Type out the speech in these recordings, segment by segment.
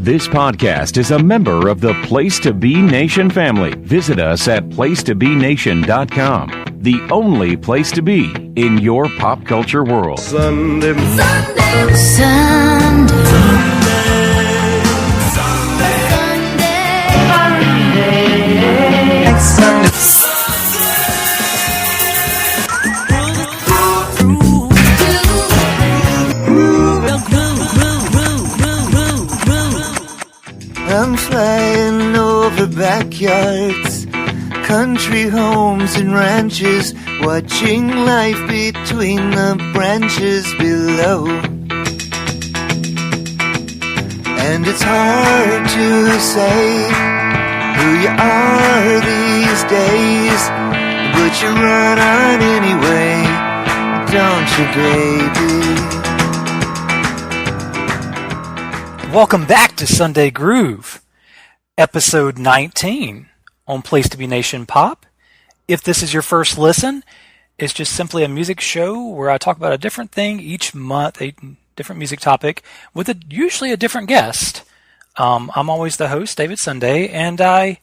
This podcast is a member of the Place to Be Nation family. Visit us at placetobenation.com, the only place to be in your pop culture world. Sunday. I'm flying over backyards, country homes and ranches, watching life between the branches below. And it's hard to say who you are these days, but you run on anyway, don't you, baby? Welcome back to Sunday Groove, episode 19 on Place to Be Nation Pop. If this is your first listen, it's just simply a music show where I talk about a different thing each month, a different music topic, with usually a different guest. I'm always the host, David Sunday, and I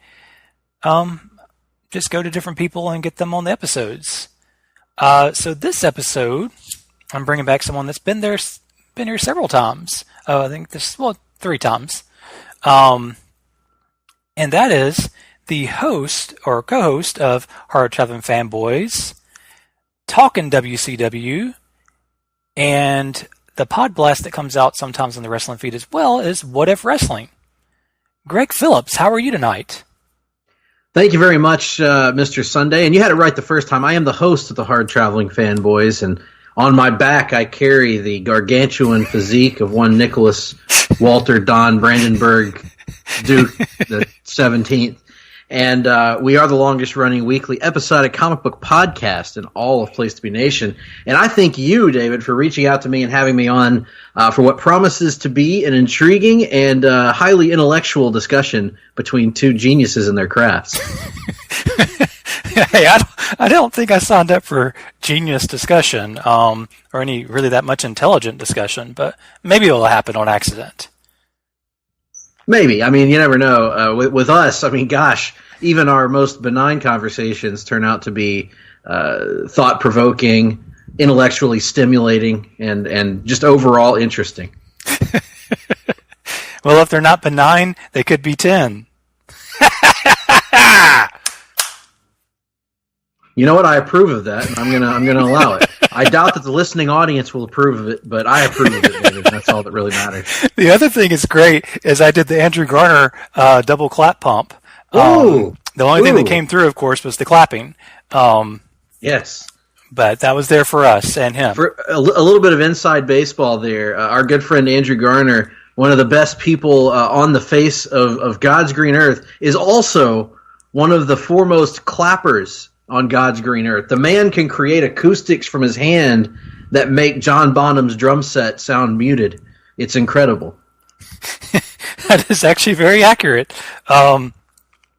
just go to different people and get them on the episodes. So this episode, I'm bringing back someone that's been here several times. I think three times. And that is the host or co-host of Hard Traveling Fanboys, Talkin' WCW, and the pod blast that comes out sometimes on the wrestling feed as well is What If Wrestling. Greg Phillips, how are you tonight? Thank you very much, Mr. Sunday. And you had it right the first time. I am the host of the Hard Traveling Fanboys, and on my back, I carry the gargantuan physique of one Nicholas Walter Don Brandenburg Duke the 17th. And we are the longest-running weekly episodic comic book podcast in all of Place to Be Nation. And I thank you, David, for reaching out to me and having me on for what promises to be an intriguing and highly intellectual discussion between two geniuses in their crafts. Hey, I don't think I signed up for genius discussion or any really that much intelligent discussion, but maybe it'll happen on accident. Maybe. I mean, you never know. With us, I mean, gosh, even our most benign conversations turn out to be thought-provoking, intellectually stimulating, and just overall interesting. Well, if they're not benign, they could be 10. You know what? I approve of that, and I'm gonna allow it. I doubt that the listening audience will approve of it, but I approve of it, David. That's all that really matters. The other thing is great is I did the Andrew Garner double clap pump. The only thing that came through, of course, was the clapping. Yes. But that was there for us and him. For a little bit of inside baseball there, our good friend Andrew Garner, one of the best people on the face of God's green earth, is also one of the foremost clappers on God's green earth. The man can create acoustics from his hand that make John Bonham's drum set sound muted. It's incredible. That is actually very accurate.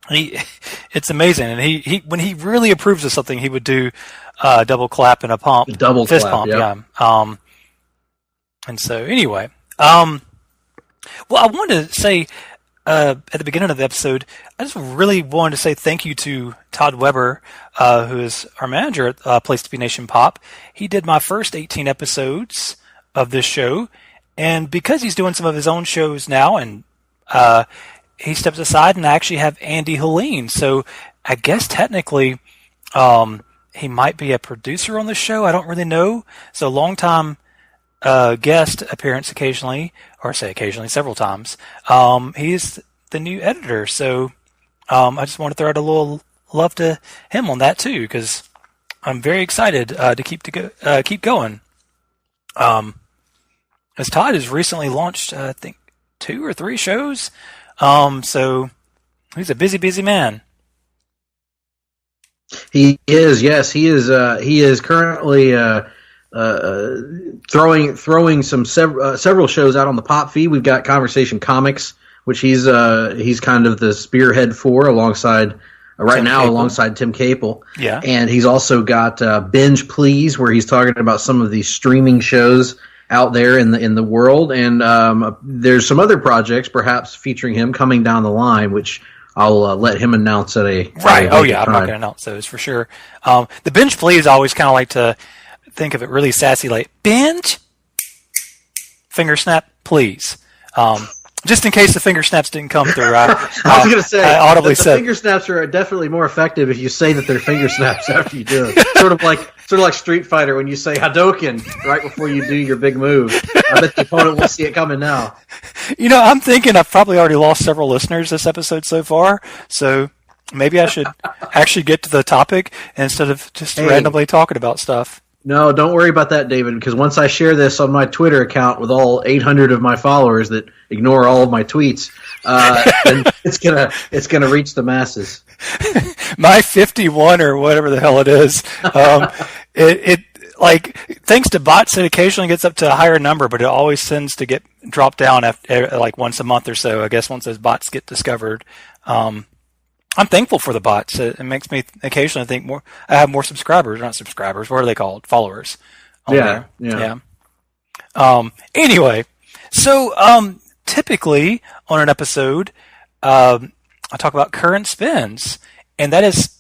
It's amazing, and he when he really approves of something, he would do double clap and a pump, fist pump, yep. Yeah. And so anyway, well, I wanted to say at the beginning of the episode, I just really wanted to say thank you to Todd Weber, who is our manager at Place to Be Nation Pop. He did my first 18 episodes of this show, and because he's doing some of his own shows now, and he steps aside, and I actually have Andy Helene. So I guess technically he might be a producer on the show. I don't really know. So long-time guest appearance occasionally, or say occasionally, several times. He's the new editor, so I just want to throw out a little love to him on that too, because I'm very excited to keep going. As Todd has recently launched, I think 2 or 3 shows, so he's a busy man. He is, yes, he is. He is currently throwing some several shows out on the Pop feed. We've got Conversation Comics, which he's kind of the spearhead for, alongside alongside Tim Capel. Yeah, and he's also got Binge Please, where he's talking about some of these streaming shows out there in the world, and there's some other projects perhaps featuring him coming down the line, which I'll let him announce at a right. At a Oh yeah, I'm time. not going to announce those for sure. The binge please, I always kind of like to think of it really sassy, like binge, finger snap, please. Just in case the finger snaps didn't come through. I was going to say, I audibly the said finger snaps are definitely more effective if you say that they're finger snaps after you do it. Sort of like Street Fighter when you say Hadouken right before you do your big move. I bet the opponent will see it coming now. I'm thinking I've probably already lost several listeners this episode so far, so maybe I should actually get to the topic instead of just randomly talking about stuff. No, don't worry about that, David, because once I share this on my Twitter account with all 800 of my followers that ignore all of my tweets, then it's gonna reach the masses. My 51 or whatever the hell it is, it like thanks to bots, it occasionally gets up to a higher number, but it always tends to get dropped down after like once a month or so. I guess once those bots get discovered. I'm thankful for the bots. It makes me occasionally think more. I have more subscribers, not subscribers. What are they called? Followers. Yeah. Anyway, so typically on an episode, I talk about current spins, and that is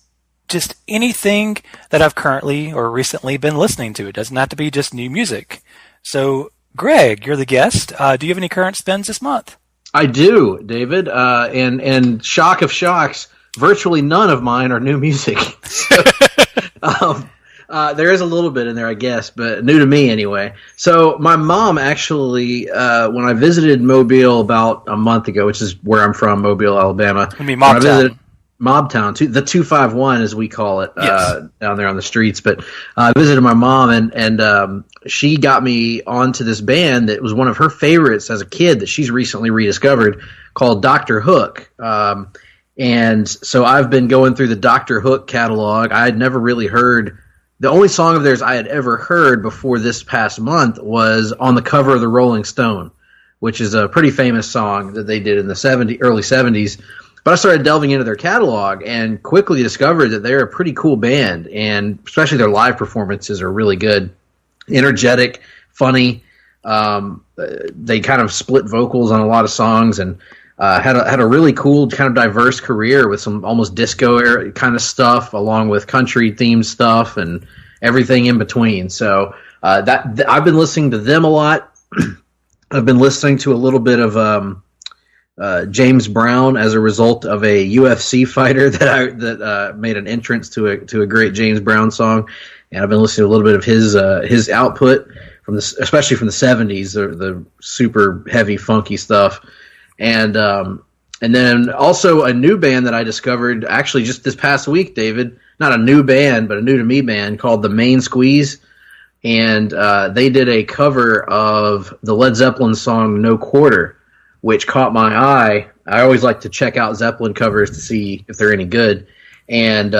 just anything that I've currently or recently been listening to. It doesn't have to be just new music. So, Greg, you're the guest. Do you have any current spins this month? I do, David. And shock of shocks. Virtually none of mine are new music. So, there is a little bit in there, I guess, but new to me anyway. So my mom actually, when I visited Mobile about a month ago, which is where I'm from, Mobile, Alabama. I mean, Mobtown. Mobtown, the 251 as we call it, Yes. down there on the streets. But I visited my mom, and she got me onto this band that was one of her favorites as a kid that she's recently rediscovered called Dr. Hook. And so I've been going through the Dr. Hook catalog. I had never really heard – the only song of theirs I had ever heard before this past month was on the cover of the Rolling Stone, which is a pretty famous song that they did in the early 70s. But I started delving into their catalog and quickly discovered that they're a pretty cool band, and especially their live performances are really good, energetic, funny. They kind of split vocals on a lot of songs and had a really cool kind of diverse career with some almost disco kind of stuff, along with country themed stuff and everything in between. So I've been listening to them a lot. I've been listening to a little bit of James Brown as a result of a UFC fighter that made an entrance to a great James Brown song, and I've been listening to a little bit of his output especially from the 70s, the super heavy funky stuff. And then also a new band that I discovered actually just this past week, David. Not a new band, but a new to me band called The Main Squeeze. And they did a cover of the Led Zeppelin song No Quarter, which caught my eye. I always like to check out Zeppelin covers to see if they're any good. And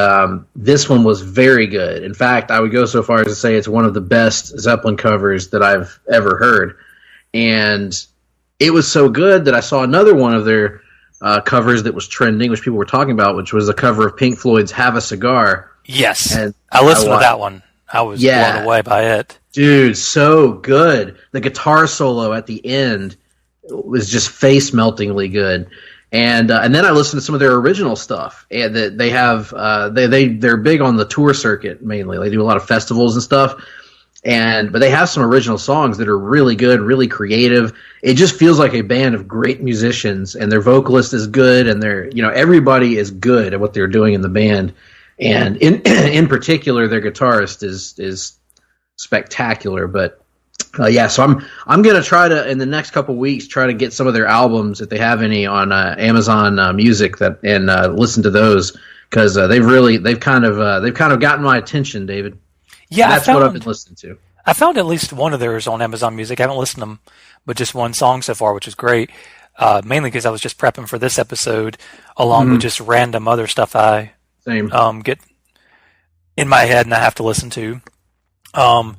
this one was very good. In fact, I would go so far as to say it's one of the best Zeppelin covers that I've ever heard. And it was so good that I saw another one of their covers that was trending, which people were talking about, which was a cover of Pink Floyd's Have a Cigar. Yes. And I listened to that one. I was blown away by it. Dude, so good. The guitar solo at the end was just face-meltingly good. And then I listened to some of their original stuff. And that they have they're big on the tour circuit mainly. They do a lot of festivals and stuff. But they have some original songs that are really good, really creative. It just feels like a band of great musicians, and their vocalist is good, and everybody is good at what they're doing in the band. And in particular, their guitarist is spectacular. But so I'm gonna try to in the next couple weeks try to get some of their albums if they have any on Amazon Music and listen to those, because they've kind of gotten my attention, David. Yeah, that's what I've been listening to. I found at least one of theirs on Amazon Music. I haven't listened to them, but just one song so far, which is great. Mainly because I was just prepping for this episode, along with just random other stuff I get in my head and I have to listen to. Well,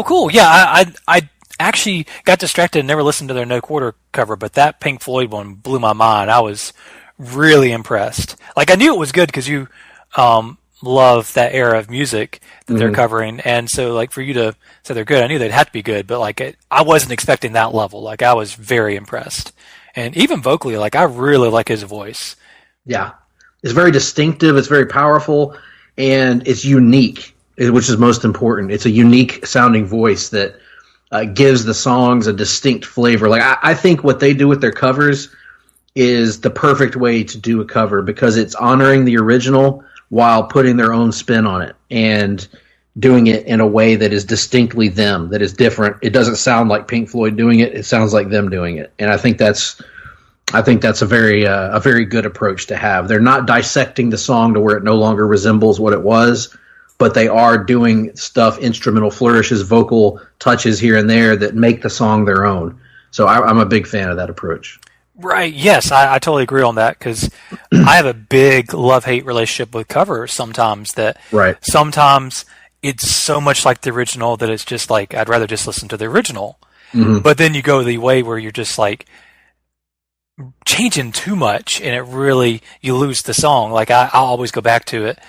cool. Yeah, I actually got distracted and never listened to their No Quarter cover, but that Pink Floyd one blew my mind. I was really impressed. Like, I knew it was good because you love that era of music that they're covering, and so like for you to say they're good, I knew they'd have to be good, but like I wasn't expecting that level. Like I was very impressed, and even vocally, like I really like his voice. Yeah, it's very distinctive. It's very powerful, and it's unique, which is most important. It's a unique sounding voice that gives the songs a distinct flavor. Like I think what they do with their covers is the perfect way to do a cover because it's honoring the original while putting their own spin on it and doing it in a way that is distinctly them, that is different. It doesn't sound like Pink Floyd doing it. It sounds like them doing it. And I think that's a very good approach to have. They're not dissecting the song to where it no longer resembles what it was, but they are doing stuff, instrumental flourishes, vocal touches here and there that make the song their own. So I'm a big fan of that approach. Right. Yes, I totally agree on that because I have a big love-hate relationship with covers sometimes that sometimes it's so much like the original that it's just like I'd rather just listen to the original. Mm-hmm. But then you go the way where you're just like changing too much and it really, you lose the song. Like I'll always go back to it.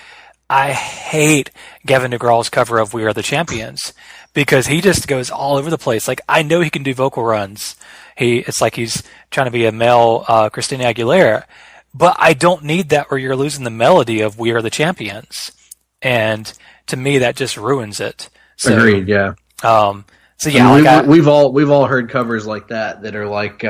I hate Gavin DeGraw's cover of We Are the Champions because he just goes all over the place. Like I know he can do vocal runs. It's like he's trying to be a male Christina Aguilera, but I don't need that where you're losing the melody of We Are the Champions. And to me, that just ruins it. So, agreed, yeah. So yeah, I mean, we've all heard covers like that are like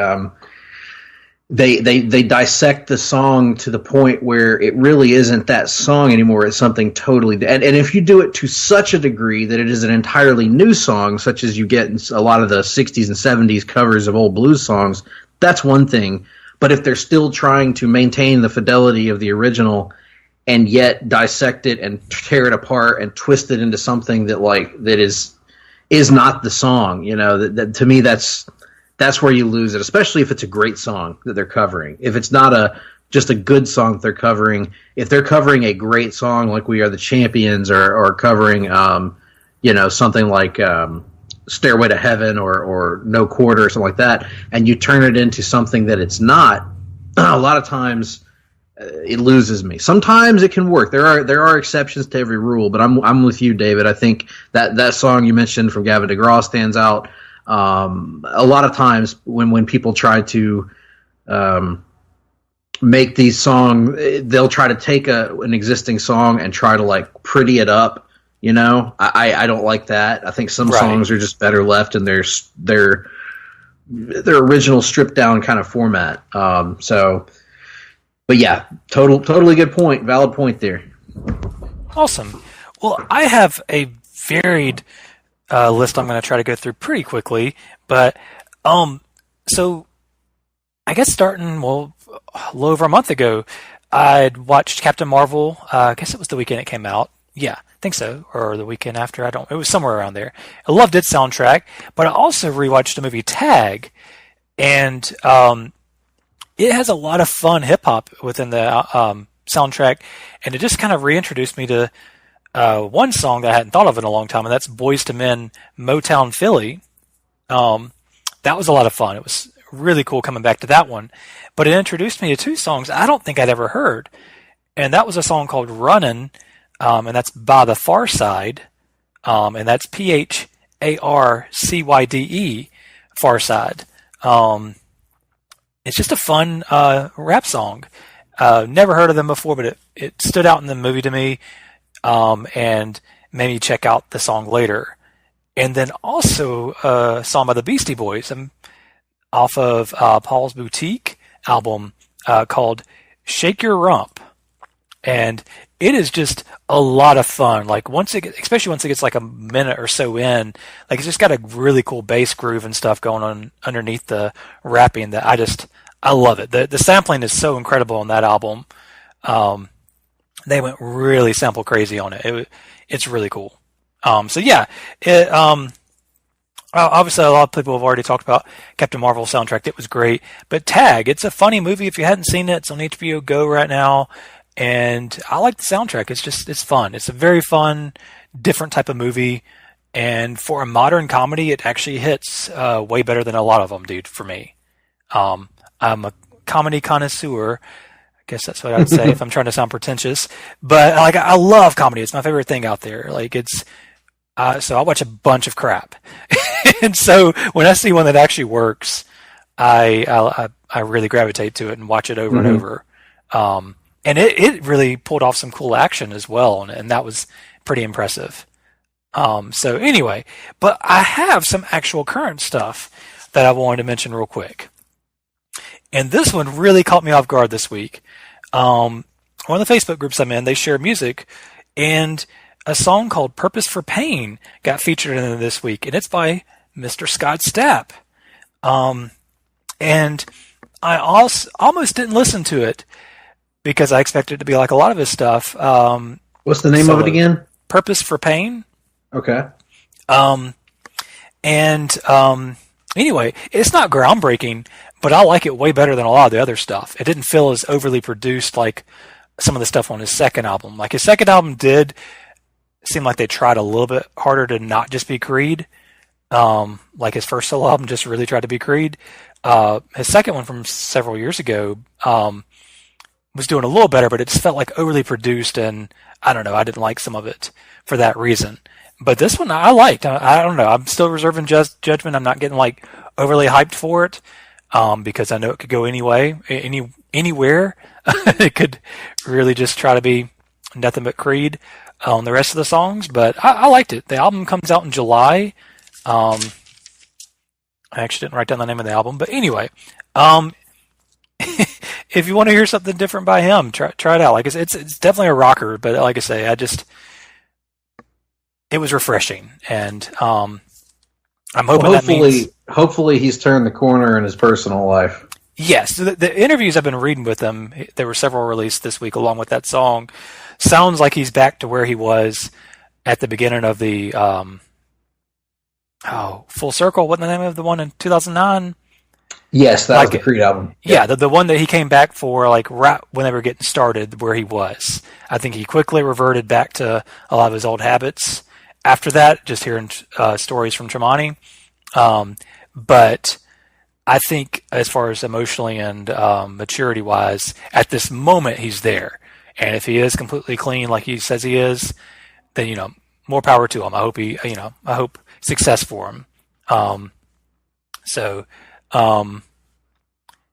they dissect the song to the point where it really isn't that song anymore. It's something totally and if you do it to such a degree that it is an entirely new song, such as you get in a lot of the 60s and 70s covers of old blues songs, that's one thing. But if they're still trying to maintain the fidelity of the original and yet dissect it and tear it apart and twist it into something that is not the song, that to me that's where you lose it, especially if it's a great song that they're covering. If it's not just a good song that they're covering, if they're covering a great song like We Are the Champions or covering, something like Stairway to Heaven or No Quarter or something like that, and you turn it into something that it's not, a lot of times it loses me. Sometimes it can work. There are exceptions to every rule, but I'm with you, David. I think that song you mentioned from Gavin DeGraw stands out. A lot of times when people try to make these songs, they'll try to take an existing song and try to like pretty it up. I don't like that. I think some songs are just better left in their original stripped down kind of format. But yeah, totally good point. Valid point there. Awesome. Well, I have a varied list I'm going to try to go through pretty quickly, but so I guess starting a little over a month ago, I'd watched Captain Marvel. I guess it was the weekend it came out. Yeah, I think so, or the weekend after. It was somewhere around there. I loved its soundtrack, but I also rewatched the movie Tag, and it has a lot of fun hip hop within the soundtrack, and it just kind of reintroduced me to one song that I hadn't thought of in a long time, and that's Boyz II Men, Motown Philly. That was a lot of fun. It was really cool coming back to that one. But it introduced me to two songs I don't think I'd ever heard. And that was a song called Runnin', and that's by The Far Side, and that's Pharcyde, Far Side. It's just a fun rap song. Never heard of them before, but it stood out in the movie to me. And made me check out the song later. And then also a song by the Beastie Boys off of Paul's Boutique album called Shake Your Rump. And it is just a lot of fun. Like especially once it gets like a minute or so in, like it's just got a really cool bass groove and stuff going on underneath the rapping that I love it. The sampling is so incredible on that album. They went really sample crazy on it. It's really cool. So yeah, obviously a lot of people have already talked about Captain Marvel soundtrack. It was great, but Tag, it's a funny movie. If you hadn't seen it, it's on HBO Go right now. And I like the soundtrack. It's fun. It's a very fun, different type of movie. And for a modern comedy, it actually hits, way better than a lot of them, dude, for me. I'm a comedy connoisseur. guess that's what I'd say if I'm trying to sound pretentious. But like, I love comedy. It's my favorite thing out there. Like it's, so I watch a bunch of crap. And so when I see one that actually works, I really gravitate to it and watch it over and over. And it really pulled off some cool action as well. And that was pretty impressive. So anyway, but I have some actual current stuff that I wanted to mention real quick. And this one really caught me off guard this week. One of the Facebook groups I'm in, they share music, and a song called Purpose for Pain got featured in it this week, and it's by Mr. Scott Stapp. And I almost didn't listen to it because I expected it to be like a lot of his stuff. What's the name of it again? Purpose for Pain. Okay. Anyway, it's not groundbreaking, but I like it way better than a lot of the other stuff. It didn't feel as overly produced like some of the stuff on his second album. Like his second album did seem like they tried a little bit harder to not just be Creed. Like his first solo album just really tried to be Creed. His second one from several years ago was doing a little better, but it just felt like overly produced, and I don't know, I didn't like some of it for that reason. But this one I liked. I don't know. I'm still reserving judgment. I'm not getting like overly hyped for it because I know it could go anywhere. It could really just try to be nothing but Creed on the rest of the songs. But I liked it. The album comes out in July. I actually didn't write down the name of the album, but anyway, if you want to hear something different by him, try it out. Like it's definitely a rocker, but like I say, it was refreshing, and I'm hoping hopefully he's turned the corner in his personal life. Yes, the interviews I've been reading with him, there were several released this week along with that song. Sounds like he's back to where he was at the beginning of the Full Circle. What's the name of the one in 2009? Yes, that was the Creed album. Yeah, the one that he came back for, like right when they were getting started, where he was. I think he quickly reverted back to a lot of his old habits. After that, just hearing stories from Tremonti. But I think as far as emotionally and maturity-wise, at this moment, he's there. And if he is completely clean like he says he is, then, more power to him. I hope success for him.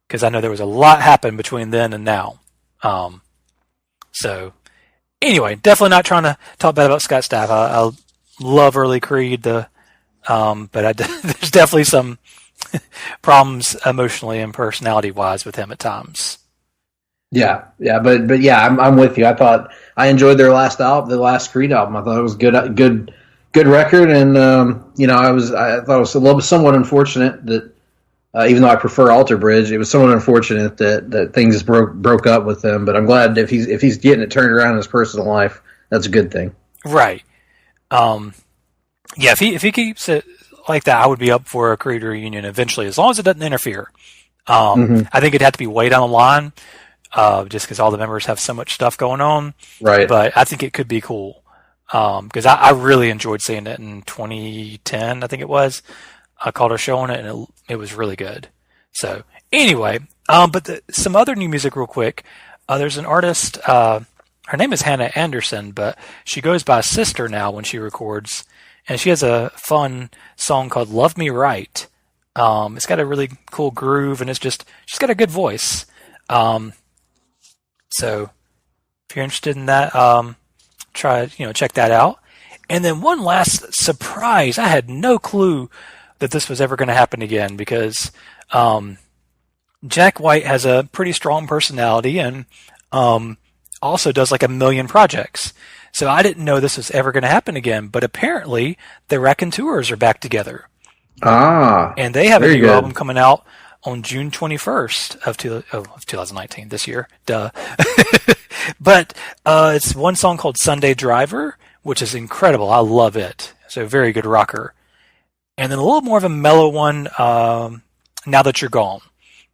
Because I know there was a lot happened between then and now. So anyway, definitely not trying to talk bad about Scott Stapp. I love early Creed, but there's definitely some problems emotionally and personality wise with him at times. Yeah, but yeah, I'm with you. I enjoyed their last album, the last Creed album. I thought it was good record, and I thought it was a little bit somewhat unfortunate that even though I prefer Alter Bridge, it was somewhat unfortunate that things broke up with them. But I'm glad if he's getting it turned around in his personal life, that's a good thing. Right. Yeah, if he keeps it like that, I would be up for a Creed reunion eventually, as long as it doesn't interfere. I think it'd have to be way down the line, just because all the members have so much stuff going on. Right. But I think it could be cool, because I really enjoyed seeing it in 2010, I think it was. I called a show on it, and it was really good. So anyway, but some other new music real quick. There's an artist, her name is Hannah Anderson, but she goes by Sister now when she records, and she has a fun song called Love Me Right. It's got a really cool groove, and she's got a good voice. So if you're interested in that, check that out. And then one last surprise. I had no clue that this was ever going to happen again, because Jack White has a pretty strong personality and also does like a million projects. So I didn't know this was ever going to happen again, but apparently the Raconteurs are back together. And they have a new album coming out on June 21st of 2019, this year. Duh. But it's one song called Sunday Driver, which is incredible. I love it. So very good rocker. And then a little more of a mellow one, Now That You're Gone.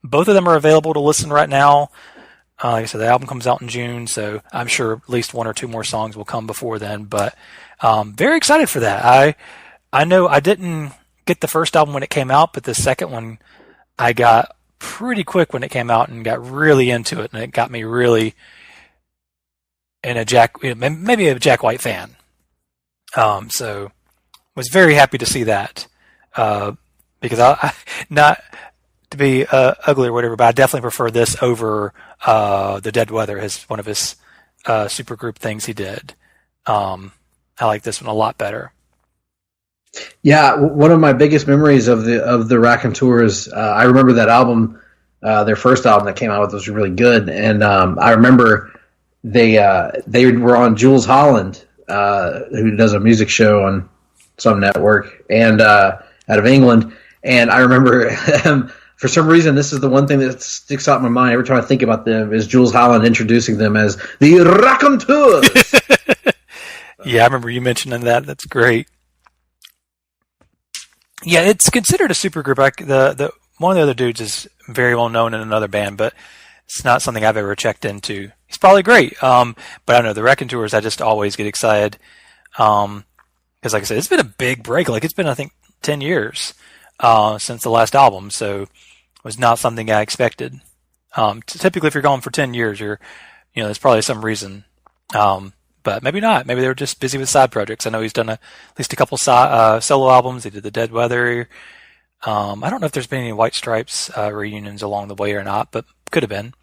Both of them are available to listen right now. Like I said, the album comes out in June, so I'm sure at least one or two more songs will come before then. But very excited for that. I know I didn't get the first album when it came out, but the second one I got pretty quick when it came out and got really into it, and it got me really in maybe a Jack White fan. So was very happy to see that, because I not to be ugly or whatever, but I definitely prefer this over the Dead Weather, one of his supergroup things he did. I like this one a lot better. Yeah, one of my biggest memories of the Raconteurs, I remember that album, their first album that came out with was really good, and I remember they were on Jules Holland, who does a music show on some network, and out of England, and I remember for some reason this is the one thing that sticks out in my mind every time I think about them is Jules Holland introducing them as the Raconteurs. Yeah, I remember you mentioning that. That's great. Yeah, it's considered a supergroup. The one of the other dudes is very well known in another band, but it's not something I've ever checked into. He's probably great, but I don't know, the Raconteurs, I just always get excited because, like I said, it's been a big break. Like, it's been, I think, 10 years since the last album, so it was not something I expected. Typically, if you're going for 10 years, there's probably some reason. But maybe not. Maybe they were just busy with side projects. I know he's done at least a couple solo albums. He did the Dead Weather. I don't know if there's been any White Stripes reunions along the way or not, but could have been.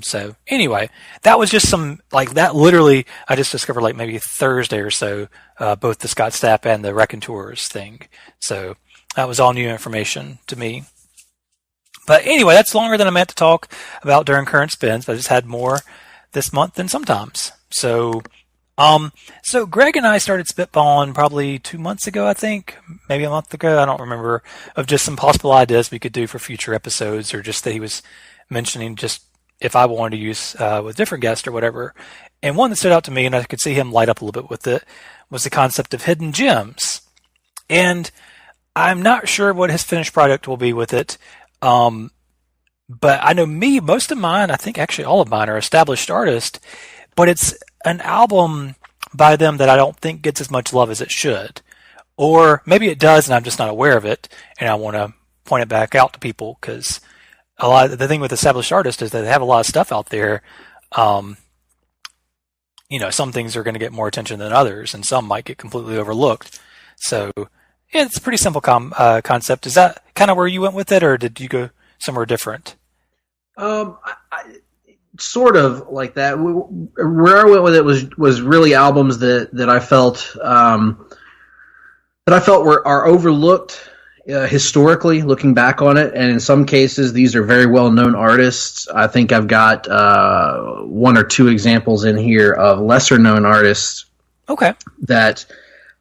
So anyway, that was just that literally I just discovered like maybe Thursday or so, both the Scott Stapp and the Raconteurs thing. So that was all new information to me. But anyway, that's longer than I meant to talk about during Current Spins, but I just had more this month than sometimes. So Greg and I started spitballing probably 2 months ago, I think, maybe a month ago, I don't remember, of just some possible ideas we could do for future episodes, or just that he was mentioning just if I wanted to use with different guests or whatever. And one that stood out to me, and I could see him light up a little bit with it, was the concept of hidden gems. And I'm not sure what his finished product will be with it, but I know most of mine, I think actually all of mine, are established artists, but it's an album by them that I don't think gets as much love as it should. Or maybe it does and I'm just not aware of it, and I want to point it back out to people, because the thing with established artists is that they have a lot of stuff out there. Some things are going to get more attention than others, and some might get completely overlooked. So, yeah, it's a pretty simple concept. Is that kind of where you went with it, or did you go somewhere different? Sort of like that. Where I went with it was really albums that I felt are overlooked historically, looking back on it, and in some cases these are very well known artists. I think I've got one or two examples in here of lesser known artists. Okay. That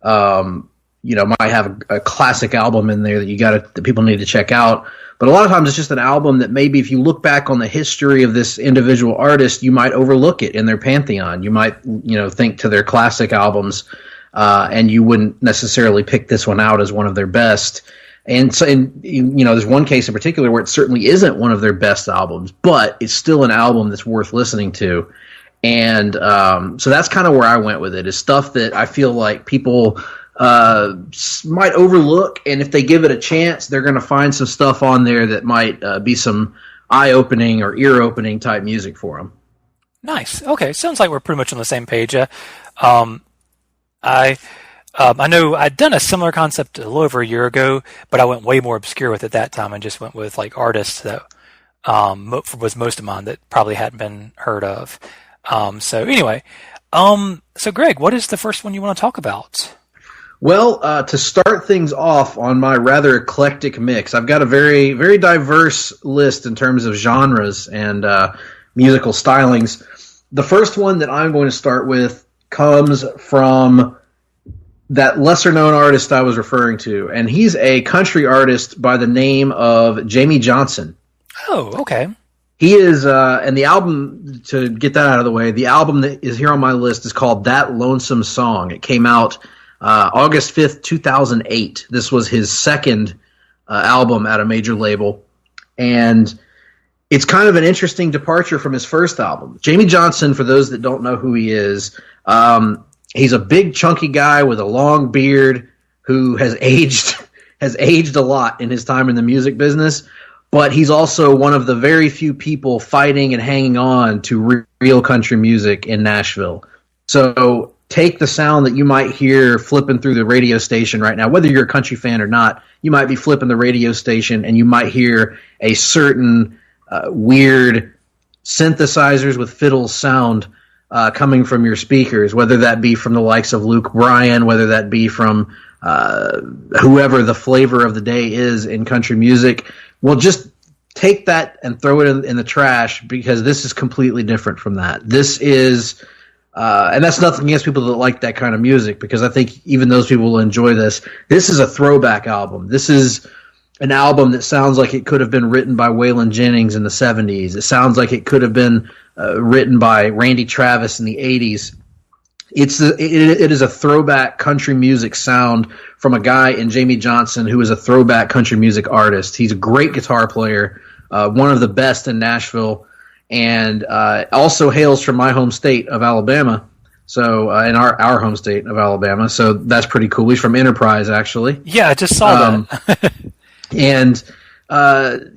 might have a classic album in there that people need to check out. But a lot of times it's just an album that maybe if you look back on the history of this individual artist, you might overlook it in their pantheon. You might, think to their classic albums, and you wouldn't necessarily pick this one out as one of their best. And so, there's one case in particular where it certainly isn't one of their best albums, but it's still an album that's worth listening to. And so that's kind of where I went with it, is stuff that I feel like people might overlook, and if they give it a chance, they're going to find some stuff on there that might be some eye-opening or ear-opening type music for them. Nice. Okay, sounds like we're pretty much on the same page. I know I'd done a similar concept a little over a year ago, but I went way more obscure with it that time and just went with like artists that was most of mine that probably hadn't been heard of. So Greg, what is the first one you want to talk about? Well, to start things off on my rather eclectic mix, I've got a very, very diverse list in terms of genres and musical stylings. The first one that I'm going to start with comes from that lesser-known artist I was referring to, and he's a country artist by the name of Jamey Johnson. Oh, okay. He is, and the album, to get that out of the way, the album that is here on my list is called That Lonesome Song. It came out August 5th, 2008. This was his second album at a major label, and it's kind of an interesting departure from his first album. Jamey Johnson, for those that don't know who he is, he's a big, chunky guy with a long beard who has aged a lot in his time in the music business. but he's also one of the very few people fighting and hanging on to real country music in Nashville. So take the sound that you might hear flipping through the radio station right now, whether you're a country fan or not. You might be flipping the radio station and you might hear a certain weird synthesizers with fiddles sound coming from your speakers, whether that be from the likes of Luke Bryan, whether that be from whoever the flavor of the day is in country music. Well, just take that and throw it in the trash, because this is completely different from that. This is, and that's nothing against people that like that kind of music, because I think even those people will enjoy this. This is a throwback album. This is an album that sounds like it could have been written by Waylon Jennings in the 70s. It sounds like it could have been written by Randy Travis in the 80s. It is a throwback country music sound from a guy in Jamey Johnson who is a throwback country music artist. He's a great guitar player, one of the best in Nashville, and also hails from my home state of Alabama. So in our home state of Alabama. So that's pretty cool. He's from Enterprise, actually. Yeah, I just saw that. And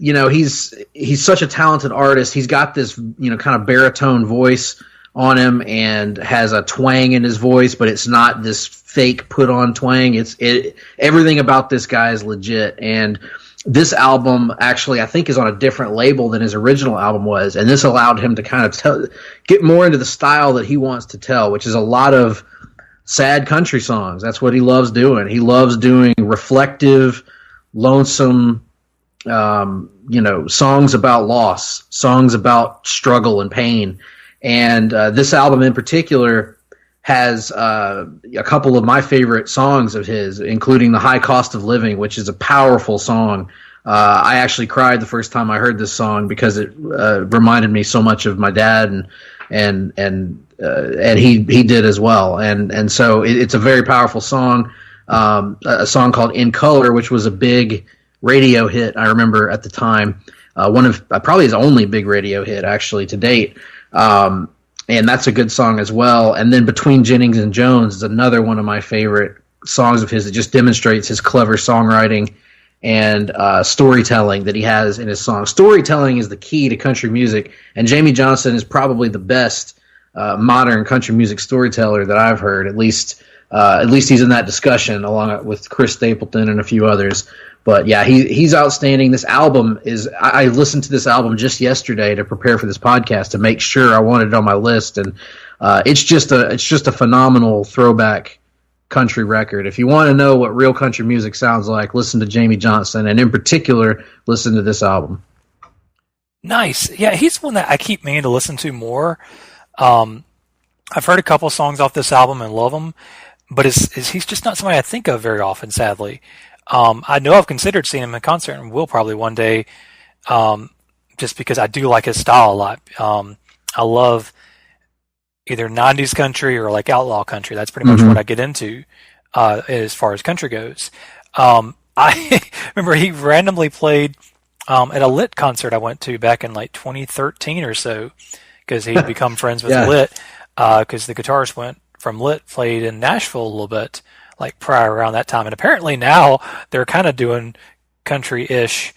he's such a talented artist. He's got this kind of baritone voice on him and has a twang in his voice, but it's not this fake put on twang. Everything about this guy is legit. And this album actually, I think, is on a different label than his original album was, and this allowed him to kind of get more into the style that he wants to tell, which is a lot of sad country songs. That's what he loves doing. He loves doing reflective, lonesome, songs about loss, songs about struggle and pain. And this album in particular has a couple of my favorite songs of his, including The High Cost of Living, which is a powerful song. I actually cried the first time I heard this song because it reminded me so much of my dad, and he did as well. And so it's a very powerful song. A song called In Color, which was a big radio hit, I remember at the time. One of probably his only big radio hit, actually, to date. And that's a good song as well. And then Between Jennings and Jones is another one of my favorite songs of his that just demonstrates his clever songwriting and storytelling that he has in his songs. Storytelling is the key to country music, and Jamey Johnson is probably the best modern country music storyteller that I've heard. At least he's in that discussion along with Chris Stapleton and a few others. But yeah, he's outstanding. This album is. I listened to this album just yesterday to prepare for this podcast to make sure I wanted it on my list, and it's just a phenomenal throwback country record. If you want to know what real country music sounds like, listen to Jamey Johnson, and in particular, listen to this album. Nice. Yeah, he's one that I keep meaning to listen to more. I've heard a couple songs off this album and love them, but he's just not somebody I think of very often, sadly. I know I've considered seeing him in concert and will probably one day, just because I do like his style a lot. I love either 90s country or like outlaw country. That's pretty much what I get into as far as country goes. I remember he randomly played at a Lit concert I went to back in like 2013 or so, because he'd become friends with Lit, because the guitarist went from Lit, played in Nashville a little bit, like prior around that time. And apparently now they're kind of doing country-ish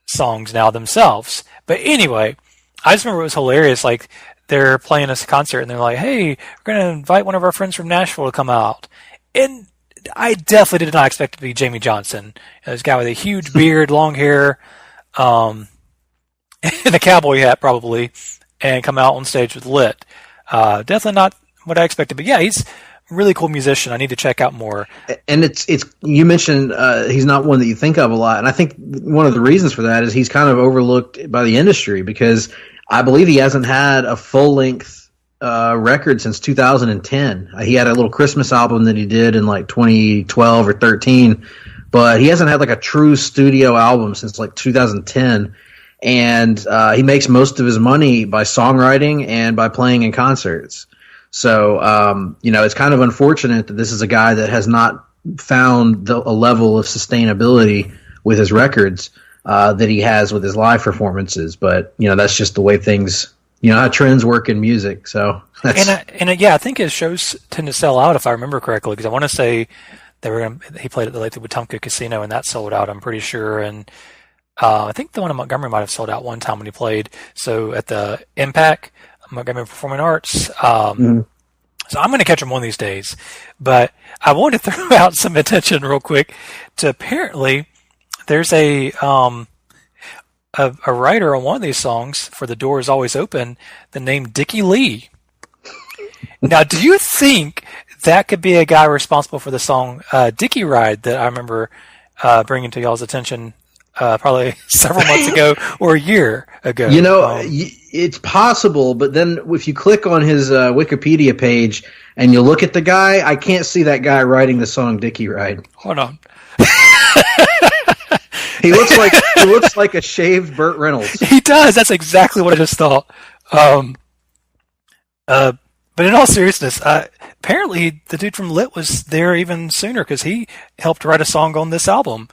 songs now themselves. But anyway, I just remember it was hilarious. Like, they're playing this concert and they're like, hey, we're going to invite one of our friends from Nashville to come out. And I definitely did not expect it to be Jamey Johnson. This guy with a huge beard, long hair, and a cowboy hat probably, and come out on stage with Lit. Definitely not what I expected. But yeah, he's a really cool musician. I need to check out more. And it's you mentioned he's not one that you think of a lot. And I think one of the reasons for that is he's kind of overlooked by the industry, because I believe he hasn't had a full-length record since 2010. He had a little Christmas album that he did in like 2012 or 13, but he hasn't had like a true studio album since like 2010. And he makes most of his money by songwriting and by playing in concerts. So, it's kind of unfortunate that this is a guy that has not found a level of sustainability with his records that he has with his live performances. But, that's just the way things, how trends work in music. So, I think his shows tend to sell out, if I remember correctly, because I want to say he played at the Lake Wetumpka Casino and that sold out, I'm pretty sure. And I think the one in Montgomery might have sold out one time when he played. So at the Impact, Montgomery Performing Arts. So I'm going to catch him one of these days. But I want to throw out some attention real quick to apparently there's a writer on one of these songs for The Door Is Always Open, the name Dickie Lee. Now, do you think that could be a guy responsible for the song Dickie Ride that I remember bringing to y'all's attention probably several months ago or a year ago? You know, it's possible, but then if you click on his Wikipedia page and you look at the guy, I can't see that guy writing the song Dickie Ride. Hold on. He looks like a shaved Burt Reynolds. He does. That's exactly what I just thought. But in all seriousness, apparently the dude from Lit was there even sooner because he helped write a song on this album.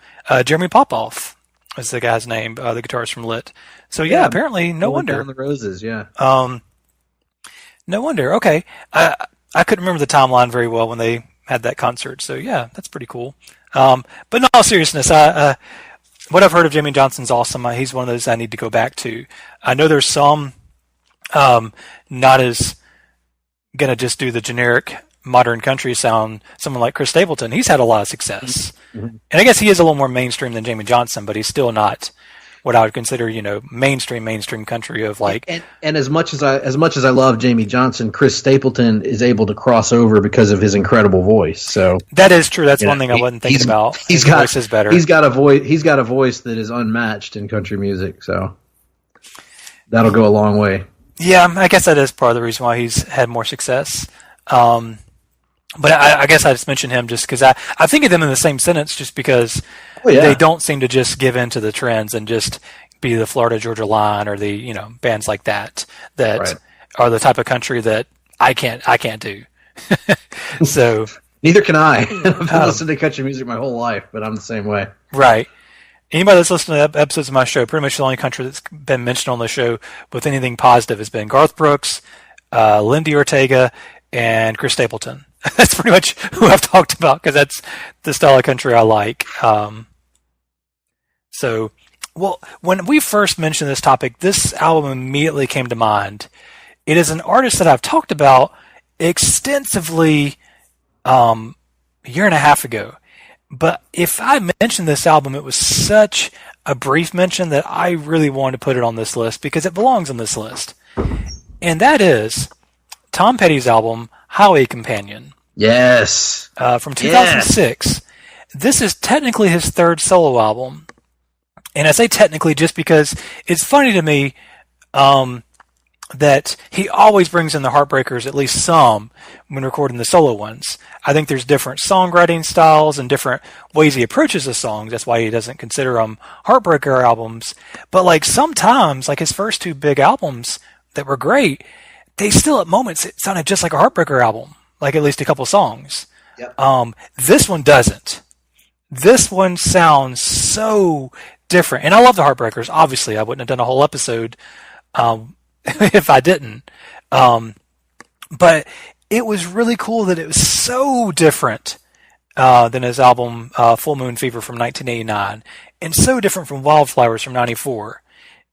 Jeremy Popoff is the guy's name, the guitarist from Lit. So yeah, apparently no wonder. Down the Roses, yeah. No wonder. Okay, I couldn't remember the timeline very well when they had that concert. So yeah, that's pretty cool. But in all seriousness, what I've heard of Jimmy Johnson's awesome. He's one of those I need to go back to. I know there's some not as gonna just do the generic modern country sound. Someone like Chris Stapleton, he's had a lot of success, and I guess he is a little more mainstream than Jamie Johnson, but he's still not what I would consider, mainstream country of like. And as much as I love Jamie Johnson, Chris Stapleton is able to cross over because of his incredible voice. So that is true. That's one thing I wasn't thinking about. His voice is better. He's got a voice. He's got a voice that is unmatched in country music. So that'll go a long way. Yeah, I guess that is part of the reason why he's had more success. But I guess I just mentioned him just because I think of them in the same sentence just because they don't seem to just give in to the trends and just be the Florida Georgia Line or the bands like that are the type of country that I can't do. So neither can I. I've been listening to country music my whole life, but I'm the same way. Right. Anybody that's listened to episodes of my show, pretty much the only country that's been mentioned on the show with anything positive has been Garth Brooks, Lindy Ortega, and Chris Stapleton. That's pretty much who I've talked about because that's the style of country I like. When we first mentioned this topic, this album immediately came to mind. It is an artist that I've talked about extensively a year and a half ago. But if I mentioned this album, it was such a brief mention that I really wanted to put it on this list because it belongs on this list. And that is Tom Petty's album, Highway Companion. Yes. From 2006. Yes. This is technically his third solo album. And I say technically just because it's funny to me that he always brings in the Heartbreakers, at least some, when recording the solo ones. I think there's different songwriting styles and different ways he approaches the songs. That's why he doesn't consider them Heartbreaker albums. But like sometimes, like his first two big albums that were great, they still at moments it sounded just like a Heartbreaker album, like at least a couple songs. Yep. This one doesn't. This one sounds so different. And I love the Heartbreakers. Obviously, I wouldn't have done a whole episode if I didn't. But it was really cool that it was so different than his album Full Moon Fever from 1989 and so different from Wildflowers from 94.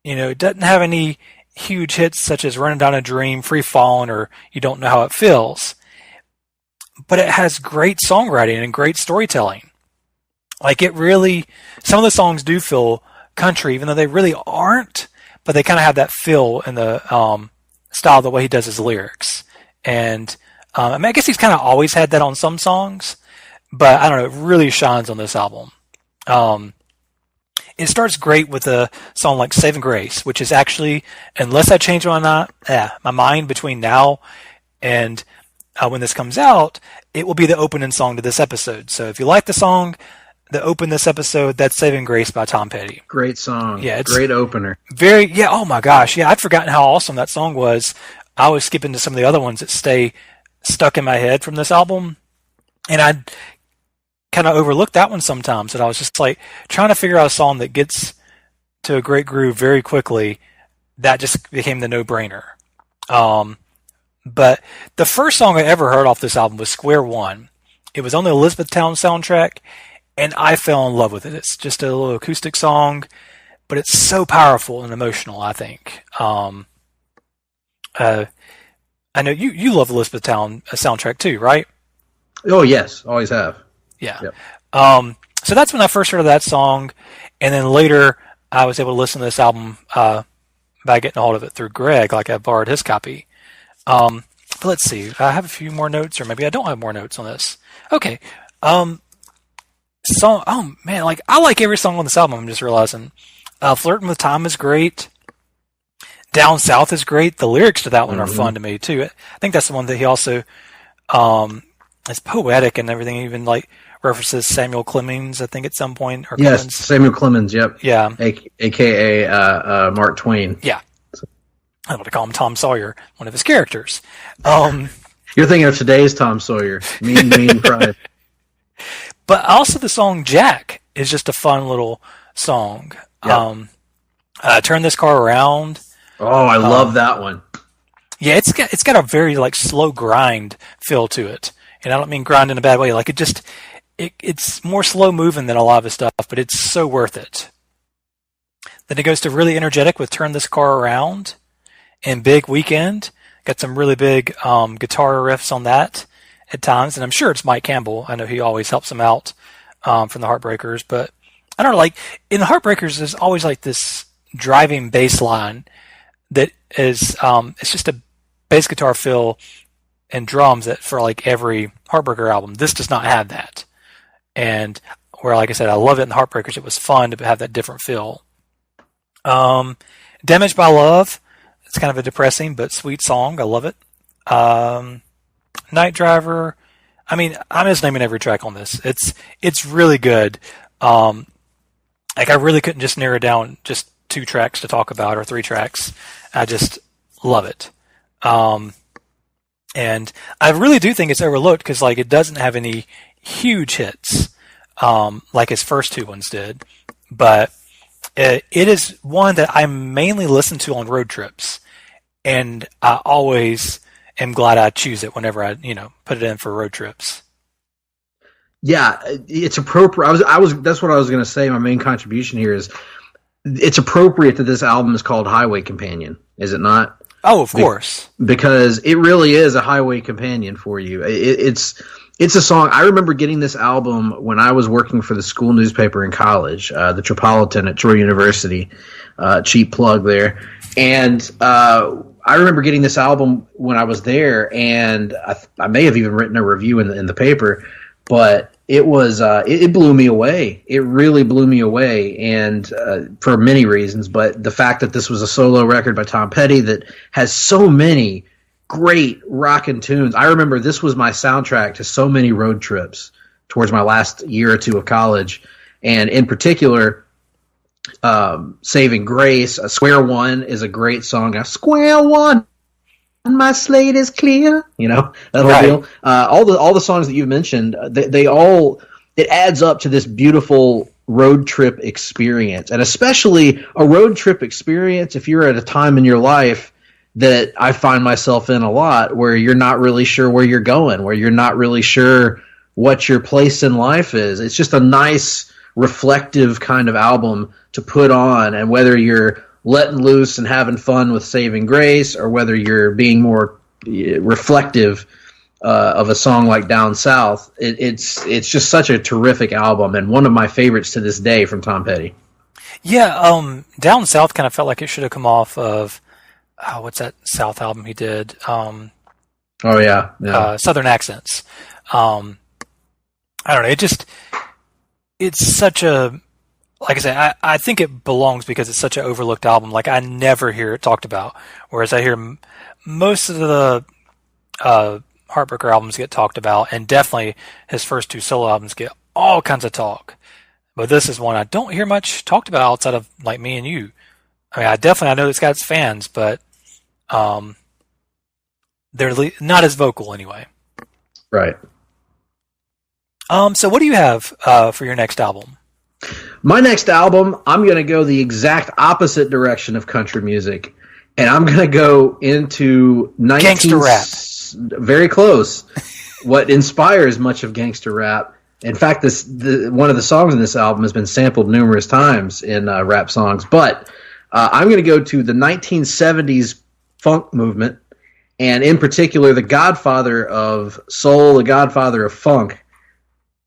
It doesn't have any huge hits such as Running Down a Dream, Free Fallin', or You Don't Know How It Feels. But it has great songwriting and great storytelling. Like some of the songs do feel country, even though they really aren't, but they kind of have that feel in the style, the way he does his lyrics. And I guess he's kind of always had that on some songs, but I don't know, it really shines on this album. It starts great with a song like Saving Grace, which is actually, unless I change my mind between now and when this comes out, it will be the opening song to this episode. So if you like the song that opened this episode, that's Saving Grace by Tom Petty. Great song. Yeah, it's great opener. Oh my gosh. Yeah, I'd forgotten how awesome that song was. I was skipping to some of the other ones that stay stuck in my head from this album. And I kind of overlooked that one sometimes. And I was just like trying to figure out a song that gets to a great groove very quickly. That just became the no-brainer. But the first song I ever heard off this album was Square One. It was on the Elizabethtown soundtrack, and I fell in love with it. It's just a little acoustic song but it's so powerful and emotional, I think. I know you love Elizabeth Town soundtrack too, right? Oh yes, always have. Yeah. Yep. So that's when I first heard of that song, and then later I was able to listen to this album by getting a hold of it through Greg, like I borrowed his copy. But let's see, I have a few more notes, or maybe I don't have more notes on this. Okay. Song. Oh man, like I like every song on this album. I'm just realizing. Flirting with Time is great. Down South is great. The lyrics to that one are fun to me too. I think that's the one that he also is poetic and everything. Even like references Samuel Clemens, I think at some point. Or Yes, Clemens. Samuel Clemens. Yep. Yeah. AKA Mark Twain. Yeah. I want to call him Tom Sawyer, one of his characters. You're thinking of today's Tom Sawyer. Mean pride. But also the song Jack is just a fun little song. Yep. Turn This Car Around. Oh, I love that one. Yeah, it's got a very like slow grind feel to it, and I don't mean grind in a bad way. Like it's more slow moving than a lot of his stuff, but it's so worth it. Then it goes to really energetic with Turn This Car Around and Big Weekend. Got some really big guitar riffs on that at times, and I'm sure it's Mike Campbell. I know he always helps him out from the Heartbreakers, but I don't know, like in the Heartbreakers, there's always like this driving bass line that is it's just a bass guitar fill and drums that for like every Heartbreaker album. This does not have that, and where like I said, I love it in the Heartbreakers. It was fun to have that different feel. Damaged by Love. It's kind of a depressing but sweet song. I love it. Night Driver. I mean, I'm just naming every track on this. It's really good. Like I really couldn't just narrow down just 2 tracks to talk about or 3 tracks. I just love it. And I really do think it's overlooked because like it doesn't have any huge hits like his first 2 ones did. But it is one that I mainly listen to on road trips. And I always am glad I choose it whenever I, put it in for road trips. Yeah, it's appropriate. That's what I was going to say. My main contribution here is it's appropriate that this album is called Highway Companion, is it not? Oh, of course. Because it really is a highway companion for you. It's a song. I remember getting this album when I was working for the school newspaper in college, the Tripolitan at Troy University. Cheap plug there. And I remember getting this album when I was there, and I may have even written a review in the paper. But it was it blew me away. It really blew me away, and for many reasons. But the fact that this was a solo record by Tom Petty that has so many great rockin' tunes. I remember this was my soundtrack to so many road trips towards my last year or 2 of college, and in particular, Saving Grace. Square One is a great song. Square One. My slate is clear, that whole right. deal. All the songs that you've mentioned, it adds up to this beautiful road trip experience, and especially a road trip experience if you're at a time in your life that I find myself in a lot, where you're not really sure where you're going, where you're not really sure what your place in life is. It's just a nice, reflective kind of album to put on, and whether you're letting loose and having fun with Saving Grace, or whether you're being more reflective of a song like Down South, it's just such a terrific album, and one of my favorites to this day from Tom Petty. Yeah, Down South kind of felt like it should have come off of what's that South album he did? Oh yeah. Southern Accents. I don't know. It's such a, like I say, I think it belongs because it's such an overlooked album. Like I never hear it talked about, whereas I hear most of the Heartbreaker albums get talked about, and definitely his first 2 solo albums get all kinds of talk. But this is one I don't hear much talked about outside of like me and you. I mean, I know it's got its fans, but they're not as vocal anyway. Right. So what do you have for your next album? My next album, I'm going to go the exact opposite direction of country music, and I'm going to go into gangster rap. Very close. What inspires much of gangster rap. In fact, one of the songs in this album has been sampled numerous times in rap songs. But I'm going to go to the 1970s funk movement, and in particular, the godfather of soul, the godfather of funk,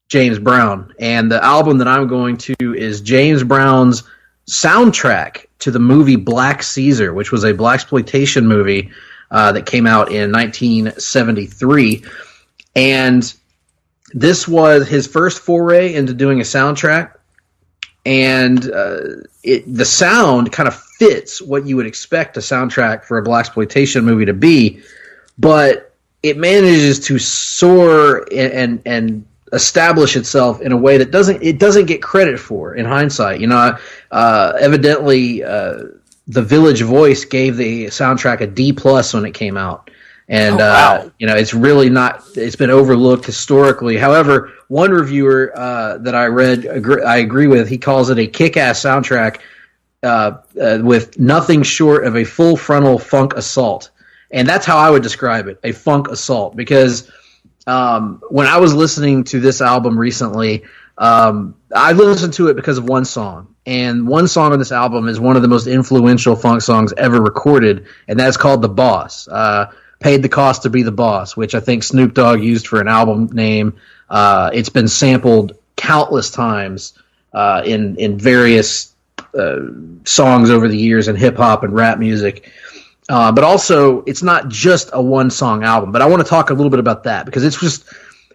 James Brown. And the album that I'm going to is James Brown's soundtrack to the movie Black Caesar, which was a blaxploitation movie that came out in 1973. And this was his first foray into doing a soundtrack, and the sound kind of fits what you would expect a soundtrack for a blaxploitation movie to be, but it manages to soar and establish itself in a way that doesn't get credit for in hindsight. Evidently, the Village Voice gave the soundtrack a D+ when it came out. And, wow. It's really not, it's been overlooked historically. However, one reviewer that I read, I agree with, he calls it a kick-ass soundtrack with nothing short of a full frontal funk assault. And that's how I would describe it, a funk assault. Because when I was listening to this album recently, I listened to it because of one song. And one song on this album is one of the most influential funk songs ever recorded, and that's called The Boss. Paid the Cost to Be the Boss, which I think Snoop Dogg used for an album name. It's been sampled countless times in various songs over the years in hip-hop and rap music. But also, it's not just a one-song album. But I want to talk a little bit about that, because it's just,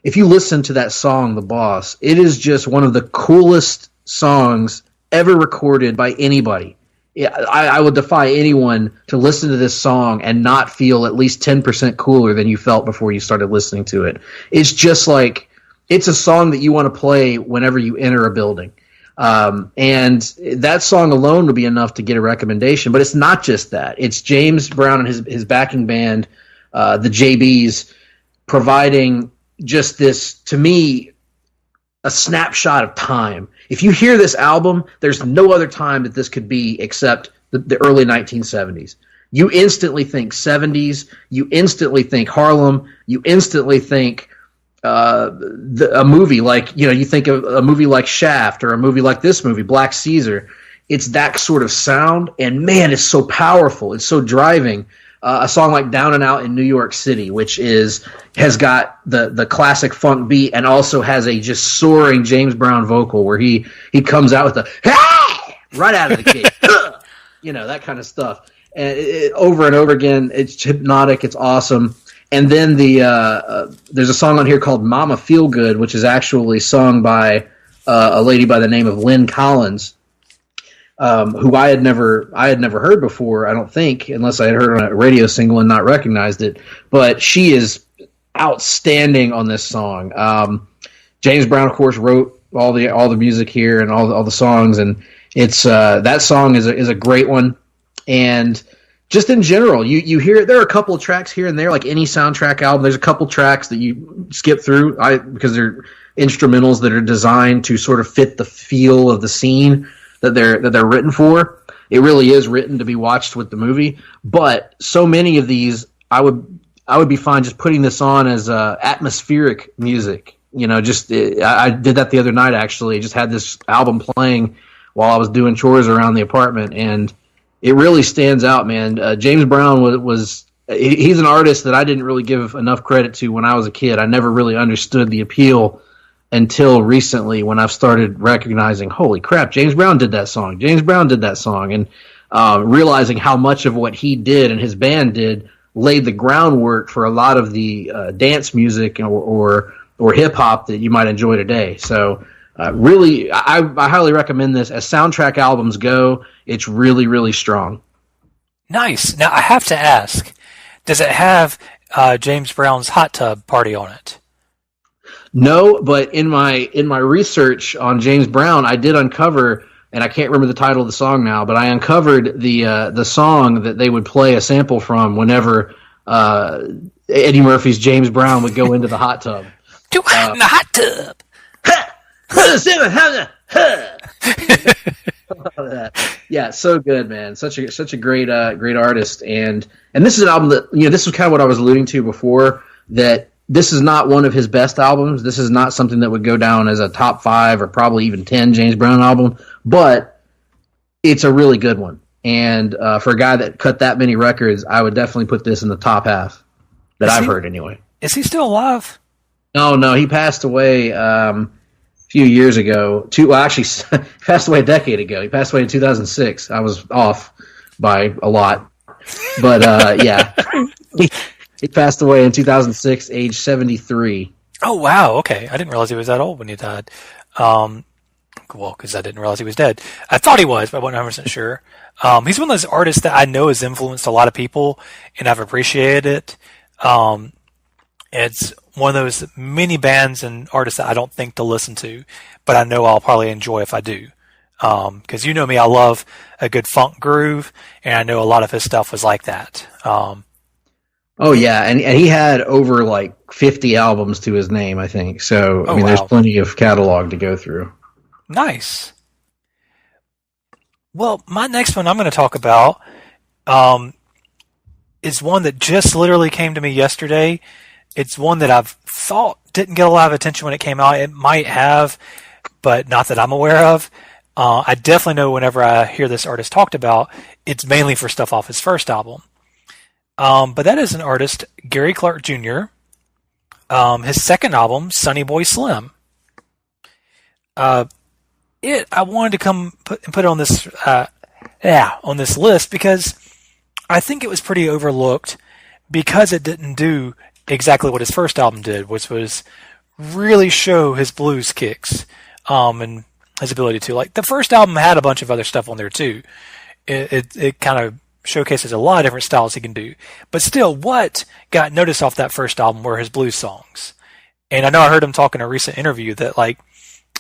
if you listen to that song, The Boss, it is just one of the coolest songs ever recorded by anybody. Yeah, I would defy anyone to listen to this song and not feel at least 10% cooler than you felt before you started listening to it. It's just like, it's a song that you want to play whenever you enter a building. And that song alone would be enough to get a recommendation, but it's not just that. It's James Brown and his backing band, the JBs, providing just this, to me, a snapshot of time. If you hear this album, there's no other time that this could be except the early 1970s. You instantly think 70s. You instantly think Harlem. You instantly think a movie like, you think of a movie like Shaft, or a movie like this movie, Black Caesar. It's that sort of sound, and man, it's so powerful. It's so driving. A song like Down and Out in New York City, which has got the classic funk beat and also has a just soaring James Brown vocal where he comes out with the hey! Right out of the gate, that kind of stuff. And over and over again, it's hypnotic, it's awesome. And then there's a song on here called Mama Feel Good, which is actually sung by a lady by the name of Lynn Collins, who I had never heard before, I don't think, unless I had heard on a radio single and not recognized it. But she is outstanding on this song. James Brown, of course, wrote all the music here and all the songs, and it's that song is a great one. And just in general, you hear, there are a couple of tracks here and there, like any soundtrack album. There's a couple tracks that you skip through because they're instrumentals that are designed to sort of fit the feel of the scene that they're written for. It really is written to be watched with the movie. But so many of these, I would be fine just putting this on as atmospheric music. I did that the other night, actually. Just had this album playing while I was doing chores around the apartment, and it really stands out, man. James Brown he's an artist that I didn't really give enough credit to when I was a kid. I never really understood the appeal until recently, when I've started recognizing, holy crap, James Brown did that song. And realizing how much of what he did and his band did laid the groundwork for a lot of the dance music or hip-hop that you might enjoy today. So really, I highly recommend this. As soundtrack albums go, it's really, really strong. Nice. Now, I have to ask, does it have James Brown's Hot Tub Party on it? No, but in my research on James Brown, I did uncover, and I can't remember the title of the song now, but I uncovered the song that they would play a sample from whenever Eddie Murphy's James Brown would go into the hot tub. Too hot in the hot tub. Yeah, so good, man. Such a great artist, and this is an album that, this is kind of what I was alluding to before, that this is not one of his best albums. This is not something that would go down as a top 5 or probably even 10 James Brown album, but it's a really good one. And for a guy that cut that many records, I would definitely put this in the top half that I've heard anyway. Is he still alive? No, he passed away a few years ago. Actually, he passed away a decade ago. He passed away in 2006. I was off by a lot. But, yeah. He passed away in 2006, age 73. Oh, wow. Okay. I didn't realize he was that old when he died. Well, because I didn't realize he was dead. I thought he was, but I wasn't 100% sure. He's one of those artists that I know has influenced a lot of people, and I've appreciated it. It's one of those many bands and artists that I don't think to listen to, but I know I'll probably enjoy if I do. Because you know me, I love a good funk groove, and I know a lot of his stuff was like that. Oh yeah, and he had over like 50 albums to his name, I think. So there's plenty of catalog to go through. Nice. Well, my next one I'm going to talk about is one that just literally came to me yesterday. It's one that I've thought didn't get a lot of attention when it came out. It might have, but not that I'm aware of. I definitely know whenever I hear this artist talked about, it's mainly for stuff off his first album. But that is an artist, Gary Clark Jr. His second album, Sonny Boy Slim. I wanted to come put it on this, on this list because I think it was pretty overlooked because it didn't do exactly what his first album did, which was really show his blues kicks, and his ability to. Like, the first album had a bunch of other stuff on there too. It kind of showcases a lot of different styles he can do. But still, what got noticed off that first album were his blues songs. And I know I heard him talk in a recent interview that, like,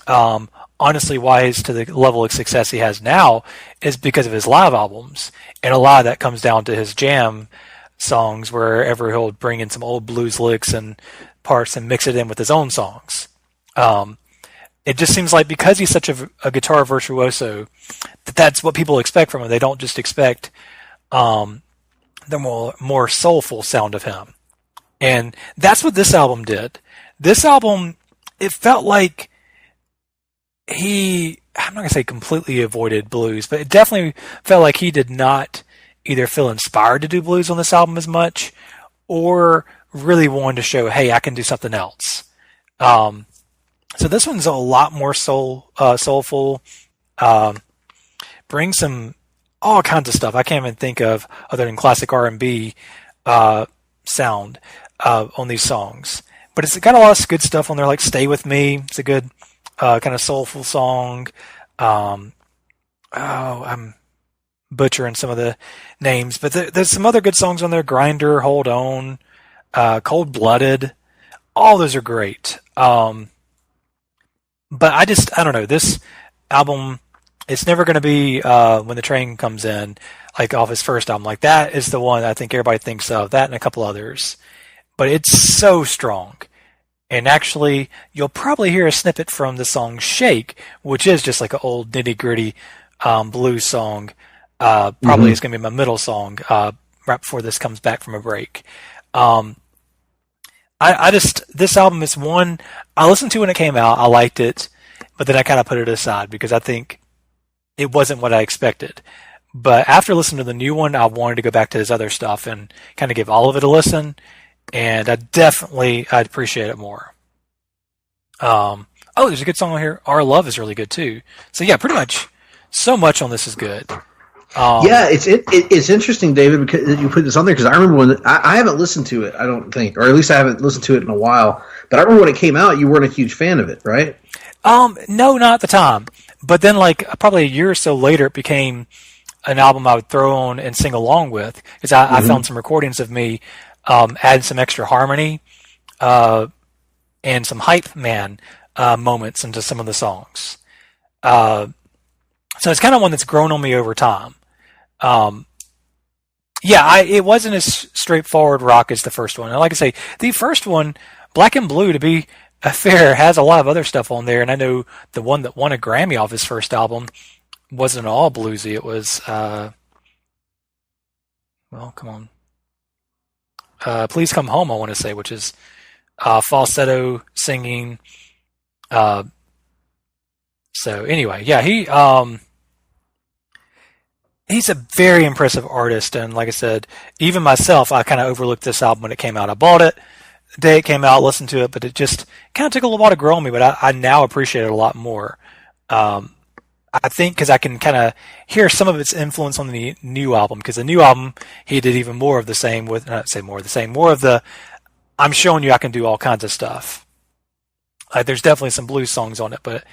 honestly, why he's to the level of success he has now is because of his live albums. And a lot of that comes down to his jam songs, wherever he'll bring in some old blues licks and parts and mix it in with his own songs. It just seems like because he's such a guitar virtuoso, that's what people expect from him. They don't just expect the more soulful sound of him. And that's what this album did. This album, it felt like I'm not going to say completely avoided blues, but it definitely felt like he did not either feel inspired to do blues on this album as much or really wanted to show, hey, I can do something else. So this one's a lot more soulful, brings some all kinds of stuff I can't even think of other than classic R&B sound on these songs. But it's got a lot of good stuff on there, like "Stay With Me." It's a good kind of soulful song. I'm butchering some of the names, but there's some other good songs on there. "Grinder," "Hold On," "Cold Blooded." All those are great. But I don't know. This album, it's never going to be When the Train Comes In, like off his first album. Like, that is the one I think everybody thinks of, that and a couple others. But it's so strong. And actually, you'll probably hear a snippet from the song "Shake," which is just like an old nitty-gritty blues song. Probably is going to be my middle song right before this comes back from a break. This album is one I listened to when it came out. I liked it, but then I kind of put it aside because I think it wasn't what I expected. But after listening to the new one, I wanted to go back to his other stuff and kind of give all of it a listen. And I'd appreciate it more. There's a good song on here. "Our Love" is really good too. So yeah, pretty much so much on this is good. It's interesting, David, because you put this on there, because I remember when I haven't listened to it, I don't think, or at least I haven't listened to it in a while. But I remember when it came out, you weren't a huge fan of it, right? No, not at the time. But then, like, probably a year or so later, it became an album I would throw on and sing along with, because I found some recordings of me adding some extra harmony and some hype man moments into some of the songs. So it's kind of one that's grown on me over time. It wasn't as straightforward rock as the first one. And like I say, the first one, Black and Blue, to be fair, has a lot of other stuff on there. And I know the one that won a Grammy off his first album wasn't all bluesy. It was, come on. Please Come Home, I want to say, which is falsetto singing. So anyway, yeah, he's a very impressive artist, and like I said, even myself, I kind of overlooked this album when it came out. I bought it the day it came out, listened to it, but it just kind of took a little while to grow on me, but I now appreciate it a lot more. I think because I can kind of hear some of its influence on the new album, because the new album, he did even more of the same with, not say more of the same, more of the, I'm showing you I can do all kinds of stuff. Like, there's definitely some blues songs on it, but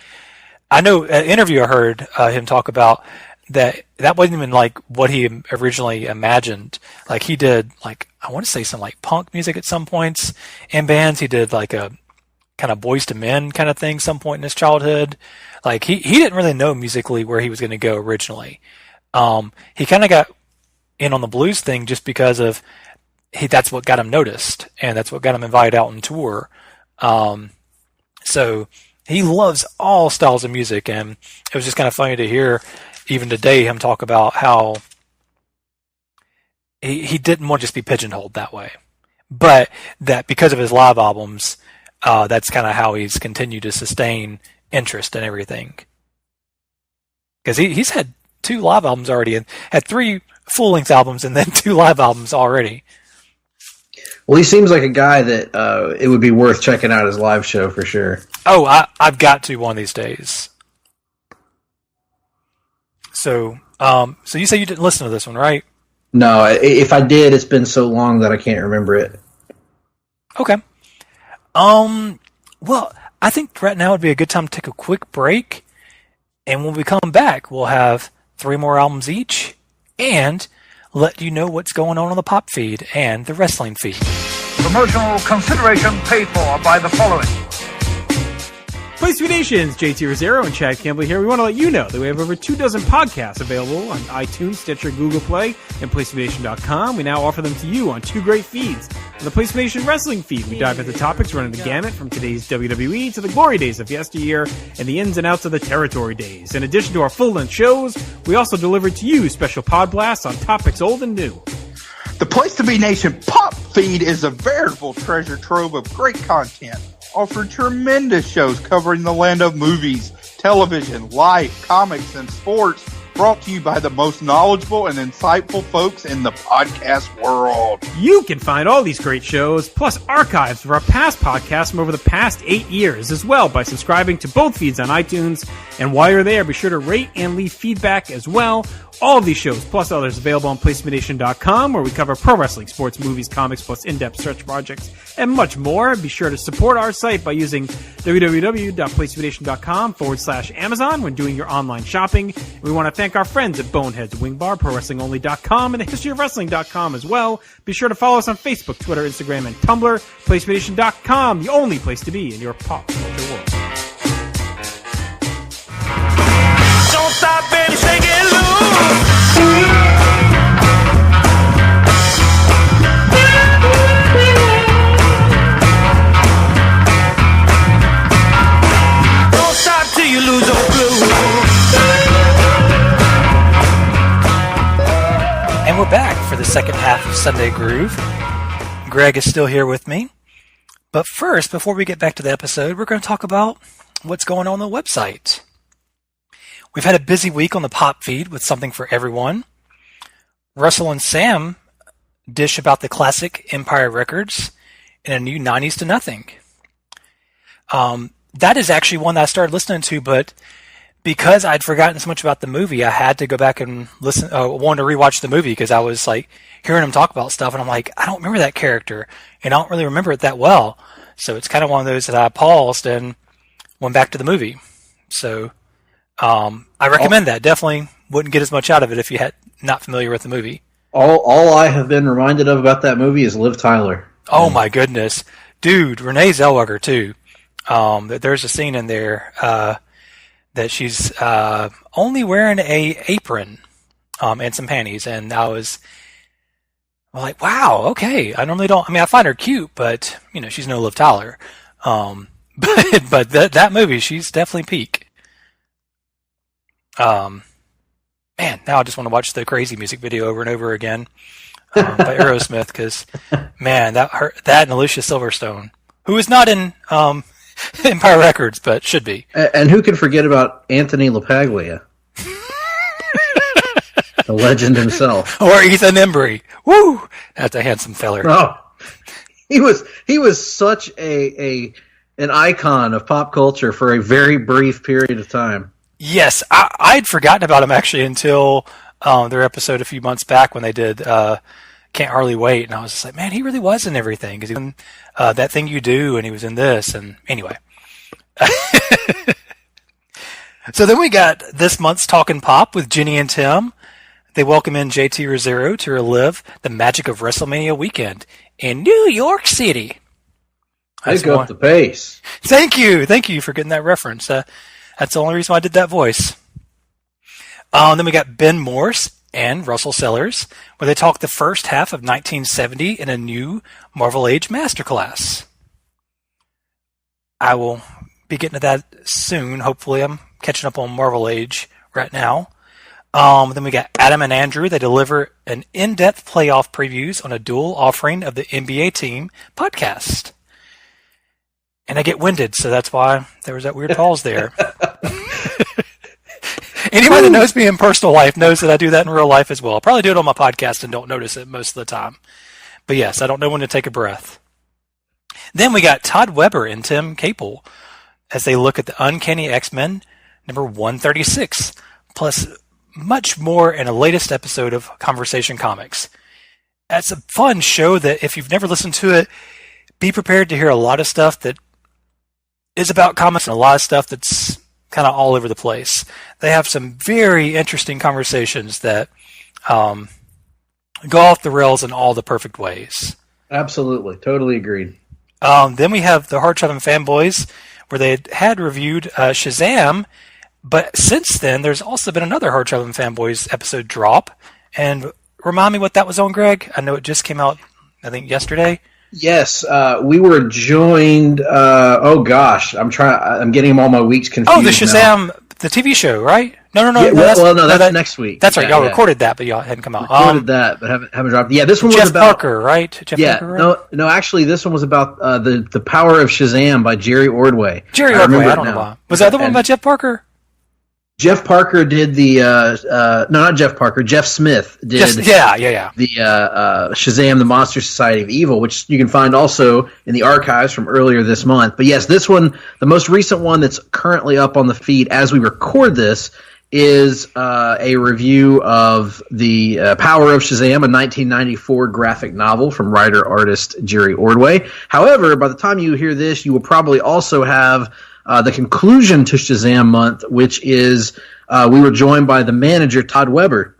I know an interview I heard him talk about that wasn't even like what he originally imagined. Like, he did, like, I want to say some like punk music at some points in bands. He did like a kind of Boys to Men kind of thing some point in his childhood. Like, he didn't really know musically where he was going to go originally. He kind of got in on the blues thing just because of that's what got him noticed, and that's what got him invited out on tour. So he loves all styles of music, and it was just kind of funny to hear even today him talk about how he didn't want to just be pigeonholed that way, but that because of his live albums, that's kind of how he's continued to sustain interest in everything. Because he's had 2 live albums already, and had 3 full-length albums, and then 2 live albums already. Well, he seems like a guy that it would be worth checking out his live show for sure. Oh, I've got to one of these days. So you say you didn't listen to this one, right? No, if I did, it's been so long that I can't remember it. Okay. Well, I think right now would be a good time to take a quick break, and when we come back, we'll have 3 more albums each, and let you know what's going on the pop feed and the wrestling feed. Promotional consideration paid for by the following. Place to Be Nations, JT Rosero and Chad Campbell here. We want to let you know that we have over 24 podcasts available on iTunes, Stitcher, Google Play, and PlaceToBeNation.com. We now offer them to you on 2 great feeds. On the Place to Be Nation Wrestling feed, we dive into topics running the gamut from today's WWE to the glory days of yesteryear and the ins and outs of the territory days. In addition to our full-length shows, we also deliver to you special pod blasts on topics old and new. The Place to Be Nation pop feed is a veritable treasure trove of great content. Offer tremendous shows covering the land of movies, television, life, comics, and sports, brought to you by the most knowledgeable and insightful folks in the podcast world. You can find all these great shows, plus archives of our past podcasts from over the past 8 years as well by subscribing to both feeds on iTunes. And while you're there, be sure to rate and leave feedback as well. All of these shows, plus others, available on PlaceToBeNation.com, where we cover pro wrestling, sports, movies, comics, plus in-depth search projects, and much more. Be sure to support our site by using www.PlaceToBeNation.com/Amazon when doing your online shopping. We want to thank our friends at Boneheads, Wing Bar, ProWrestlingOnly.com, and TheHistoryOfWrestling.com as well. Be sure to follow us on Facebook, Twitter, Instagram, and Tumblr. PlaceToBeNation.com, the only place to be in your pop culture world. Don't stop, baby, shake it loose. Don't stop till you lose your blue. And we're back for the second half of Sunday Groove. Greg is still here with me. But first, before we get back to the episode, we're going to talk about what's going on the website. We've had a busy week on the pop feed with something for everyone. Russell and Sam dish about the classic Empire Records and a new 90s to Nothing. That is actually one that I started listening to, but because I'd forgotten so much about the movie, I had to go back and listen. Wanted to rewatch the movie because I was like hearing him talk about stuff, and I'm like, I don't remember that character, and I don't really remember it that well. So it's kind of one of those that I paused and went back to the movie. So I recommend that. Definitely wouldn't get as much out of it if you had not familiar with the movie. All I have been reminded of about that movie is Liv Tyler. Oh my goodness, dude! Renee Zellweger too. There's a scene in there that she's only wearing a apron and some panties, and I was like, wow, okay. I normally don't. I mean, I find her cute, but she's no Liv Tyler. But that movie, she's definitely peak. Man, now I just want to watch the Crazy music video over and over again by Aerosmith, because man, that and Alicia Silverstone, who is not in Empire Records, but should be. And who can forget about Anthony LaPaglia? The legend himself. Or Ethan Embry. Woo! That's a handsome feller. Oh, he was such an icon of pop culture for a very brief period of time. Yes, I'd forgotten about him actually until their episode a few months back when they did Can't Hardly Wait, and I was just like, man, he really was in everything, because he was in That Thing You Do, and he was in this, and anyway. So then we got this month's Talkin' Pop with Jenny and Tim. They welcome in JT Rosero to relive the magic of WrestleMania weekend in New York City. Pick up the pace. Thank you for getting that reference. That's the only reason why I did that voice. Then we got Ben Morse and Russell Sellers, where they talk the first half of 1970 in a new Marvel Age masterclass. I will be getting to that soon. Hopefully, I'm catching up on Marvel Age right now. Then we got Adam and Andrew. They deliver an in-depth playoff previews on a dual offering of the NBA Team podcast. And I get winded, so that's why there was that weird pause there. Anybody that knows me in personal life knows that I do that in real life as well. I'll probably do it on my podcast and don't notice it most of the time. But yes, I don't know when to take a breath. Then we got Todd Weber and Tim Capel as they look at the Uncanny X-Men number 136, plus much more in a latest episode of Conversation Comics. It's a fun show that if you've never listened to it, be prepared to hear a lot of stuff that is about comics and a lot of stuff that's kind of all over the place. They have some very interesting conversations that go off the rails in all the perfect ways. Absolutely. Totally agreed. Then we have the Hard Traveling Fanboys, where they had reviewed Shazam, but since then, there's also been another Hard Traveling Fanboys episode drop. And remind me what that was on, Greg? I know it just came out, I think, yesterday. Yes, we were joined. I'm getting all my weeks confused. Oh, the Shazam, the TV show, right? No. Yeah, that's next week. That's right. Y'all recorded that, but y'all hadn't come out. Recorded that, but haven't dropped. Yeah, this one was Jeff about Parker, right? Parker, right? No. Actually, this one was about the Power of Shazam by Jerry Ordway. I don't know why. Was the other one by Jeff Parker? Jeff Parker did not Jeff Parker. Jeff Smith did. The Shazam: The Monster Society of Evil, which you can find also in the archives from earlier this month. But yes, this one, the most recent one that's currently up on the feed as we record this, is a review of the Power of Shazam, a 1994 graphic novel from writer-artist Jerry Ordway. However, by the time you hear this, you will probably also have the conclusion to Shazam month, which is we were joined by the manager, Todd Weber,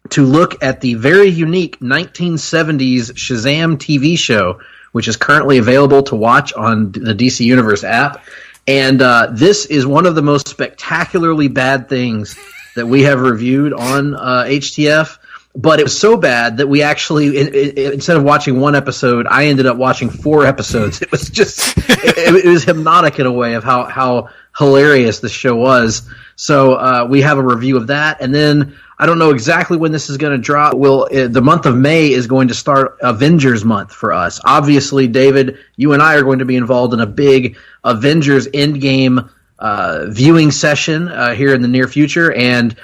to look at the very unique 1970s Shazam TV show, which is currently available to watch on the DC Universe app. And this is one of the most spectacularly bad things that we have reviewed on HTF. But it was so bad that we actually, instead of watching one episode, I ended up watching 4 episodes. It was just, it was hypnotic in a way of how hilarious the show was. So we have a review of that. And then I don't know exactly when this is going to drop. The month of May is going to start Avengers month for us. Obviously, David, you and I are going to be involved in a big Avengers Endgame viewing session here in the near future. And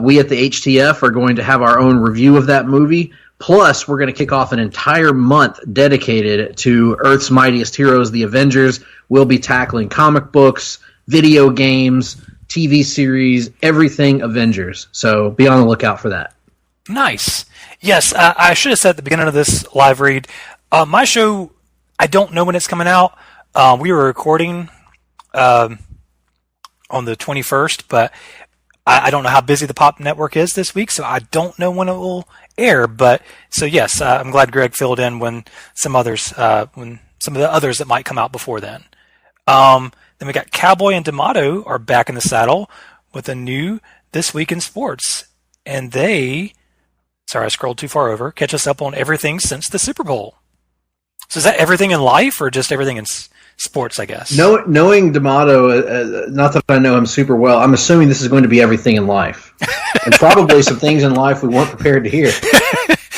we at the HTF are going to have our own review of that movie. Plus, we're going to kick off an entire month dedicated to Earth's Mightiest Heroes, the Avengers. We'll be tackling comic books, video games, TV series, everything Avengers. So be on the lookout for that. Nice. Yes, I should have said at the beginning of this live read, my show, I don't know when it's coming out. We were recording on the 21st, but I don't know how busy the Pop Network is this week, so I don't know when it will air. But so yes, I'm glad Greg filled in when some of the others that might come out before then. Then we got Cowboy and D'Amato are back in the saddle with a new This Week in Sports, and I scrolled too far over. Catch us up on everything since the Super Bowl. So is that everything in life or just everything in sports, I guess? Knowing D'Amato, not that I know him super well, I'm assuming this is going to be everything in life. And probably some things in life we weren't prepared to hear.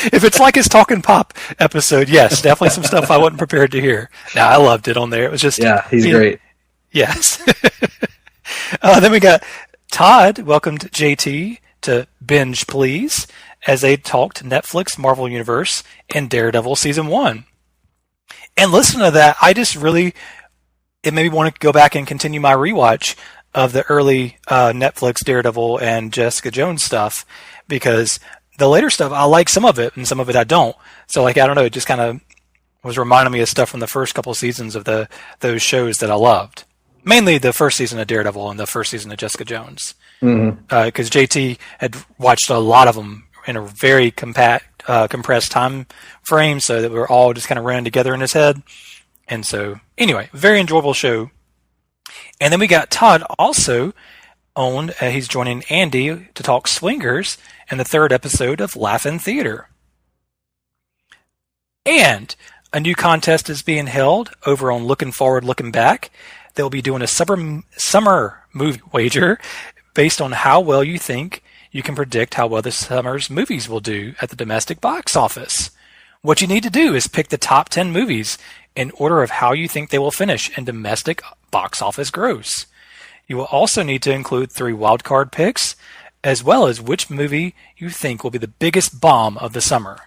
If it's like his Talking Pop episode, yes, definitely some stuff I wasn't prepared to hear. No, I loved it on there. It was just he's great. Yes. Then we got Todd welcomed JT to Binge Please as they talked Netflix, Marvel Universe, and Daredevil Season 1. And listening to that, it made me want to go back and continue my rewatch of the early Netflix Daredevil and Jessica Jones stuff, because the later stuff, I like some of it and some of it I don't. So I don't know, it just kind of was reminding me of stuff from the first couple of seasons of those shows that I loved. Mainly the first season of Daredevil and the first season of Jessica Jones. Because JT had watched a lot of them in a very compressed time frame, so that we're all just kind of running together in his head. And so, anyway, very enjoyable show. And then we got Todd also he's joining Andy to talk Swingers in the 3rd episode of Laugh-In Theater. And a new contest is being held over on Looking Forward, Looking Back. They'll be doing a summer movie wager based on how well you think you can predict how well this summer's movies will do at the domestic box office. What you need to do is pick the top 10 movies in order of how you think they will finish in domestic box office gross. You will also need to include 3 wildcard picks, as well as which movie you think will be the biggest bomb of the summer.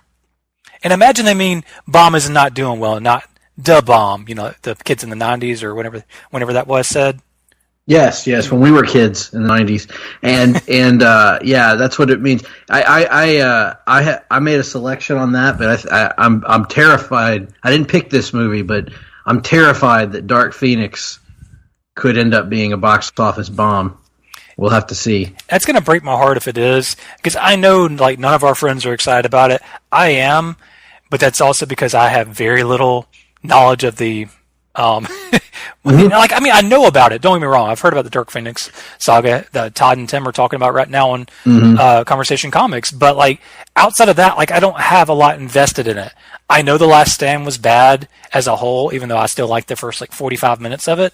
And imagine they mean bomb is not doing well, not the bomb, the kids in the 90s or whenever that was said. Yes, when we were kids in the 90s, and that's what it means. I made a selection on that, but I'm terrified. I didn't pick this movie, but I'm terrified that Dark Phoenix could end up being a box office bomb. We'll have to see. That's going to break my heart if it is, because I know none of our friends are excited about it. I am, but that's also because I have very little knowledge of the. I know about it. Don't get me wrong. I've heard about the Dark Phoenix saga that Todd and Tim are talking about right now on Conversation Comics. But outside of that, I don't have a lot invested in it. I know The Last Stand was bad as a whole, even though I still like the first 45 minutes of it.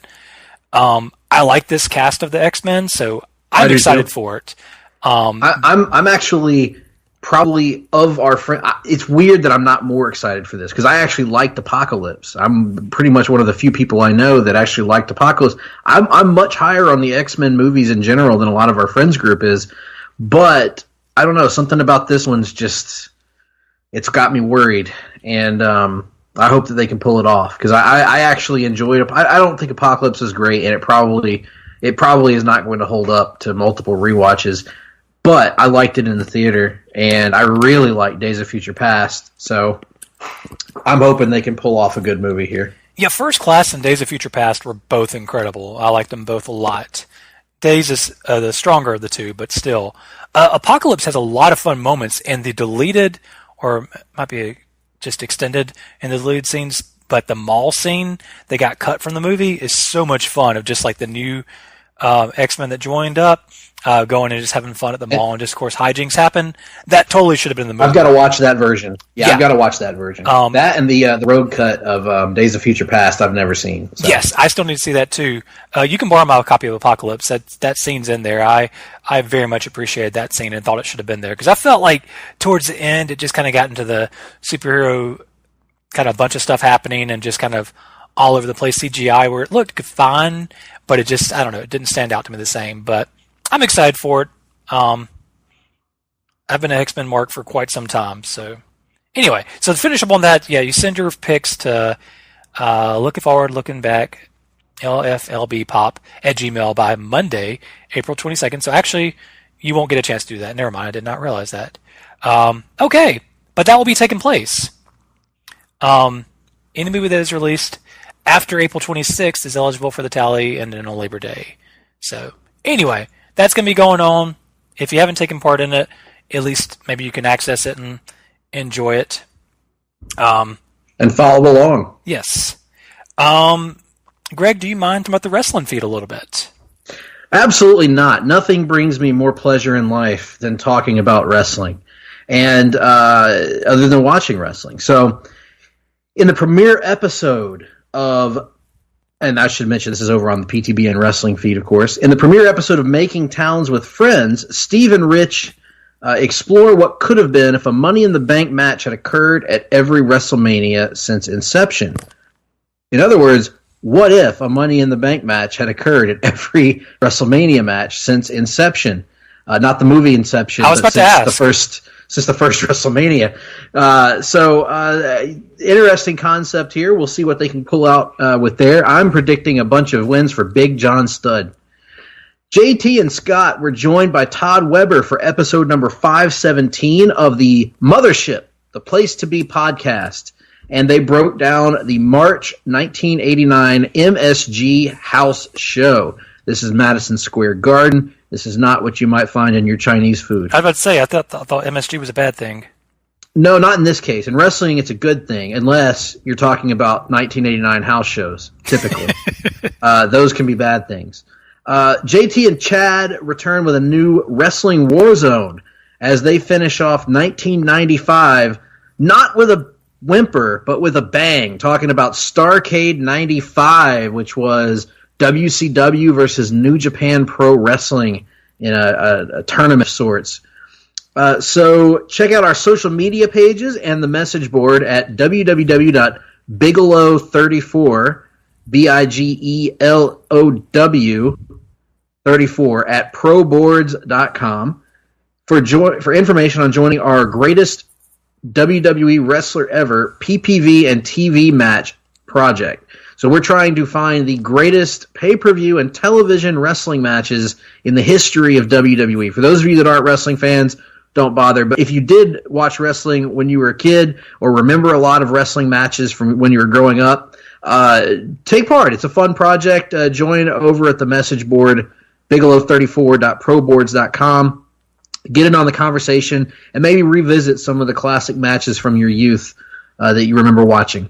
I like this cast of the X-Men, so I'm excited for it. I'm actually probably of our friend. It's weird that I'm not more excited for this because I actually liked Apocalypse. I'm pretty much one of the few people I know that actually liked Apocalypse. I'm much higher on the X-Men movies in general than a lot of our friends group is, but I don't know, something about this one's just it's got me worried, and I hope that they can pull it off because I actually enjoyed it. I don't think Apocalypse is great, and it probably is not going to hold up to multiple rewatches. But I liked it in the theater, and I really like Days of Future Past, so I'm hoping they can pull off a good movie here. Yeah, First Class and Days of Future Past were both incredible. I liked them both a lot. Days is the stronger of the two, but still. Apocalypse has a lot of fun moments, and the deleted, or might be just extended in the deleted scenes, but the mall scene that got cut from the movie is so much fun, of just the new X-Men that joined up, going and just having fun at the mall, and just, of course, hijinks happen. That totally should have been in the movie. I've got to watch that version. Yeah, I've got to watch that version. That and the road cut of Days of Future Past I've never seen. So. Yes, I still need to see that, too. You can borrow my copy of Apocalypse. That scene's in there. I very much appreciated that scene and thought it should have been there, because I felt like towards the end it just kind of got into the superhero kind of bunch of stuff happening and just kind of all over the place CGI, where it looked fine, but it just, I don't know, it didn't stand out to me the same. But I'm excited for it. I've been an X-Men mark for quite some time. So anyway, so to finish up on that, you send your picks to Looking Forward, Looking Back, LFLBpop@gmail by Monday, April 22nd. So actually, you won't get a chance to do that. Never mind, I did not realize that. Okay, but that will be taking place. Any movie that is released after April 26th is eligible for the tally, and then on Labor Day. So anyway, that's going to be going on. If you haven't taken part in it, at least maybe you can access it and enjoy it. And follow along. Yes. Greg, do you mind talking about the wrestling feed a little bit? Absolutely not. Nothing brings me more pleasure in life than talking about wrestling, and other than watching wrestling. So in the premiere episode of, and I should mention this is over on the PTBN wrestling feed, of course. In the premiere episode of Making Towns with Friends, Steve and Rich explore what could have been if a Money in the Bank match had occurred at every WrestleMania since inception. In other words, what if a Money in the Bank match had occurred at every WrestleMania match since inception? Not the movie Inception, I was but about to ask. since the first WrestleMania. Interesting concept here. We'll see what they can pull out with there. I'm predicting a bunch of wins for Big John Studd. JT and Scott were joined by Todd Weber for episode number 517 of the Mothership, the Place to Be podcast. And they broke down the March 1989 MSG House show. This is Madison Square Garden. This is not what you might find in your Chinese food. I was about to say, I thought MSG was a bad thing. No, not in this case. In wrestling, it's a good thing, unless you're talking about 1989 house shows, typically. Those can be bad things. JT and Chad return with a new Wrestling Warzone as they finish off 1995, not with a whimper, but with a bang, talking about Starrcade 95, which was WCW versus New Japan Pro Wrestling in a tournament of sorts. So check out our social media pages and the message board at www.bigelow34, BIGELOW 34 at proboards.com for information on joining our greatest WWE wrestler ever PPV and TV match project. So we're trying to find the greatest pay-per-view and television wrestling matches in the history of WWE. For those of you that aren't wrestling fans, don't bother. But if you did watch wrestling when you were a kid or remember a lot of wrestling matches from when you were growing up, take part. It's a fun project. Join over at the message board, bigelow34.proboards.com. Get in on the conversation and maybe revisit some of the classic matches from your youth that you remember watching.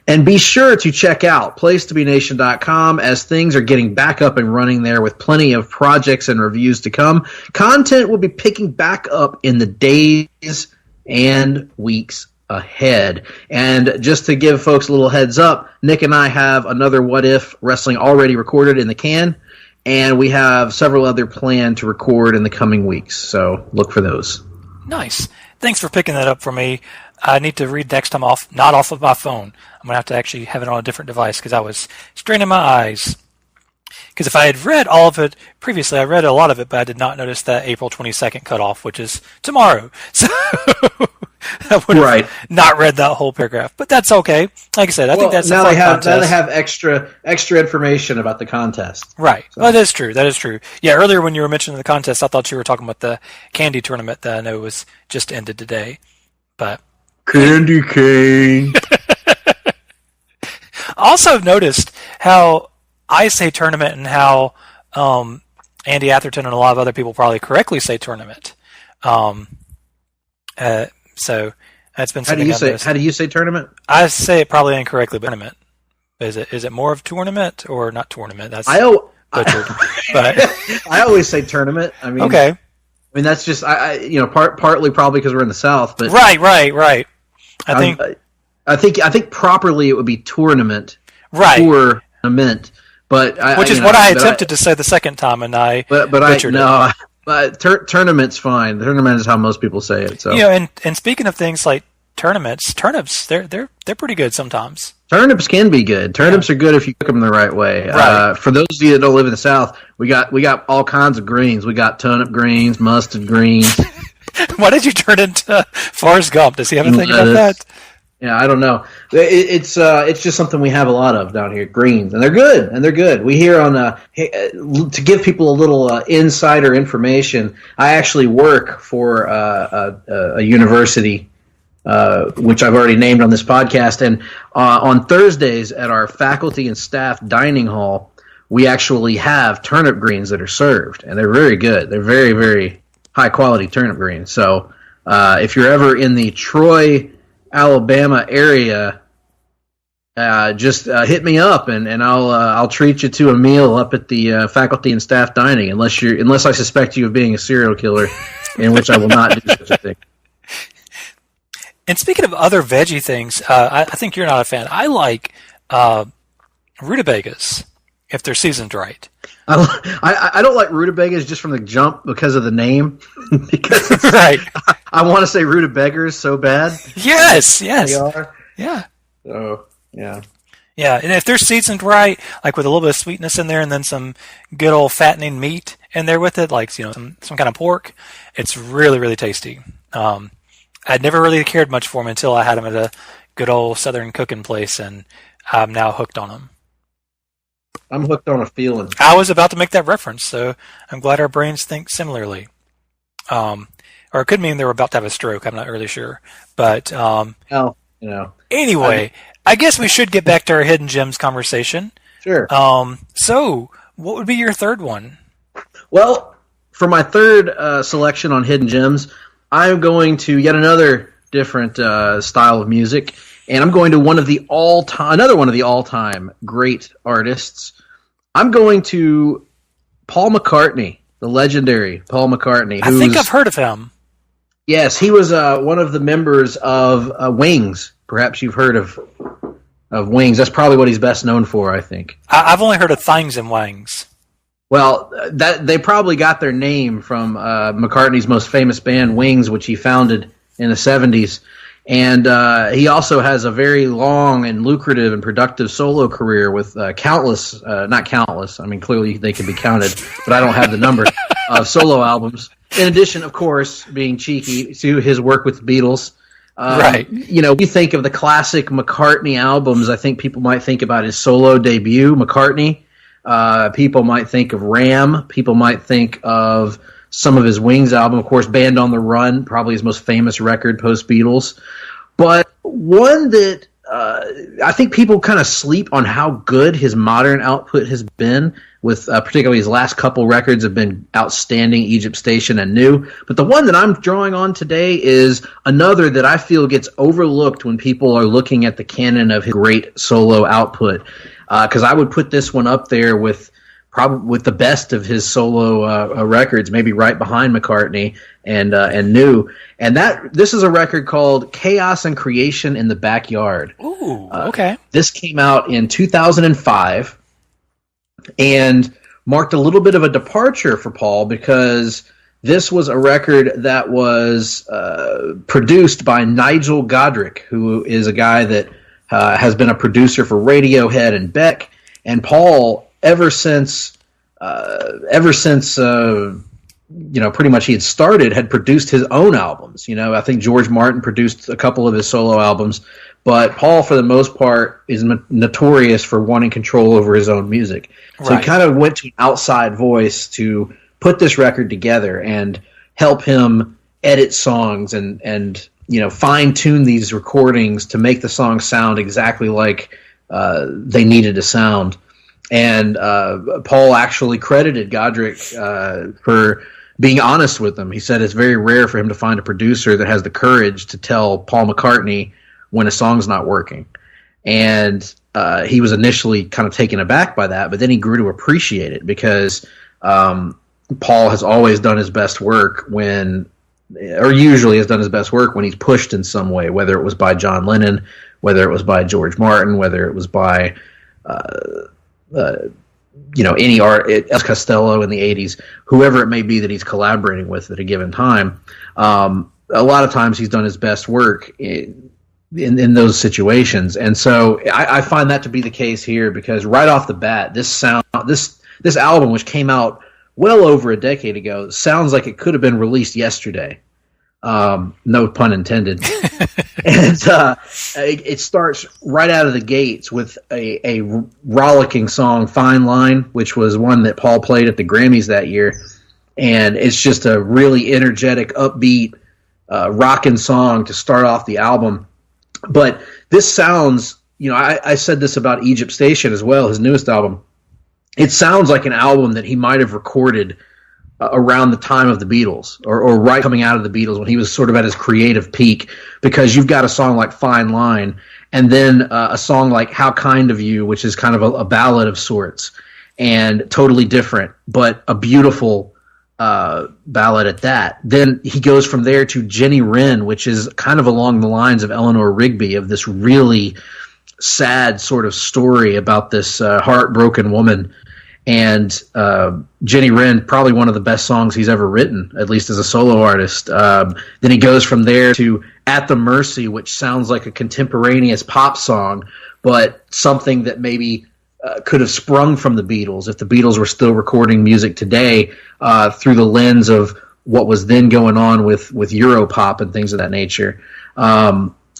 And be sure to check out PlaceToBeNation.com as things are getting back up and running there with plenty of projects and reviews to come. Content will be picking back up in the days and weeks ahead. And just to give folks a little heads up, Nick and I have another What If Wrestling already recorded in the can, and we have several other planned to record in the coming weeks. So look for those. Nice. Thanks for picking that up for me. I need to read next time not off of my phone. I'm going to have to actually have it on a different device because I was straining my eyes. Because if I had read all of it previously, I read a lot of it, but I did not notice that April 22nd cutoff, which is tomorrow. So I would have not read that whole paragraph. But that's okay. Like I said, I think that's now a fun contest. Now they have extra information about the contest. Right. So. Well, that is true. That is true. Yeah, earlier when you were mentioning the contest, I thought you were talking about the candy tournament that I know was just ended today. But Candy cane. I also noticed how I say tournament and how Andy Atherton and a lot of other people probably correctly say tournament. So that's been something How do you say tournament? I say it probably incorrectly, but tournament. Is it more of tournament or not tournament? That's butchered. But I always say tournament. I mean, okay. I mean that's just partly probably because we're in the South, but right. I think properly it would be tournament. Right. Tournament. But which is what I attempted to say the second time, and I butchered it. But tournament's fine. Tournament is how most people say it. So and speaking of things like turnips, they're pretty good sometimes. Turnips can be good. Turnips are good if you cook them the right way. Right. For those of you that don't live in the South, we got all kinds of greens. We got turnip greens, mustard greens. Why did you turn into Forrest Gump? Does he have a thing about that? Yeah, I don't know. It's just something we have a lot of down here, greens, and they're good. We hear on to give people a little insider information. I actually work for a university, which I've already named on this podcast, and on Thursdays at our faculty and staff dining hall, we actually have turnip greens that are served, and they're very good. They're very, very high quality turnip greens. So if you're ever in the Troy, Alabama area, just hit me up and I'll treat you to a meal up at the faculty and staff dining, unless I suspect you of being a serial killer, in which I will not do such a thing. And speaking of other veggie things, I think you're not a fan. I like rutabagas. if they're seasoned right. I don't like rutabagas just from the jump because of the name. Because Right. I want to say rutabagas so bad. Yes. They are. Yeah. So, yeah. Yeah, and if they're seasoned right, like with a little bit of sweetness in there and then some good old fattening meat in there with it, like, some kind of pork, it's really, really tasty. I'd never really cared much for them until I had them at a good old Southern cooking place, and I'm now hooked on them. I'm hooked on a feeling. I was about to make that reference, so I'm glad our brains think similarly. Or it could mean they were about to have a stroke. I'm not really sure. But anyway, I guess we should get back to our hidden gems conversation. Sure. So, what would be your third one? Well, for my third selection on hidden gems, I'm going to yet another different style of music, and I'm going to another one of the all-time great artists. I'm going to Paul McCartnney, the legendary Paul McCartney. I think I've heard of him. Yes, he was one of the members of Wings. Perhaps you've heard of Wings. That's probably what he's best known for, I think. I've only heard of Things and Wangs. Well, that they probably got their name from McCartney's most famous band, Wings, which he founded in the 70s. And he also has a very long and lucrative and productive solo career with not countless, I mean, clearly they can be counted, but I don't have the number of solo albums. In addition, of course, being cheeky, to his work with the Beatles. Right. You think of the classic McCartney albums, I think people might think about his solo debut, McCartney. People might think of Ram. People might think of some of his Wings album. Of course, Band on the Run, probably his most famous record post-Beatles. But one that I think people kind of sleep on how good his modern output has been, with particularly his last couple records have been outstanding, Egypt Station and New. But the one that I'm drawing on today is another that I feel gets overlooked when people are looking at the canon of his great solo output. Because I would put this one up there with the best of his solo records, maybe right behind McCartney and New. And this is a record called Chaos and Creation in the Backyard. Ooh, okay. This came out in 2005 and marked a little bit of a departure for Paul, because this was a record that was produced by Nigel Godrich, who is a guy that has been a producer for Radiohead and Beck. And Paul, ever since pretty much he had started, had produced his own albums. I think George Martin produced a couple of his solo albums, but Paul, for the most part, is notorious for wanting control over his own music. So Right. he kind of went to an outside voice to put this record together and help him edit songs and fine tune these recordings to make the songs sound exactly like they needed to sound. And Paul actually credited Godrich for being honest with him. He said it's very rare for him to find a producer that has the courage to tell Paul McCartney when a song's not working. And he was initially kind of taken aback by that, but then he grew to appreciate it, because Paul has always done his best work usually has done his best work when he's pushed in some way, whether it was by John Lennon, whether it was by George Martin, whether it was by any art, Elvis Costello in the 80s, whoever it may be that he's collaborating with at a given time. A lot of times he's done his best work in those situations. And so I find that to be the case here, because right off the bat, this album, which came out well over a decade ago, sounds like it could have been released yesterday. No pun intended. And it starts right out of the gates with a rollicking song, Fine Line, which was one that Paul played at the Grammys that year. And it's just a really energetic, upbeat, rockin' song to start off the album. But this sounds, I said this about Egypt Station as well, his newest album. It sounds like an album that he might have recorded around the time of the Beatles, or right coming out of the Beatles, when he was sort of at his creative peak, because you've got a song like Fine Line, and then a song like How Kind of You, which is kind of a ballad of sorts, and totally different, but a beautiful ballad at that. Then he goes from there to Jenny Wren, which is kind of along the lines of Eleanor Rigby, of this really sad sort of story about this heartbroken woman. And Jenny Wren, probably one of the best songs he's ever written, at least as a solo artist. Then he goes from there to At the Mercy, which sounds like a contemporaneous pop song, but something that maybe could have sprung from the Beatles if the Beatles were still recording music today through the lens of what was then going on with Europop and things of that nature.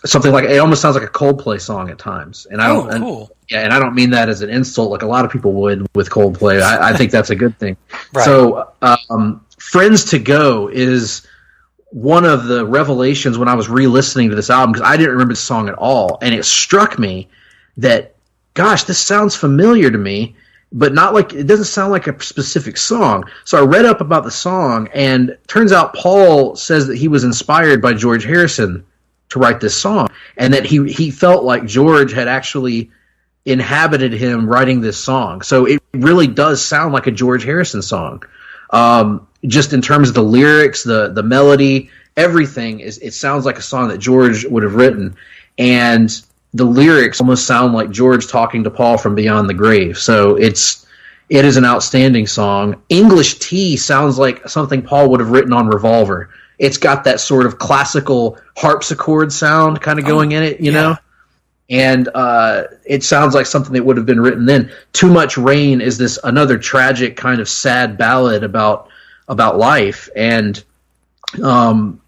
Something like, it almost sounds like a Coldplay song at times. And I don't, cool. and I don't mean that as an insult like a lot of people would with Coldplay. I think that's a good thing. Right. So Friends to Go is one of the revelations when I was re-listening to this album, because I didn't remember the song at all. And it struck me that, gosh, this sounds familiar to me, but not like, it doesn't sound like a specific song. So I read up about the song, and turns out Paul says that he was inspired by George Harrison to write this song, and that he felt like George had actually inhabited him writing this song. So it really does sound like a George Harrison song. Just in terms of the lyrics, the melody, everything it sounds like a song that George would have written. And the lyrics almost sound like George talking to Paul from beyond the grave. So it is an outstanding song. English Tea sounds like something Paul would have written on Revolver. It's got that sort of classical harpsichord sound kind of going in it, you know? And it sounds like something that would have been written then. Too Much Rain is this another tragic kind of sad ballad about life. And, Riding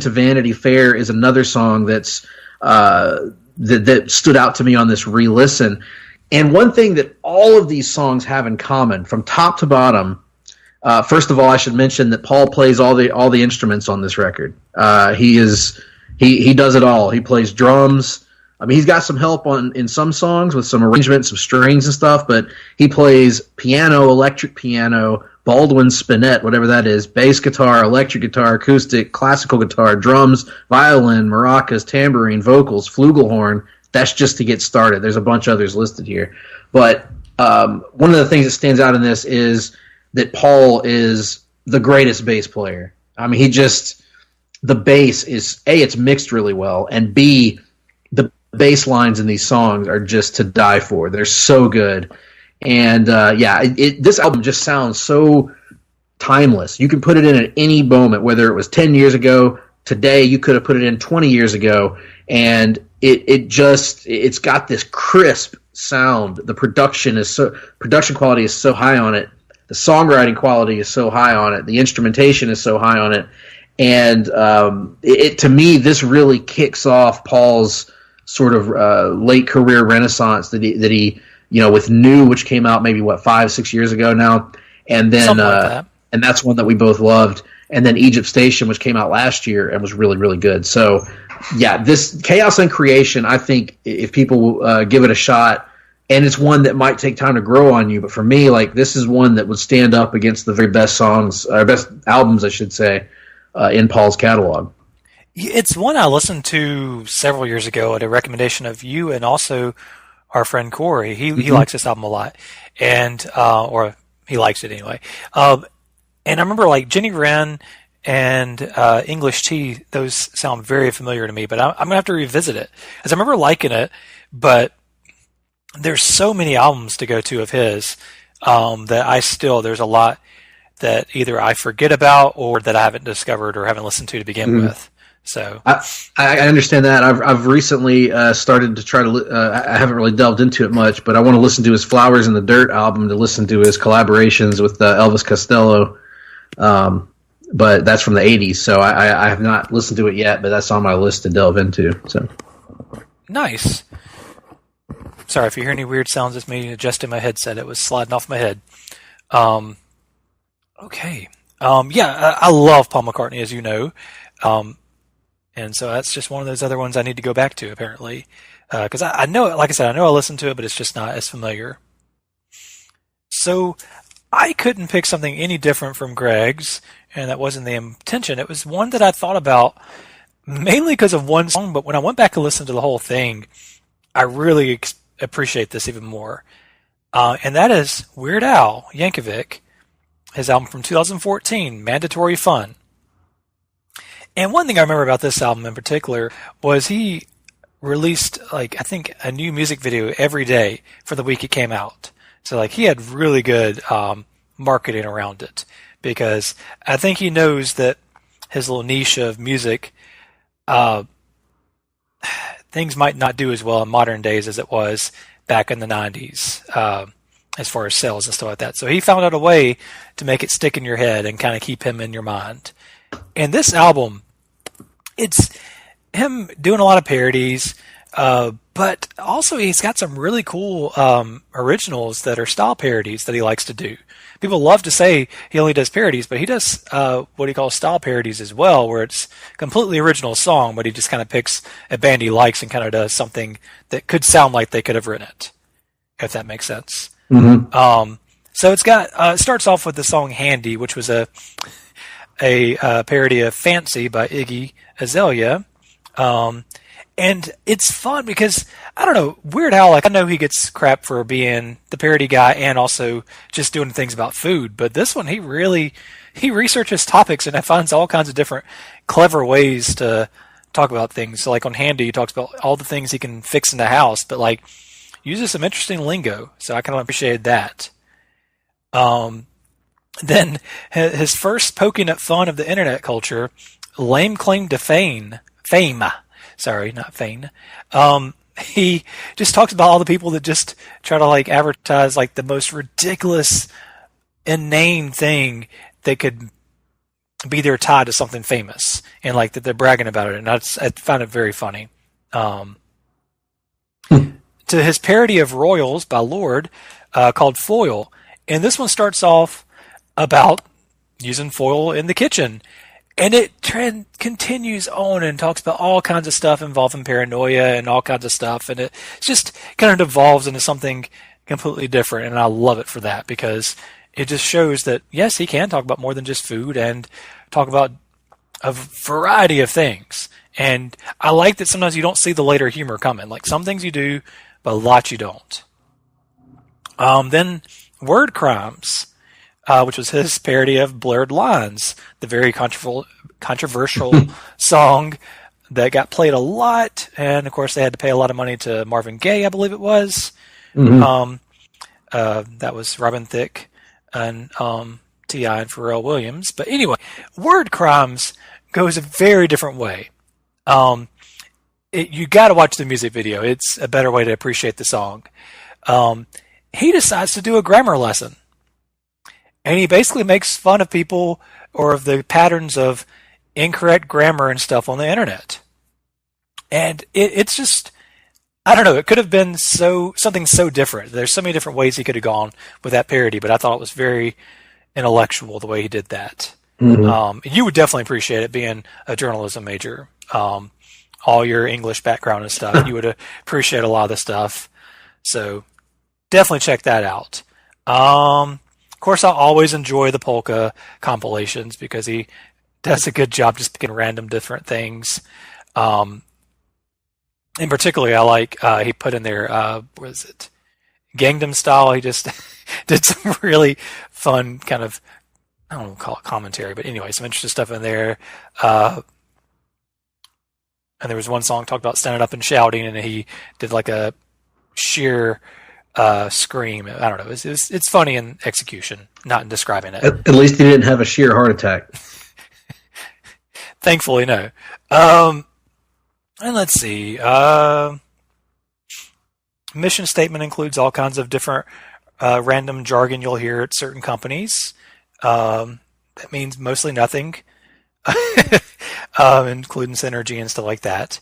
to Vanity Fair is another song that's that stood out to me on this re-listen. And one thing that all of these songs have in common, from top to bottom, first of all, I should mention that Paul plays all the instruments on this record. He does it all. He plays drums. I mean, he's got some help in some songs with some arrangements, some strings and stuff, but he plays piano, electric piano, Baldwin spinet, whatever that is, bass guitar, electric guitar, acoustic, classical guitar, drums, violin, maracas, tambourine, vocals, flugelhorn. That's just to get started. There's a bunch of others listed here. But one of the things that stands out in this is that Paul is the greatest bass player. I mean, the bass is, A, it's mixed really well, and B, the bass lines in these songs are just to die for. They're so good. And this album just sounds so timeless. You can put it in at any moment, whether it was 10 years ago, today, you could have put it in 20 years ago, and it's got this crisp sound. The production quality is so high on it. The songwriting quality is so high on it. The instrumentation is so high on it. And to me, this really kicks off Paul's sort of late career renaissance that he with New, which came out maybe 5-6 years ago now, and then and that's one that we both loved. And then Egypt Station, which came out last year and was really, really good. So yeah, this Chaos and Creation, I think if people give it a shot, and it's one that might take time to grow on you, but for me, like, this is one that would stand up against the very best songs, or best albums, I should say, in Paul's catalog. It's one I listened to several years ago at a recommendation of you and also our friend Corey. He likes this album a lot, and or he likes it anyway. And I remember, like, Jenny Wren and English Tea; those sound very familiar to me. But I'm gonna have to revisit it, because I remember liking it. But there's so many albums to go to of his that there's a lot that either I forget about or that I haven't discovered or haven't listened to begin with. So I understand that. I've recently started to try to. I haven't really delved into it much, but I want to listen to his Flowers in the Dirt album, to listen to his collaborations with Elvis Costello. But that's from the 80s, so I have not listened to it yet, but that's on my list to delve into. So nice. Sorry if you hear any weird sounds. It's me adjusting my headset. It was sliding off my head. Okay. I love Paul McCartney, as you know. And so that's just one of those other ones I need to go back to, apparently. Because I know it, like I said, I know I listened to it, but it's just not as familiar. So I couldn't pick something any different from Greg's, and that wasn't the intention. It was one that I thought about mainly because of one song, but when I went back and listened to the whole thing, I really appreciate this even more. And that is Weird Al Yankovic, his album from 2014, Mandatory Fun. And one thing I remember about this album in particular was he released like I think a new music video every day for the week it came out. So like he had really good marketing around it, because I think he knows that his little niche of music, things might not do as well in modern days as it was back in the 90s, as far as sales and stuff like that. So he found out a way to make it stick in your head and kind of keep him in your mind. And this album, it's him doing a lot of parodies, but also he's got some really cool originals that are style parodies that he likes to do. People love to say he only does parodies, but he does what he calls style parodies as well, where it's completely original song, but he just kind of picks a band he likes and kind of does something that could sound like they could have written it, if that makes sense. Mm-hmm. So it's got it starts off with the song "Handy," which was a parody of "Fancy" by Iggy Azalea. And it's fun because, I don't know, Weird Al, like I know he gets crap for being the parody guy and also just doing things about food, but this one he researches topics and finds all kinds of different clever ways to talk about things. So like on Handy, he talks about all the things he can fix in the house, but like uses some interesting lingo. So I kind of appreciated that. Then his first poking at fun of the internet culture, Lame Claim to Fame. Sorry, not Fame. He just talks about all the people that just try to like advertise like the most ridiculous, inane thing that could be their tie to something famous, and like that they're bragging about it. And I found it very funny. To his parody of Royals by Lorde, called Foil, and this one starts off about using foil in the kitchen. And it continues on and talks about all kinds of stuff involving paranoia and all kinds of stuff. And it just kind of devolves into something completely different. And I love it for that, because it just shows that, yes, he can talk about more than just food and talk about a variety of things. And I like that sometimes you don't see the later humor coming. Like some things you do, but a lot you don't. Then Word Crimes, which was his parody of Blurred Lines, the very controversial song that got played a lot. And, of course, they had to pay a lot of money to Marvin Gaye, I believe it was. Mm-hmm. That was Robin Thicke and T.I. and Pharrell Williams. But anyway, Word Crimes goes a very different way. You got to watch the music video. It's a better way to appreciate the song. He decides to do a grammar lesson. And he basically makes fun of people or of the patterns of incorrect grammar and stuff on the internet. And it's just, I don't know, it could have been something so different. There's so many different ways he could have gone with that parody, but I thought it was very intellectual the way he did that. Mm-hmm. You would definitely appreciate it being a journalism major. All your English background and stuff, you would appreciate a lot of the stuff. So definitely check that out. Of course, I always enjoy the polka compilations because he does a good job just picking random different things. In particular, I like he put in there, what is it, Gangnam Style. He just did some really fun kind of, I don't know, call it commentary, but anyway, some interesting stuff in there. And there was one song talked about standing up and shouting, and he did like a sheer scream. I don't know. It's funny in execution, not in describing it. At least he didn't have a sheer heart attack. Thankfully, no. And let's see. Mission statement includes all kinds of different random jargon you'll hear at certain companies. That means mostly nothing, including synergy and stuff like that.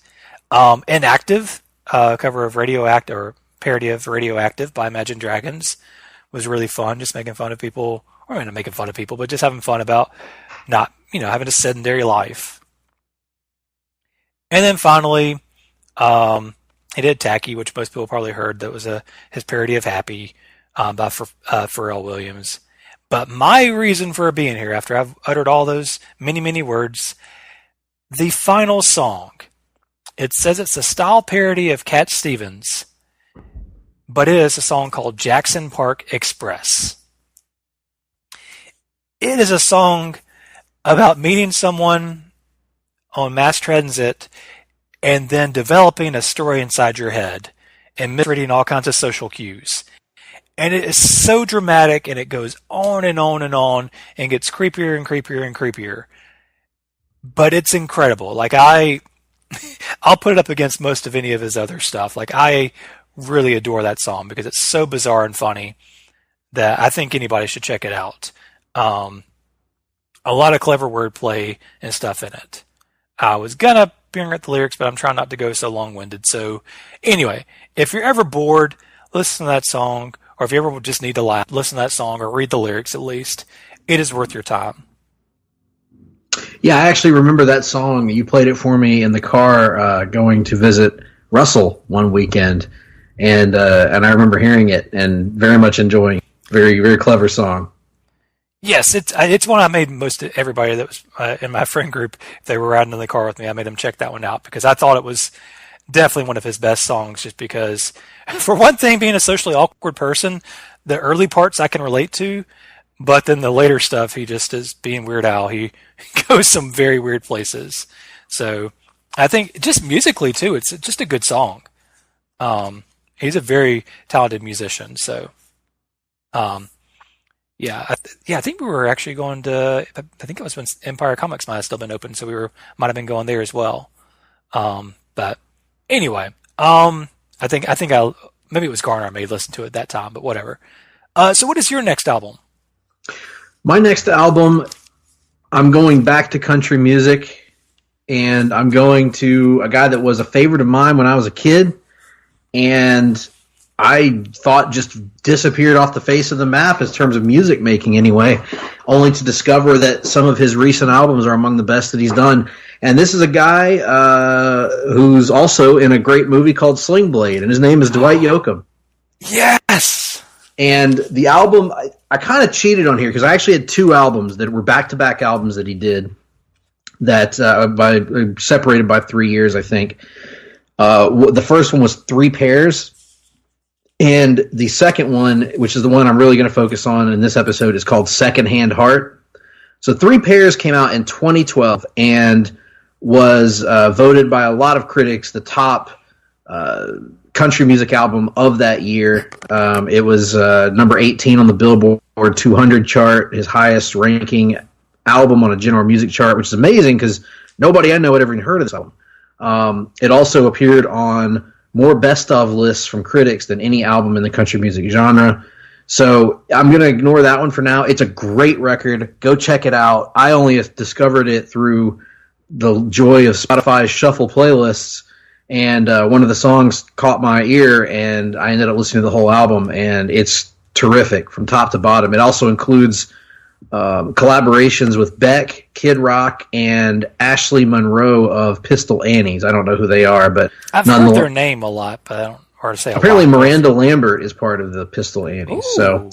Inactive, cover of Radioactive, or parody of Radioactive by Imagine Dragons, was really fun. Just making fun of people, or not making fun of people, but just having fun about not, having a sedentary life. And then finally, he did Tacky, which most people probably heard. That was his parody of Happy by Pharrell Williams. But my reason for being here, after I've uttered all those many, many words, the final song. It says it's a style parody of Cat Stevens, but it is a song called Jackson Park Express. It is a song about meeting someone on mass transit and then developing a story inside your head and misreading all kinds of social cues. And it is so dramatic, and it goes on and on and on, and gets creepier and creepier and creepier. But it's incredible. Like, I'll put it up against most of any of his other stuff. Like, I really adore that song because it's so bizarre and funny that I think anybody should check it out. A lot of clever wordplay and stuff in it. I was gonna bring up the lyrics, but I'm trying not to go so long-winded. So anyway, if you're ever bored, listen to that song, or if you ever just need to laugh, listen to that song or read the lyrics at least. It is worth your time. Yeah, I actually remember that song. You played it for me in the car going to visit Russell one weekend, and I remember hearing it and very much enjoying it. Very, very clever song. Yes, it's one I made most of everybody that was in my friend group, if they were riding in the car with me, I made them check that one out because I thought it was definitely one of his best songs just because, for one thing, being a socially awkward person, the early parts I can relate to, but then the later stuff, he just is being Weird Al. He goes some very weird places. So I think just musically, too, it's just a good song. He's a very talented musician, so... I think we were actually going to. I think it was when Empire Comics might have still been open, so might have been going there as well. But anyway, I think maybe it was Garner I made listen to it at that time, but whatever. So what is your next album? My next album, I'm going back to country music, and I'm going to a guy that was a favorite of mine when I was a kid, and I thought just disappeared off the face of the map in terms of music making anyway, only to discover that some of his recent albums are among the best that he's done. And this is a guy who's also in a great movie called Sling Blade, and his name is Dwight Yoakam. Yes! And the album, I kind of cheated on here because I actually had two albums that were back-to-back albums that he did that separated by 3 years, I think. The first one was Three Pairs. And the second one, which is the one I'm really going to focus on in this episode, is called Secondhand Heart. So Three Pairs came out in 2012 and was voted by a lot of critics the top country music album of that year. It was number 18 on the Billboard 200 chart, his highest ranking album on a general music chart, which is amazing because nobody I know had ever even heard of this album. It also appeared on more best of lists from critics than any album in the country music genre. So I'm going to ignore that one for now. It's a great record. Go check it out. I only discovered it through the joy of Spotify's shuffle playlists, and one of the songs caught my ear, and I ended up listening to the whole album, and it's terrific from top to bottom. It also includes collaborations with Beck, Kid Rock, and Ashley Monroe of Pistol Annies. I don't know who they are, but I've heard their name a lot, but I don't hard to say. Apparently, Miranda Lambert is part of the Pistol Annies. Ooh.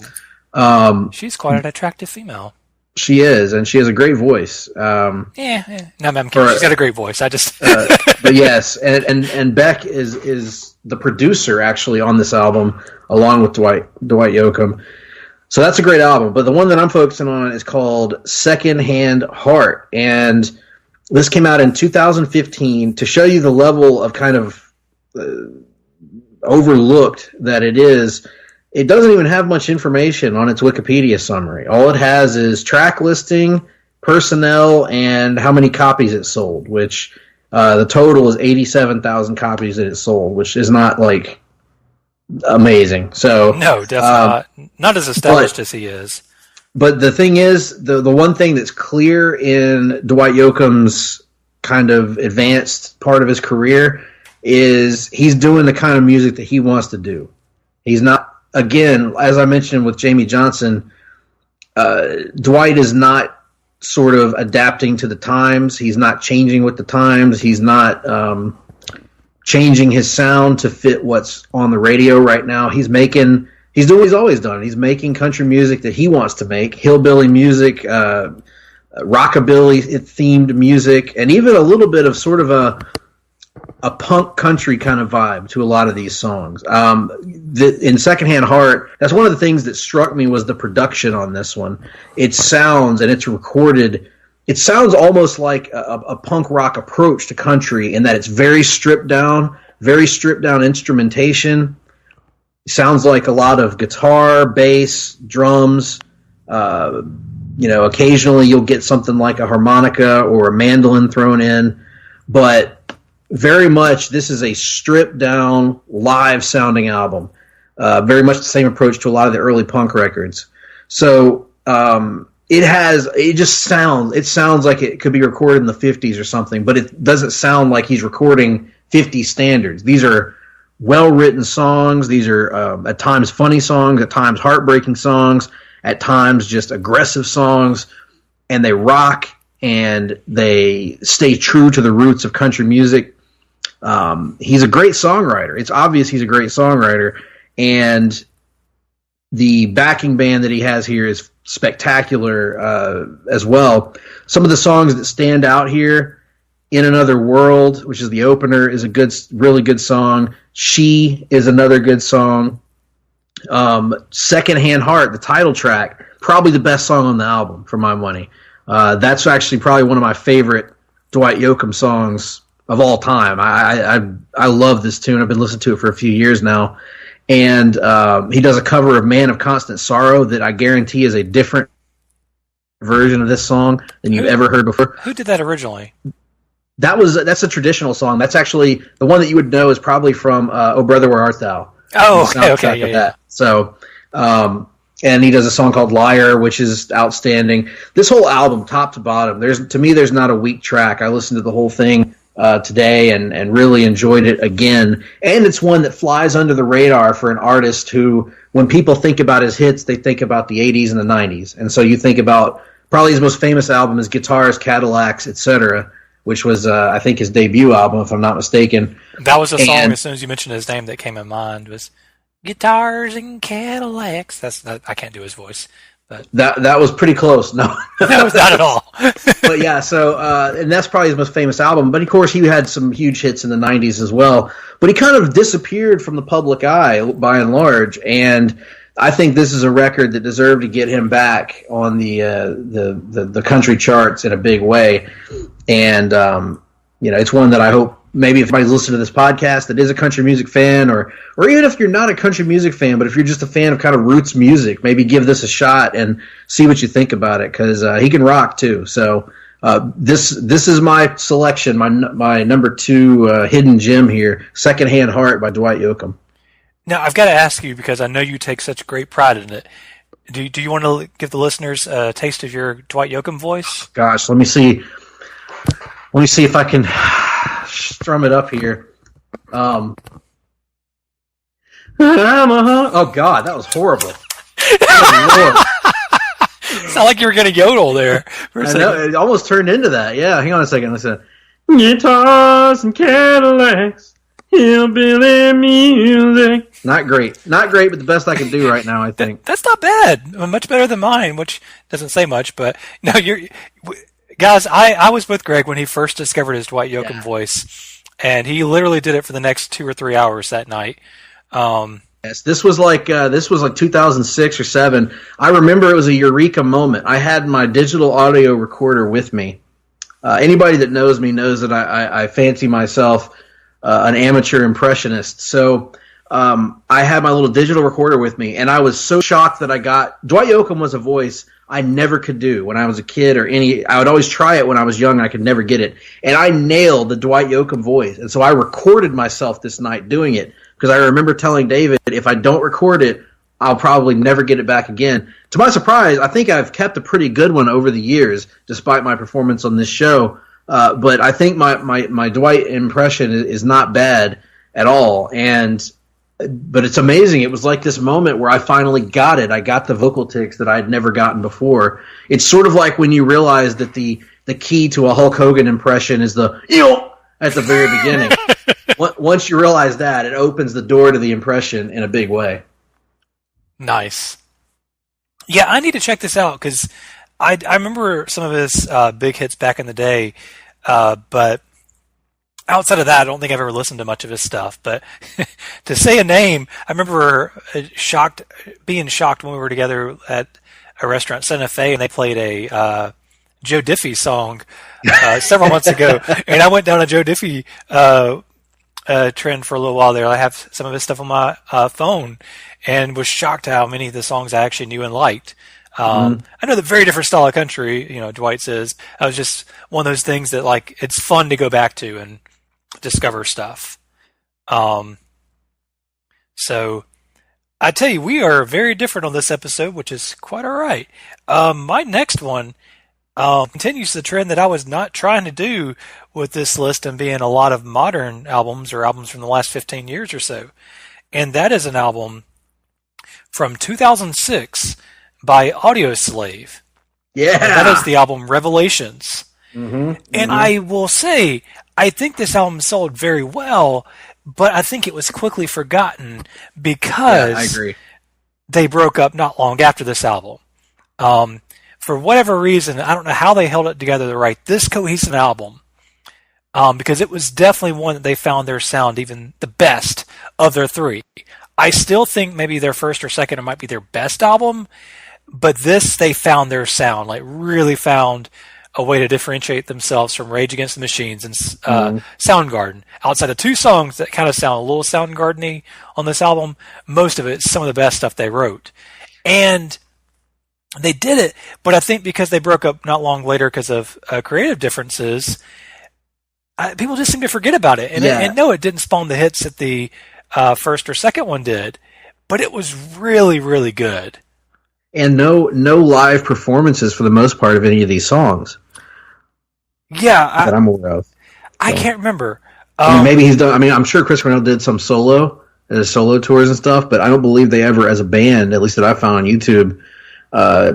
So she's quite an attractive female. She is, and she has a great voice. No, I'm kidding. She's got a great voice. I just, but yes, and Beck is the producer actually on this album, along with Dwight Yoakam. So that's a great album, but the one that I'm focusing on is called Secondhand Heart, and this came out in 2015 to show you the level of kind of overlooked that it is. It doesn't even have much information on its Wikipedia summary. All it has is track listing, personnel, and how many copies it sold, which the total is 87,000 copies that it sold, which is not like amazing. So no, definitely not as established as he is. But the thing is, the one thing that's clear in Dwight Yoakam's kind of advanced part of his career is he's doing the kind of music that he wants to do. He's not, again, as I mentioned with Jamie Johnson, Dwight is not sort of adapting to the times. He's not changing with the times. He's not changing his sound to fit what's on the radio right now. He's doing what he's always done. He's making country music that he wants to make, hillbilly music, rockabilly themed music, and even a little bit of sort of a punk country kind of vibe to a lot of these songs. In Secondhand Heart, that's one of the things that struck me was the production on this one. It sounds and it's recorded it sounds almost like a punk rock approach to country in that it's very stripped down instrumentation. Sounds like a lot of guitar, bass, drums. Occasionally you'll get something like a harmonica or a mandolin thrown in, but very much this is a stripped down, live sounding album. Very much the same approach to a lot of the early punk records. So it sounds like it could be recorded in the 50s or something, but it doesn't sound like he's recording 50 standards. These are well-written songs. These are at times funny songs, at times heartbreaking songs, at times just aggressive songs, and they rock and they stay true to the roots of country music. He's a great songwriter. It's obvious he's a great songwriter, and the backing band that he has here is spectacular as well. Some of the songs that stand out here, In Another World, which is the opener, is a really good song. She is another good song. Secondhand Heart, the title track, probably the best song on the album for my money. That's actually probably one of my favorite Dwight Yoakam songs of all time. I love this tune. I've been listening to it for a few years now. And he does a cover of Man of Constant Sorrow that I guarantee is a different version of this song than you've ever heard before. Who did that originally? That's a traditional song. That's actually the one that you would know is probably from "Oh Brother, Where Art Thou?" Oh, okay, yeah. So, and he does a song called "Liar," which is outstanding. This whole album, top to bottom, there's not a weak track. I listened to the whole thing today and really enjoyed it again. And it's one that flies under the radar for an artist who, when people think about his hits, they think about the 80s and the 90s. And so you think about probably his most famous album is Guitars, Cadillacs, Etc., which was, I think, his debut album, if I'm not mistaken. That was a song, as soon as you mentioned his name, that came in mind, was Guitars and Cadillacs. I can't do his voice. But that was pretty close. No. That was not at all. But yeah, so, and that's probably his most famous album. But of course, he had some huge hits in the 90s as well. But he kind of disappeared from the public eye, by and large. And I think this is a record that deserved to get him back on the country charts in a big way. And, it's one that I hope maybe if anybody's listening to this podcast that is a country music fan, or even if you're not a country music fan, but if you're just a fan of kind of roots music, maybe give this a shot and see what you think about it, because he can rock too. So this is my selection, my number 2 hidden gem here, Secondhand Heart by Dwight Yoakam. Now, I've got to ask you, because I know you take such great pride in it. Do you want to give the listeners a taste of your Dwight Yoakam voice? Gosh, let me see if I can strum it up here. Oh God, that was horrible. Sound like you were going to yodel there. I know, it almost turned into that. Yeah, hang on a second. Listen. Guitars and Cadillacs, hillbilly music. Not great, but the best I can do right now, I think. That's not bad. Much better than mine, which doesn't say much. But no, guys. I was with Greg when he first discovered his Dwight Yoakam voice, and he literally did it for the next 2 or 3 hours that night. Yes, this was like 2006 or 7. I remember it was a eureka moment. I had my digital audio recorder with me. Anybody that knows me knows that I fancy myself an amateur impressionist. So I had my little digital recorder with me, and I was so shocked that Dwight Yoakam was a voice I never could do when I was a kid I would always try it when I was young, and I could never get it. And I nailed the Dwight Yoakam voice. And so I recorded myself this night doing it, because I remember telling David, if I don't record it, I'll probably never get it back again. To my surprise, I think I've kept a pretty good one over the years, despite my performance on this show. But I think my Dwight impression is not bad at all. But it's amazing. It was like this moment where I finally got it. I got the vocal tics that I'd never gotten before. It's sort of like when you realize that the key to a Hulk Hogan impression is the "yo" at the very beginning. Once you realize that, it opens the door to the impression in a big way. Nice. Yeah, I need to check this out, because I remember some of his big hits back in the day, but outside of that, I don't think I've ever listened to much of his stuff. But to say a name, I remember being shocked when we were together at a restaurant, Santa Fe, and they played a Joe Diffie song several months ago, and I went down a Joe Diffie trend for a little while there. I have some of his stuff on my phone, and was shocked how many of the songs I actually knew and liked. I know the very different style of country, Dwight says. I was just one of those things that, like, it's fun to go back to and discover stuff. So I tell you, we are very different on this episode, which is quite all right. My next one continues the trend that I was not trying to do with this list and being a lot of modern albums or albums from the last 15 years or so. And that is an album from 2006 by Audioslave. Yeah. And that is the album Revelations. Mm-hmm. And I will say, I think this album sold very well, but I think it was quickly forgotten because I agree. They broke up not long after this album. For whatever reason, I don't know how they held it together to write this cohesive album, because it was definitely one that they found their sound even the best of their three. I still think maybe their first or second it might be their best album, but this, they found their sound, like really found a way to differentiate themselves from Rage Against the Machines and Soundgarden. Outside of two songs that kind of sound a little Soundgarden-y on this album, most of it's some of the best stuff they wrote. And they did it, but I think because they broke up not long later because of creative differences, people just seem to forget about it. And no, it didn't spawn the hits that the first or second one did, but it was really, really good. And no live performances for the most part of any of these songs. Yeah, that I'm aware of. I can't remember. Maybe he's done. I mean, I'm sure Chris Cornell did some solo tours and stuff, but I don't believe they ever, as a band, at least that I found on YouTube,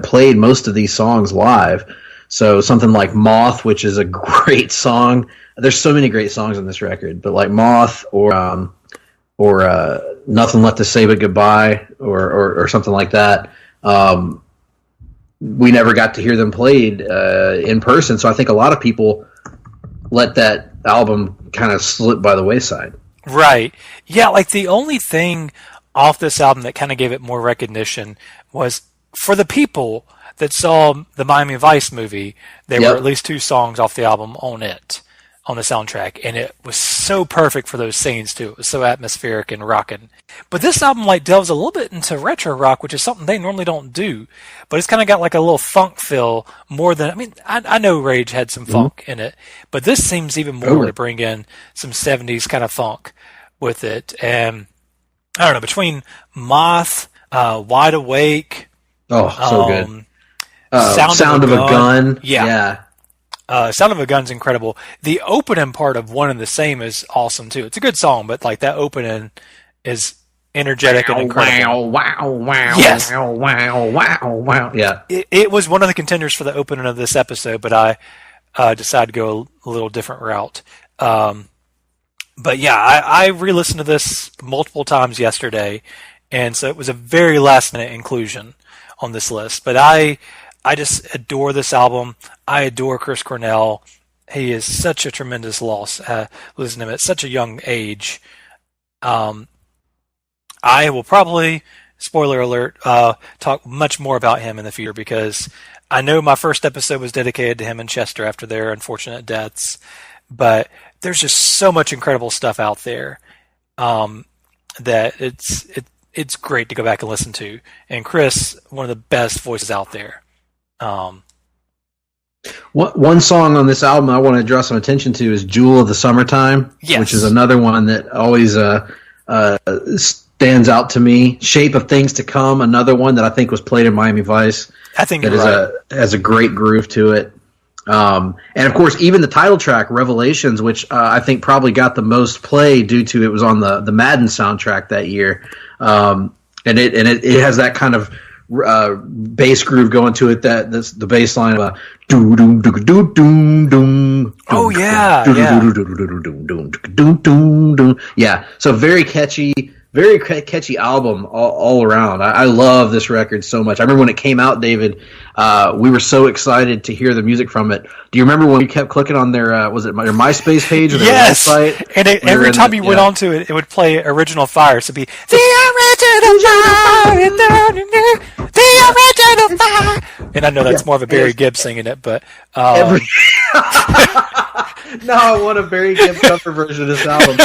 played most of these songs live. So something like Moth, which is a great song. There's so many great songs on this record, but like Moth or Nothing Left to Say But Goodbye or something like that. We never got to hear them played in person, so I think a lot of people let that album kind of slip by the wayside. Right. Yeah, like the only thing off this album that kind of gave it more recognition was for the people that saw the Miami Vice movie, there were at least two songs off the album on the soundtrack, and it was so perfect for those scenes too. It was so atmospheric and rocking. But this album like delves a little bit into retro rock, which is something they normally don't do. But it's kind of got like a little funk feel more than, I mean, I know Rage had some funk in it, but this seems even more to bring in some 70s kind of funk with it. And I don't know, between Moth, Wide Awake, so good. Sound of a Gun. Yeah. Sound of a Gun's incredible. The opening part of One and the Same is awesome too. It's a good song, but like that opening is energetic and incredible. Wow. Yes. Wow. Yeah. It was one of the contenders for the opening of this episode, but I decided to go a little different route. But yeah, I re-listened to this multiple times yesterday, and so it was a very last-minute inclusion on this list. But I just adore this album. I adore Chris Cornell. He is such a tremendous loss. Losing him at such a young age. I will probably, spoiler alert, talk much more about him in the future because I know my first episode was dedicated to him and Chester after their unfortunate deaths. But there's just so much incredible stuff out there that it's great to go back and listen to. And Chris, one of the best voices out there. One song on this album I want to draw some attention to is Jewel of the Summertime, which is another one that always stands out to me. Shape of Things to Come, another one that I think was played in Miami Vice. I think that has a great groove to it. And of course, even the title track, Revelations, which I think probably got the most play due to it was on the Madden soundtrack that year. And it has that kind of bass groove going to it, the bass line of do doom do doom doom doom. Oh yeah, yeah. So very catchy album all around. I love this record so much. I remember when it came out, David. we were so excited to hear the music from it. Do you remember when we kept clicking on their was it their MySpace page or their Yes, website? and every time you went onto it, it would play Original Fire. So it'd be the original fire, the original fire. And I know that's more of a Barry Gibb singing it, but no, I want a Barry Gibb cover version of this album.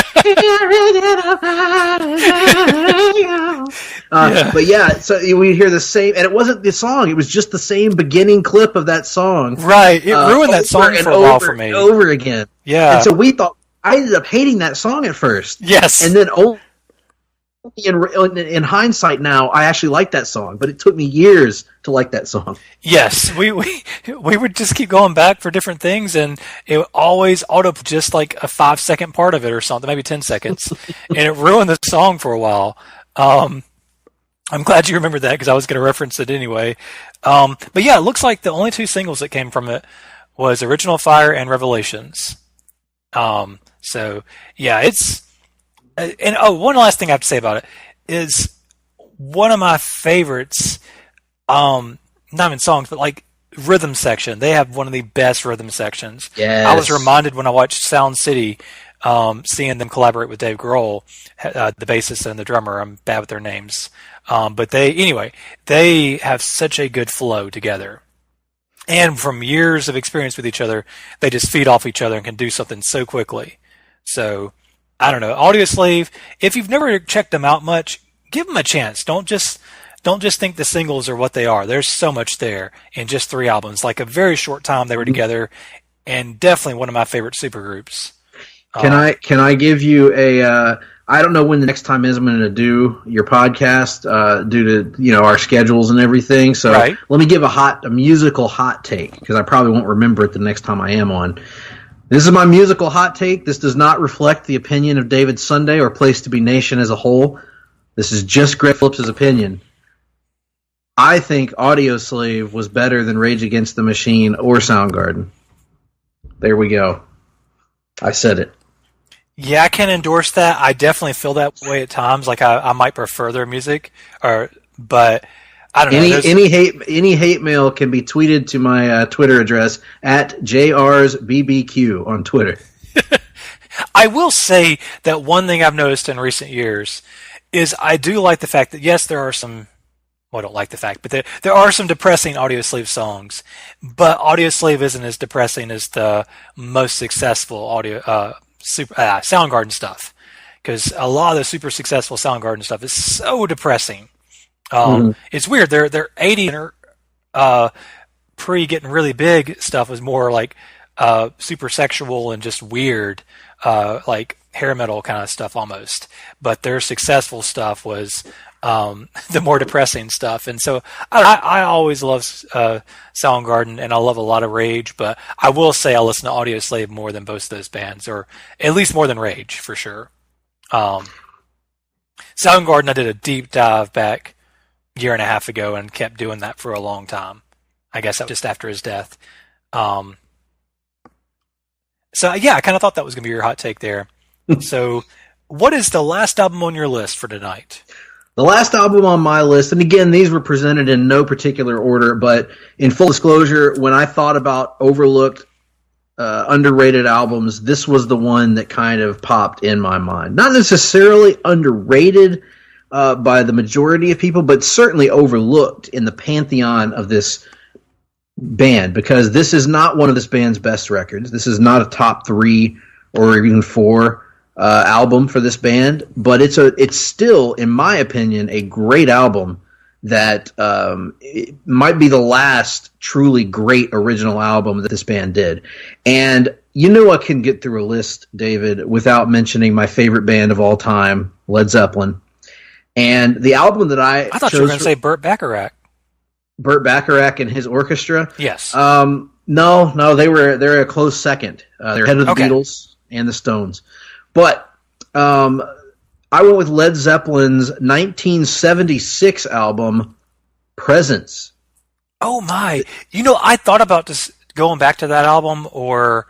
But yeah, so we hear the same, and it wasn't the song; it was just the same beginning clip of that song. Right, it ruined that song for a while for me. Over again. Yeah, and so I ended up hating that song at first. Yes, and then in hindsight now, I actually like that song, but it took me years to like that song. Yes, we would just keep going back for different things, and it always auto just like a 5-second part of it or something, maybe 10 seconds, and it ruined the song for a while. I'm glad you remembered that because I was going to reference it anyway. But yeah, it looks like the only 2 singles that came from it was Original Fire and Revelations. So yeah, it's. And one last thing I have to say about it is one of my favorites, not even songs, but like rhythm section. They have one of the best rhythm sections. Yes. I was reminded when I watched Sound City, seeing them collaborate with Dave Grohl, the bassist and the drummer. I'm bad with their names. But they have such a good flow together. And from years of experience with each other, they just feed off each other and can do something so quickly. So, I don't know. Audioslave, if you've never checked them out much, give them a chance. Don't just think the singles are what they are. There's so much there in just 3 albums. Like a very short time they were together, and definitely one of my favorite supergroups. Can I give you a? I don't know when the next time is I'm going to do your podcast due to our schedules and everything. So right. Let me give a musical hot take because I probably won't remember it the next time I am on. This is my musical hot take. This does not reflect the opinion of David Sunday or Place to Be Nation as a whole. This is just Greg Phillips' opinion. I think Audioslave was better than Rage Against the Machine or Soundgarden. There we go. I said it. Yeah, I can endorse that. I definitely feel that way at times. Like I might prefer their music, but I don't know. Any hate mail can be tweeted to my Twitter address at JRsBBQ on Twitter. I will say that one thing I've noticed in recent years is I do like the fact that yes, there are some. Well, I don't like the fact, but there are some depressing Audioslave songs. But Audioslave isn't as depressing as the most successful Soundgarden stuff, because a lot of the super successful Soundgarden stuff is so depressing. It's weird. Their 80s pre getting really big stuff was more like super sexual and just weird, like hair metal kind of stuff almost. But their successful stuff was the more depressing stuff. And so I always love Soundgarden, and I love a lot of Rage. But I will say I listen to Audioslave more than both of those bands, or at least more than Rage for sure. Soundgarden, I did a deep dive back year and a half ago and kept doing that for a long time. I guess that was just after his death. So yeah, I kind of thought that was going to be your hot take there. So what is the last album on your list for tonight? The last album on my list, and again, these were presented in no particular order, but in full disclosure, when I thought about overlooked, underrated albums, this was the one that kind of popped in my mind. Not necessarily underrated by the majority of people, but certainly overlooked in the pantheon of this band, because this is not one of this band's best records. This is not a top 3 or even 4 album for this band, but it's still, in my opinion, a great album that it might be the last truly great original album that this band did. And I can get through a list, David, without mentioning my favorite band of all time, Led Zeppelin. And the album that I thought you were going to say Burt Bacharach. Burt Bacharach and his orchestra? Yes. No, they're a close second. They're ahead of the Beatles and the Stones. But I went with Led Zeppelin's 1976 album, Presence. Oh my! I thought about just going back to that album, or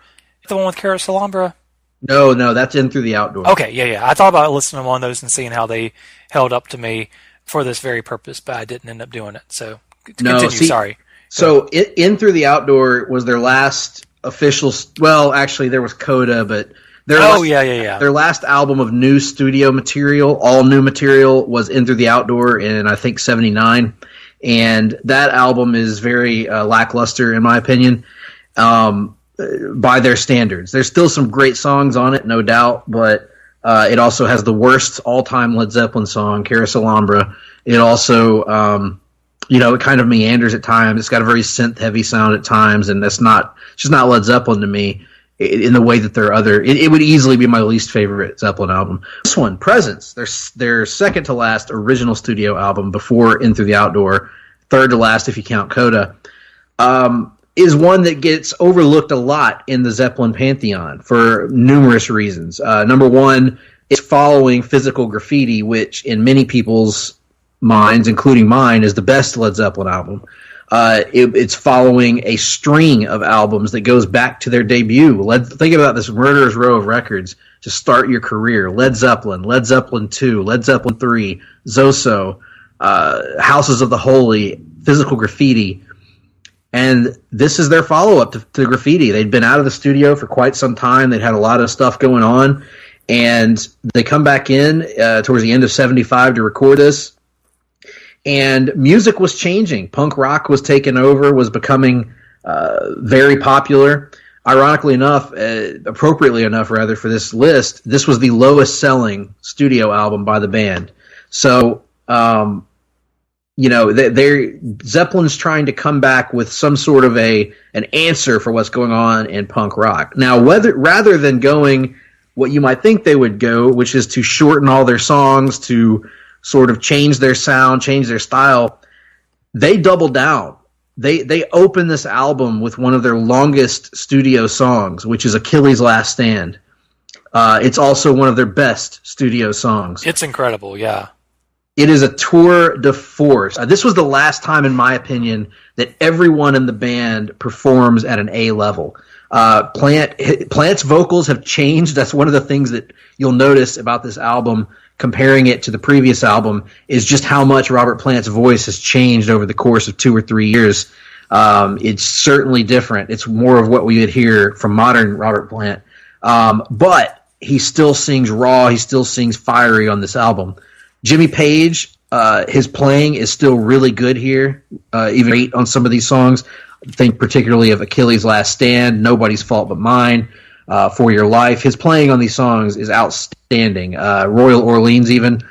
the one with Carousel Alhambra. No, that's In Through the Outdoors. Okay, yeah. I thought about listening to one of those and seeing how they held up to me for this very purpose, but I didn't end up doing it. So continue. Sorry. So In Through the Outdoor was their last official. Well, actually, there was Coda, but their last album of new studio material, all new material, was In Through the Outdoor in I think '79, and that album is very lackluster in my opinion. By their standards, there's still some great songs on it, no doubt, but it also has the worst all-time Led Zeppelin song, Carousel Alhambra. It also it kind of meanders at times. It's got a very synth-heavy sound at times, and it's just not Led Zeppelin to me in the way that their other. It would easily be my least favorite Zeppelin album. This one, Presence, their second to last original studio album before In Through the Outdoor, third to last if you count Coda, is one that gets overlooked a lot in the Zeppelin pantheon for numerous reasons. Number one, it's following Physical Graffiti, which in many people's minds, including mine, is the best Led Zeppelin album. It's following a string of albums that goes back to their debut. Think about this murderer's row of records to start your career. Led Zeppelin, Led Zeppelin 2, Led Zeppelin 3, Zoso, Houses of the Holy, Physical Graffiti. And this is their follow-up to Graffiti. They'd been out of the studio for quite some time. They'd had a lot of stuff going on. And they come back in towards the end of '75 to record this. And music was changing. Punk rock was taking over, was becoming very popular. Ironically enough, appropriately enough rather, for this list, this was the lowest selling studio album by the band. So, Zeppelin's trying to come back with some sort of an answer for what's going on in punk rock. Now, rather than going what you might think they would go, which is to shorten all their songs, to sort of change their sound, change their style, they double down. They open this album with one of their longest studio songs, which is Achilles' Last Stand. It's also one of their best studio songs. It's incredible, yeah. It is a tour de force. This was the last time, in my opinion, that everyone in the band performs at an A level. Plant's vocals have changed. That's one of the things that you'll notice about this album, comparing it to the previous album, is just how much Robert Plant's voice has changed over the course of 2 or 3 years. It's certainly different. It's more of what we would hear from modern Robert Plant. But he still sings raw. He still sings fiery on this album. Jimmy Page, his playing is still really good here, even great on some of these songs. Think particularly of Achilles' Last Stand, Nobody's Fault But Mine, For Your Life. His playing on these songs is outstanding. Royal Orleans even.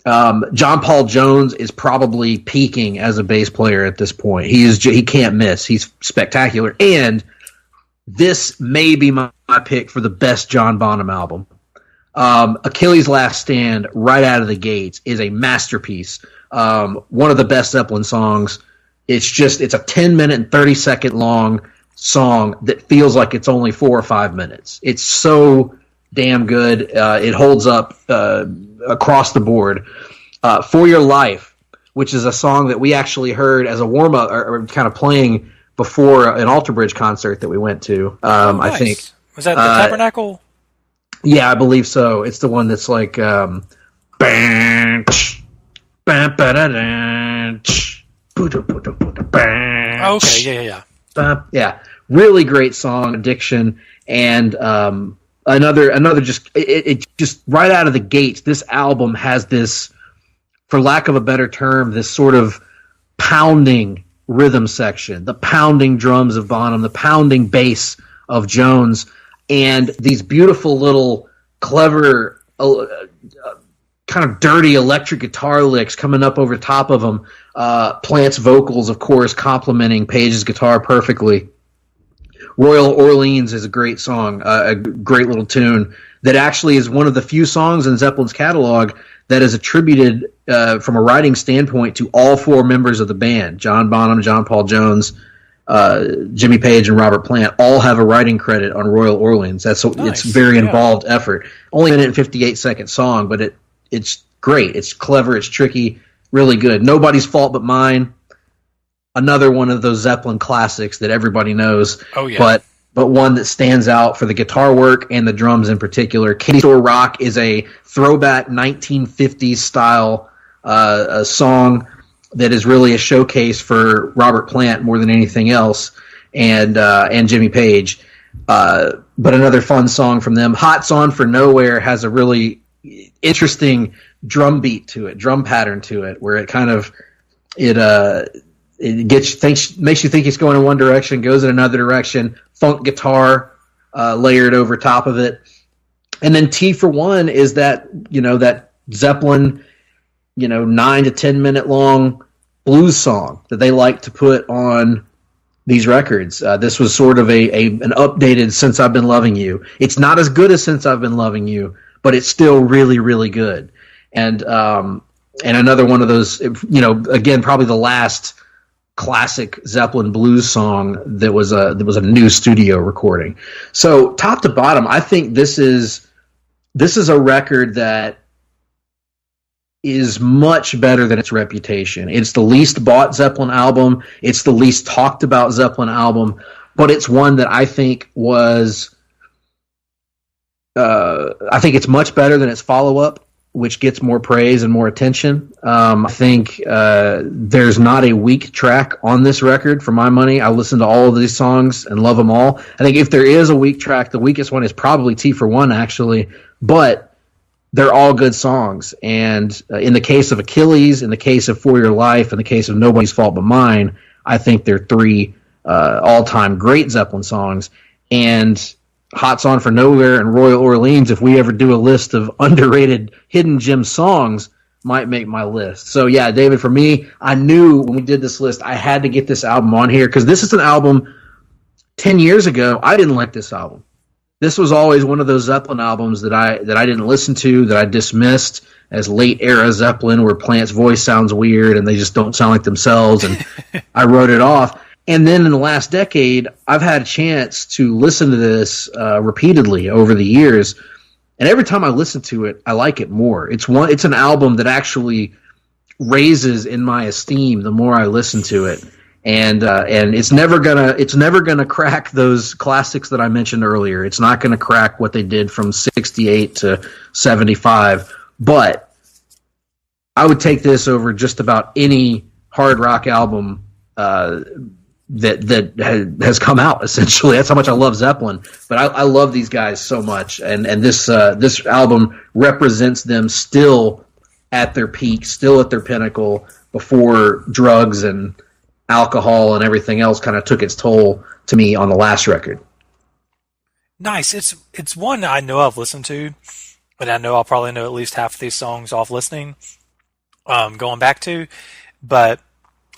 John Paul Jones is probably peaking as a bass player at this point. He can't miss. He's spectacular. And this may be my pick for the best John Bonham album. Achilles' Last Stand, right out of the gates, is a masterpiece. One of the best Zeppelin songs. It's a 10-minute and 30-second long song that feels like it's only 4 or 5 minutes. It's so damn good. It holds up across the board. For Your Life, which is a song that we actually heard as a warm-up or kind of playing before an Alter Bridge concert that we went to. Nice. I think. Was that the Tabernacle? Yeah, I believe so. It's the one that's like okay, yeah. Really great song, Addiction, and another just it just right out of the gates. This album has this, for lack of a better term, this sort of pounding rhythm section, the pounding drums of Bonham, the pounding bass of Jones, and these beautiful little clever kind of dirty electric guitar licks coming up over top of them. Plant's vocals, of course, complementing Page's guitar perfectly. Royal Orleans is a great song, a great little tune that actually is one of the few songs in Zeppelin's catalog that is attributed from a writing standpoint to all 4 members of the band. John Bonham, John Paul Jones, Jimmy Page, and Robert Plant all have a writing credit on Royal Orleans. It's a very involved effort. Only a minute and 58-second song, but it's great. It's clever. It's tricky. Really good. Nobody's Fault But Mine. Another one of those Zeppelin classics that everybody knows. Oh yeah. But one that stands out for the guitar work and the drums in particular. Candy Store Rock is a throwback 1950s style song. that is really a showcase for Robert Plant more than anything else, and Jimmy Page. But another fun song from them, "Hot's On for Nowhere," has a really interesting drum beat to it, drum pattern to it, where it kind of makes you think it's going in one direction, goes in another direction. Funk guitar layered over top of it, and then "T for One" is that Zeppelin 9 to 10 minute long blues song that they like to put on these records. This was sort of an updated "Since I've Been Loving You." It's not as good as "Since I've Been Loving You," but it's still really, really good. And another one of those, again, probably the last classic Zeppelin blues song that was a new studio recording. So top to bottom, I think this is a record that is much better than its reputation. It's the least bought Zeppelin album. It's the least talked about Zeppelin album, but it's one that I think was, I think it's much better than its follow-up, which gets more praise and more attention. I think there's not a weak track on this record for my money. I listen to all of these songs and love them all. I think if there is a weak track, the weakest one is probably "T for One," actually, but they're all good songs. And in the case of Achilles, in the case of "For Your Life," in the case of "Nobody's Fault But Mine," I think they're three all-time great Zeppelin songs. And "Hot's On for Nowhere" and "Royal Orleans," if we ever do a list of underrated hidden gem songs, might make my list. So yeah, David, for me, I knew when we did this list, I had to get this album on here, because this is an album 10 years ago, I didn't like this album. This was always one of those Zeppelin albums that I didn't listen to, that I dismissed as late era Zeppelin, where Plant's voice sounds weird and they just don't sound like themselves, and I wrote it off. And then in the last decade, I've had a chance to listen to this repeatedly over the years, and every time I listen to it, I like it more. It's an album that actually raises in my esteem the more I listen to it. And it's never gonna crack those classics that I mentioned earlier. It's not gonna crack what they did from 68 to 75. But I would take this over just about any hard rock album that has come out. Essentially, that's how much I love Zeppelin. But I love these guys so much, and this album represents them still at their peak, still at their pinnacle, before drugs and alcohol and everything else kind of took its toll to me on the last record. Nice. It's one I know I've listened to, but I know I'll probably know at least half of these songs off listening, going back to. But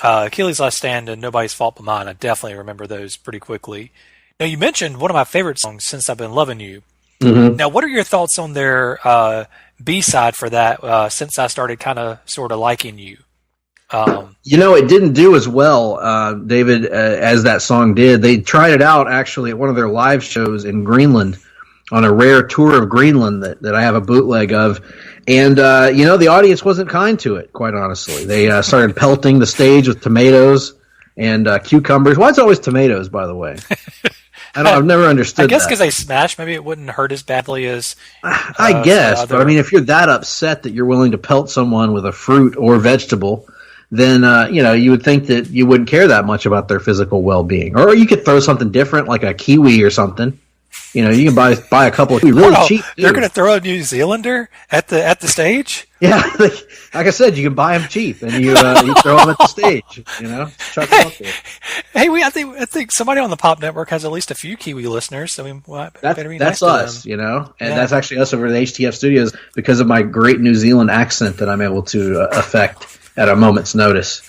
Achilles' Last Stand and Nobody's Fault But Mine, I definitely remember those pretty quickly. Now, you mentioned one of my favorite songs, Since I've Been Loving You. Mm-hmm. Now, what are your thoughts on their B-side for that, Since I Started Kind of Sort of Liking You? It didn't do as well, David, as that song did. They tried it out, actually, at one of their live shows in Greenland, on a rare tour of Greenland that I have a bootleg of. And, the audience wasn't kind to it, quite honestly. They started pelting the stage with tomatoes and cucumbers. Why is it always tomatoes, by the way? I've never understood that. I guess because they smash, maybe it wouldn't hurt as badly as... I guess, but I mean, if you're that upset that you're willing to pelt someone with a fruit or vegetable, then, you would think that you wouldn't care that much about their physical well-being. Or you could throw something different, like a kiwi or something. You can buy a couple of really cheap. They're going to throw a New Zealander at the stage? Yeah, like I said, you can buy them cheap, and you throw them at the stage. Chuck them up there. Hey, I think somebody on the Pop Network has at least a few Kiwi listeners. I mean, better be nice that's us, and that's actually us over at the HTF Studios because of my great New Zealand accent that I'm able to affect at a moment's notice.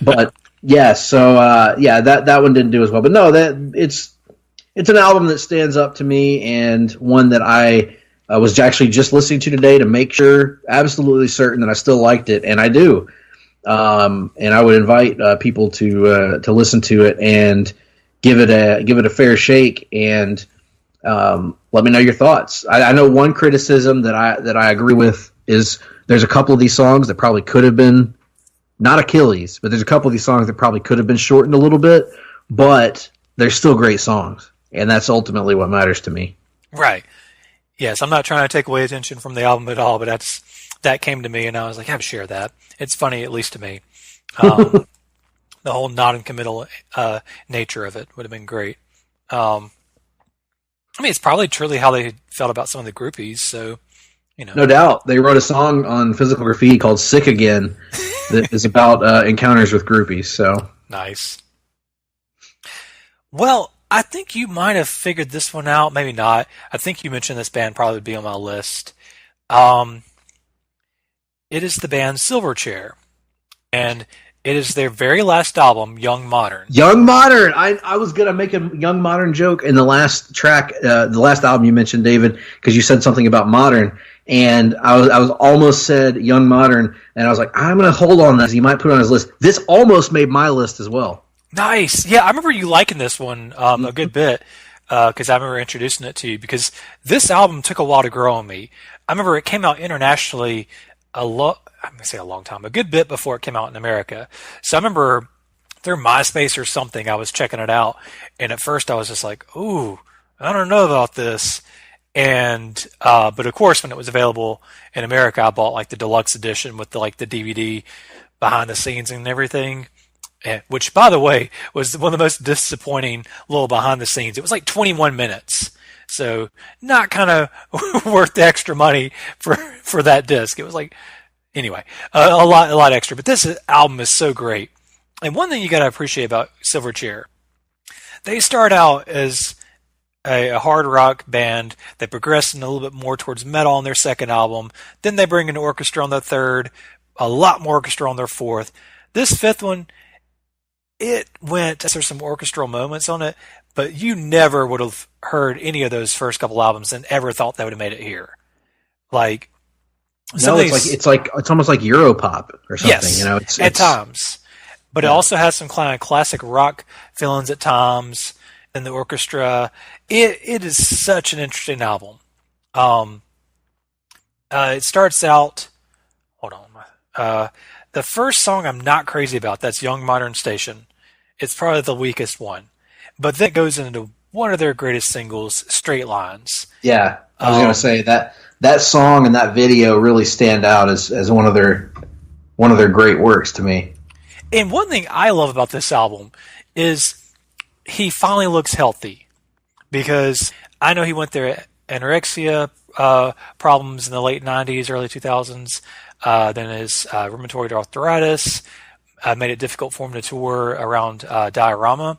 But yeah, so that one didn't do as well. But no, it's an album that stands up to me, and one that I was actually just listening to today to make sure, absolutely certain that I still liked it, and I do. And I would invite people to listen to it and give it a fair shake, and let me know your thoughts. I know one criticism that I agree with is there's a couple of these songs that probably could have been, not Achilles, but there's a couple of these songs that probably could have been shortened a little bit, but they're still great songs. And that's ultimately what matters to me. Right. Yes, I'm not trying to take away attention from the album at all, but that came to me, and I was like, I have to share that. It's funny, at least to me. The whole non-committal nature of it would have been great. I mean, it's probably truly how they felt about some of the groupies, so, you know. No doubt. They wrote a song on Physical Graffiti called Sick Again that is about encounters with groupies, so. Nice. Well, I think you might have figured this one out, maybe not. I think you mentioned this band probably would be on my list. It is the band Silverchair, and it is their very last album, Young Modern. Young Modern! I was going to make a Young Modern joke in the last track, the last album you mentioned, David, because you said something about modern, and I was almost said Young Modern, and I was like, I'm going to hold on this. He might put it on his list. This almost made my list as well. Nice. Yeah, I remember you liking this one a good bit because I remember introducing it to you because this album took a while to grow on me. I remember it came out internationally I'm going to say a long time, a good bit before it came out in America. So I remember through MySpace or something, I was checking it out, and at first I was just like, ooh, I don't know about this. And but of course, when it was available in America, I bought like the deluxe edition with the DVD behind the scenes and everything. Which, by the way, was one of the most disappointing little behind the scenes. It was like 21 minutes. So not kind of worth the extra money for that disc. It was like, anyway, a lot extra. But this album is so great. And one thing you got to appreciate about Silverchair, they start out as a hard rock band. They progress in a little bit more towards metal on their second album. Then they bring an orchestra on their third, a lot more orchestra on their fourth. This fifth one, there's some orchestral moments on it, but you never would have heard any of those first couple albums and ever thought they would have made it here. Like, it's almost like Europop or something. Yes, you know, at times. But it also has some kind of classic rock feelings at times in the orchestra. It is such an interesting album. It starts out. Hold on. The first song I'm not crazy about. That's Young Modern Station. It's probably the weakest one. But then it goes into one of their greatest singles, Straight Lines. Yeah, I was going to say that song and that video really stand out as one of their great works to me. And one thing I love about this album is he finally looks healthy, because I know he went through anorexia problems in the late 90s, early 2000s. Then his rheumatoid arthritis made it difficult for him to tour around Diorama.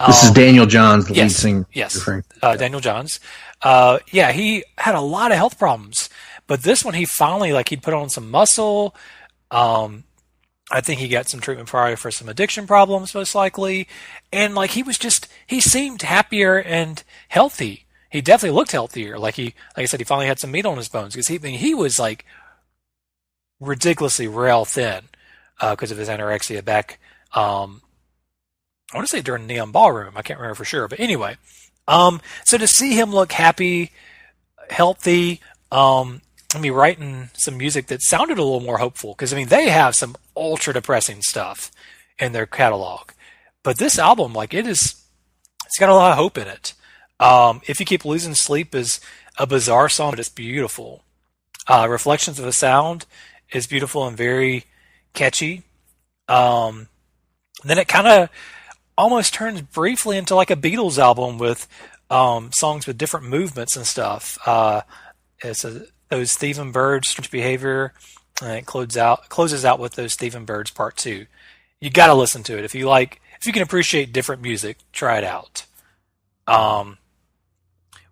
This is Daniel Johns, the lead singer. Yes, Daniel Johns. He had a lot of health problems, but this one he finally, he'd put on some muscle. I think he got some treatment probably for some addiction problems, most likely. And he seemed happier and healthy. He definitely looked healthier. Like I said, he finally had some meat on his bones, because he was ridiculously rail thin because of his anorexia back. I want to say during Neon Ballroom. I can't remember for sure, but anyway. So to see him look happy, healthy, writing some music that sounded a little more hopeful, because they have some ultra depressing stuff in their catalog, but this album, it's got a lot of hope in it. If You Keep Losing Sleep is a bizarre song, but it's beautiful. Reflections of a Sound is beautiful and very catchy. Then it kind of almost turns briefly into like a Beatles album with songs with different movements and stuff. Those Thieving Birds, Strange Behavior, and it closes out with Those Thieving Birds Part 2. You got to listen to it. If you can appreciate different music, try it out.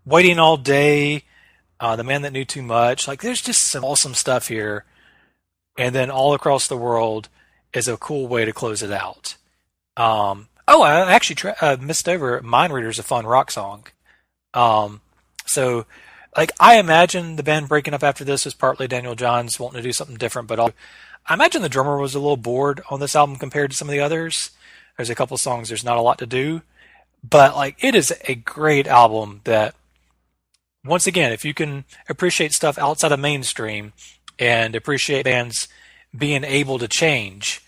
Waiting All Day, The Man That Knew Too Much. There's just some awesome stuff here. And then All Across the World is a cool way to close it out. I actually missed over Mind Reader's a fun rock song. So I imagine the band breaking up after this was partly Daniel Johns wanting to do something different, but I imagine the drummer was a little bored on this album compared to some of the others. There's a couple songs there's not a lot to do, but it is a great album that, once again, if you can appreciate stuff outside of mainstream and appreciate bands being able to change,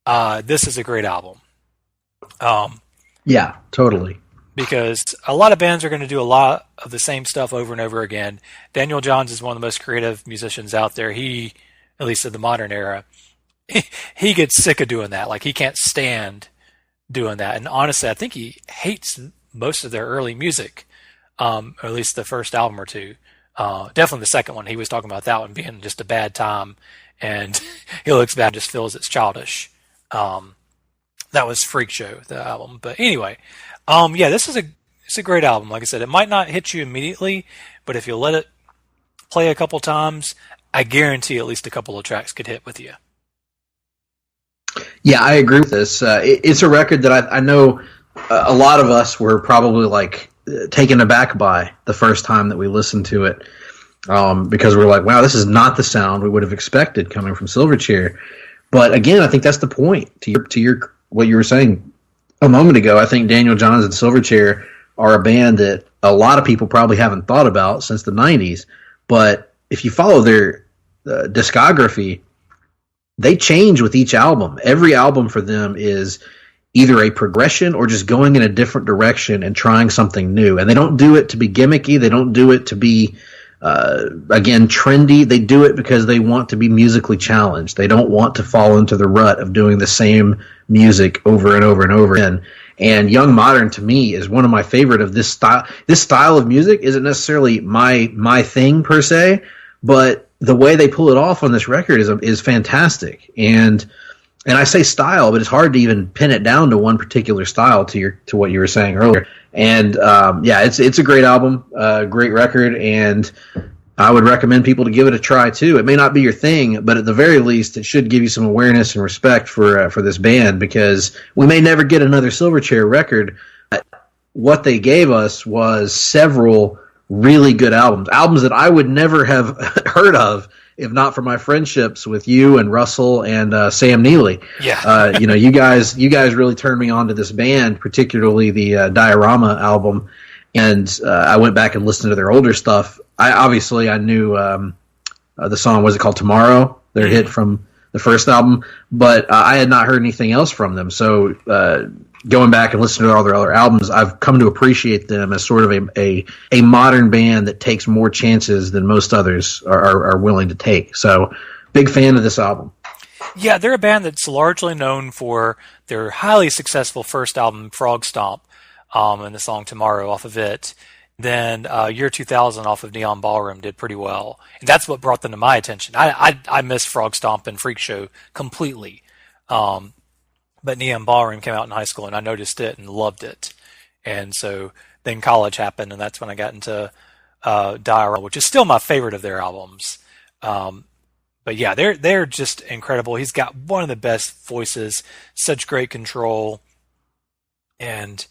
this is a great album. Yeah, totally. because a lot of bands are going to do a lot of the same stuff over and over again. Daniel Johns is one of the most creative musicians out there. He, at least in the modern era, he gets sick of doing that. Like, he can't stand doing that. And honestly, I think he hates most of their early music, or at least the first album or two. Definitely the second one. He was talking about that one being just a bad time, and he looks bad, just feels it's childish. That was Freak Show, the album. But anyway, yeah, it's a great album. Like I said, it might not hit you immediately, but if you let it play a couple times, I guarantee at least a couple of tracks could hit with you. Yeah, I agree with this. It's a record that I know a lot of us were probably like taken aback by the first time that we listened to it, because we're like, wow, this is not the sound we would have expected coming from Silverchair. But again, I think that's the point to your what you were saying a moment ago. I think Daniel Johns and Silverchair are a band that a lot of people probably haven't thought about since the 90s. But if you follow their discography, they change with each album. Every album for them is either a progression or just going in a different direction and trying something new. And they don't do it to be gimmicky. They don't do it to be, again, trendy. They do it because they want to be musically challenged. They don't want to fall into the rut of doing the same music over and over and over again. And Young Modern, to me, is one of my favorite of this style. This style of music isn't necessarily my thing per se, but the way they pull it off on this record is fantastic. And I say style, but it's hard to even pin it down to one particular style to what you were saying earlier. And yeah, it's a great album, great record, and I would recommend people to give it a try too. It may not be your thing, but at the very least, it should give you some awareness and respect for this band, because we may never get another Silverchair record. What they gave us was several really good albums that I would never have heard of if not for my friendships with you and Russell and Sam Neely. Yeah. You guys really turned me on to this band, particularly the Diorama album. And I went back and listened to their older stuff. I knew the song, was it called Tomorrow? Their hit from the first album. But I had not heard anything else from them. So going back and listening to all their other albums, I've come to appreciate them as sort of a modern band that takes more chances than most others are willing to take. So, big fan of this album. Yeah, they're a band that's largely known for their highly successful first album, Frog Stomp, and the song Tomorrow off of it. Then Year 2000 off of Neon Ballroom did pretty well. And that's what brought them to my attention. I missed Frog Stomp and Freak Show completely. But Neon Ballroom came out in high school, and I noticed it and loved it. And so then college happened, and that's when I got into Diorama, which is still my favorite of their albums. But yeah, they're just incredible. He's got one of the best voices, such great control. And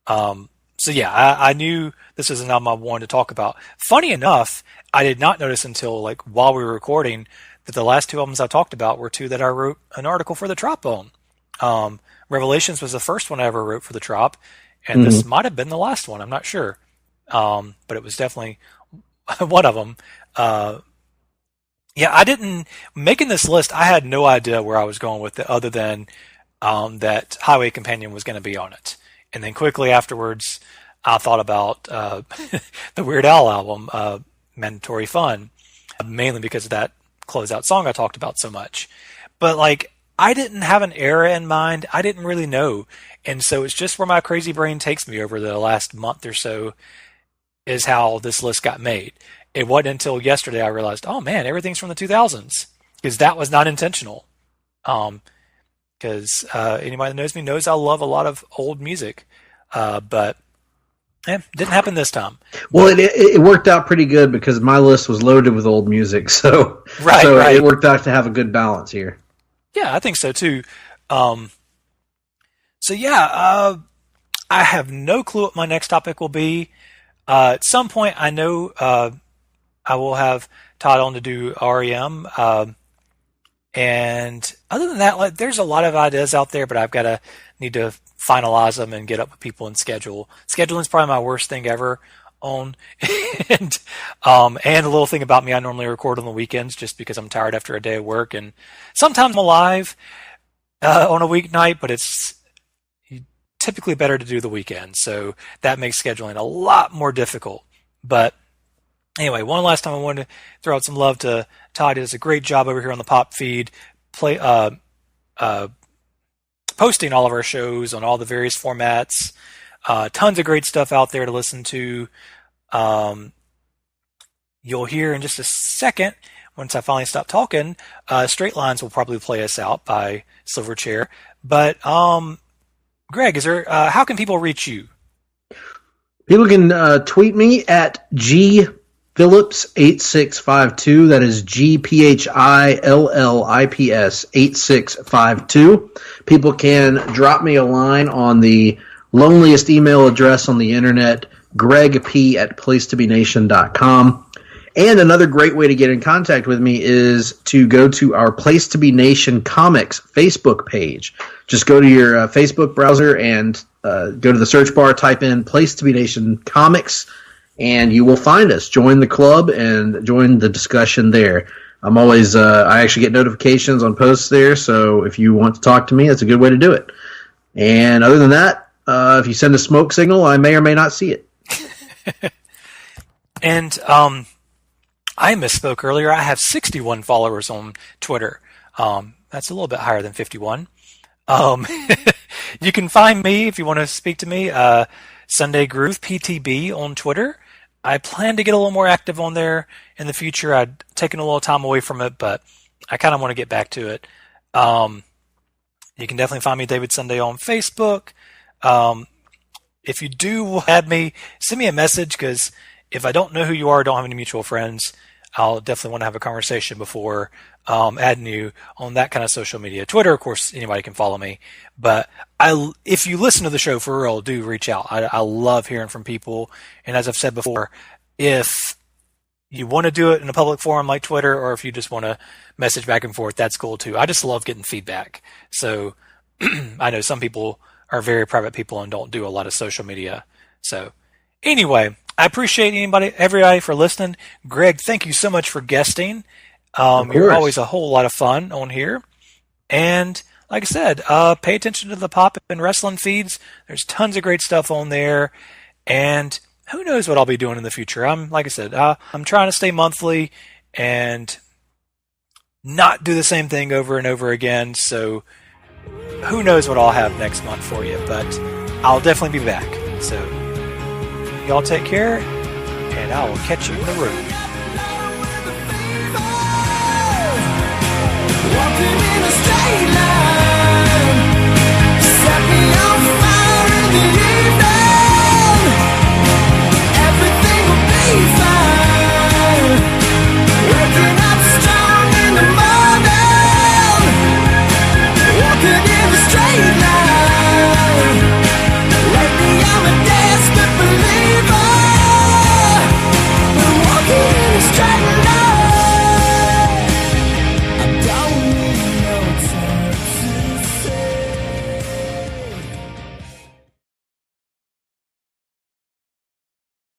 so yeah, I knew this was an album I wanted to talk about. Funny enough, I did not notice until like while we were recording that the last two albums I talked about were two that I wrote an article for the Trop on. Revelations was the first one I ever wrote for the Trop, and this might have been the last one. I'm not sure, but it was definitely one of them. Yeah, I didn't making this list. I had no idea where I was going with it, other than that Highway Companion was going to be on it, and then quickly afterwards, I thought about the Weird Al album, Mandatory Fun, mainly because of that closeout song I talked about so much. But like, I didn't have an era in mind. I didn't really know. And so it's just where my crazy brain takes me over the last month or so is how this list got made. It wasn't until yesterday I realized, oh man, everything's from the 2000s, because that was not intentional. Because anybody that knows me knows I love a lot of old music. But didn't happen this time. Well, it worked out pretty good because my list was loaded with old music. So, right. It worked out to have a good balance here. Yeah, I think so too. So yeah, I have no clue what my next topic will be. At some point, I know I will have Todd on to do REM. And other than that, like, there's a lot of ideas out there, but I've got to need to finalize them and get up with people and schedule. Scheduling is probably my worst thing ever on. And a little thing about me, I normally record on the weekends just because I'm tired after a day of work, and sometimes I'm alive on a weeknight, but it's typically better to do the weekend. So that makes scheduling a lot more difficult. But anyway, one last time I wanted to throw out some love to Todd. He does a great job over here on the Pop feed, posting all of our shows on all the various formats. Tons of great stuff out there to listen to. You'll hear in just a second, once I finally stop talking, Straight Lines will probably play us out by Silverchair. But Greg, is there? How can people reach you? People can tweet me at gphillips8652. That is GPHILLIPS 8652. People can drop me a line on the loneliest email address on the internet, gregp@placetobenation.com. And another great way to get in contact with me is to go to our Place to Be Nation Comics Facebook page. Just go to your Facebook browser and go to the search bar, type in Place to Be Nation Comics, and you will find us. Join the club and join the discussion there. I'm always, I actually get notifications on posts there, so if you want to talk to me, that's a good way to do it. And other than that, if you send a smoke signal, I may or may not see it. And I misspoke earlier. I have 61 followers on Twitter. That's a little bit higher than 51. You can find me if you want to speak to me, Sunday Groove PTB on Twitter. I plan to get a little more active on there in the future. I'd taken a little time away from it, but I kind of want to get back to it. You can definitely find me, David Sunday, on Facebook. If you do add me, send me a message, because if I don't know who you are, don't have any mutual friends, I'll definitely want to have a conversation before adding you on that kind of social media. Twitter, of course, anybody can follow me. But if you listen to the show for real, do reach out. I love hearing from people. And as I've said before, if you want to do it in a public forum like Twitter, or if you just want to message back and forth, that's cool too. I just love getting feedback. So I know some people are very private people and don't do a lot of social media. So anyway, I appreciate everybody for listening. Greg, thank you so much for guesting. You're always a whole lot of fun on here. And like I said, pay attention to the Pop and Wrestling feeds. There's tons of great stuff on there. And who knows what I'll be doing in the future. Like I said, I'm trying to stay monthly and not do the same thing over and over again. So who knows what I'll have next month for you. But I'll definitely be back. So y'all take care, and I will catch you in the road.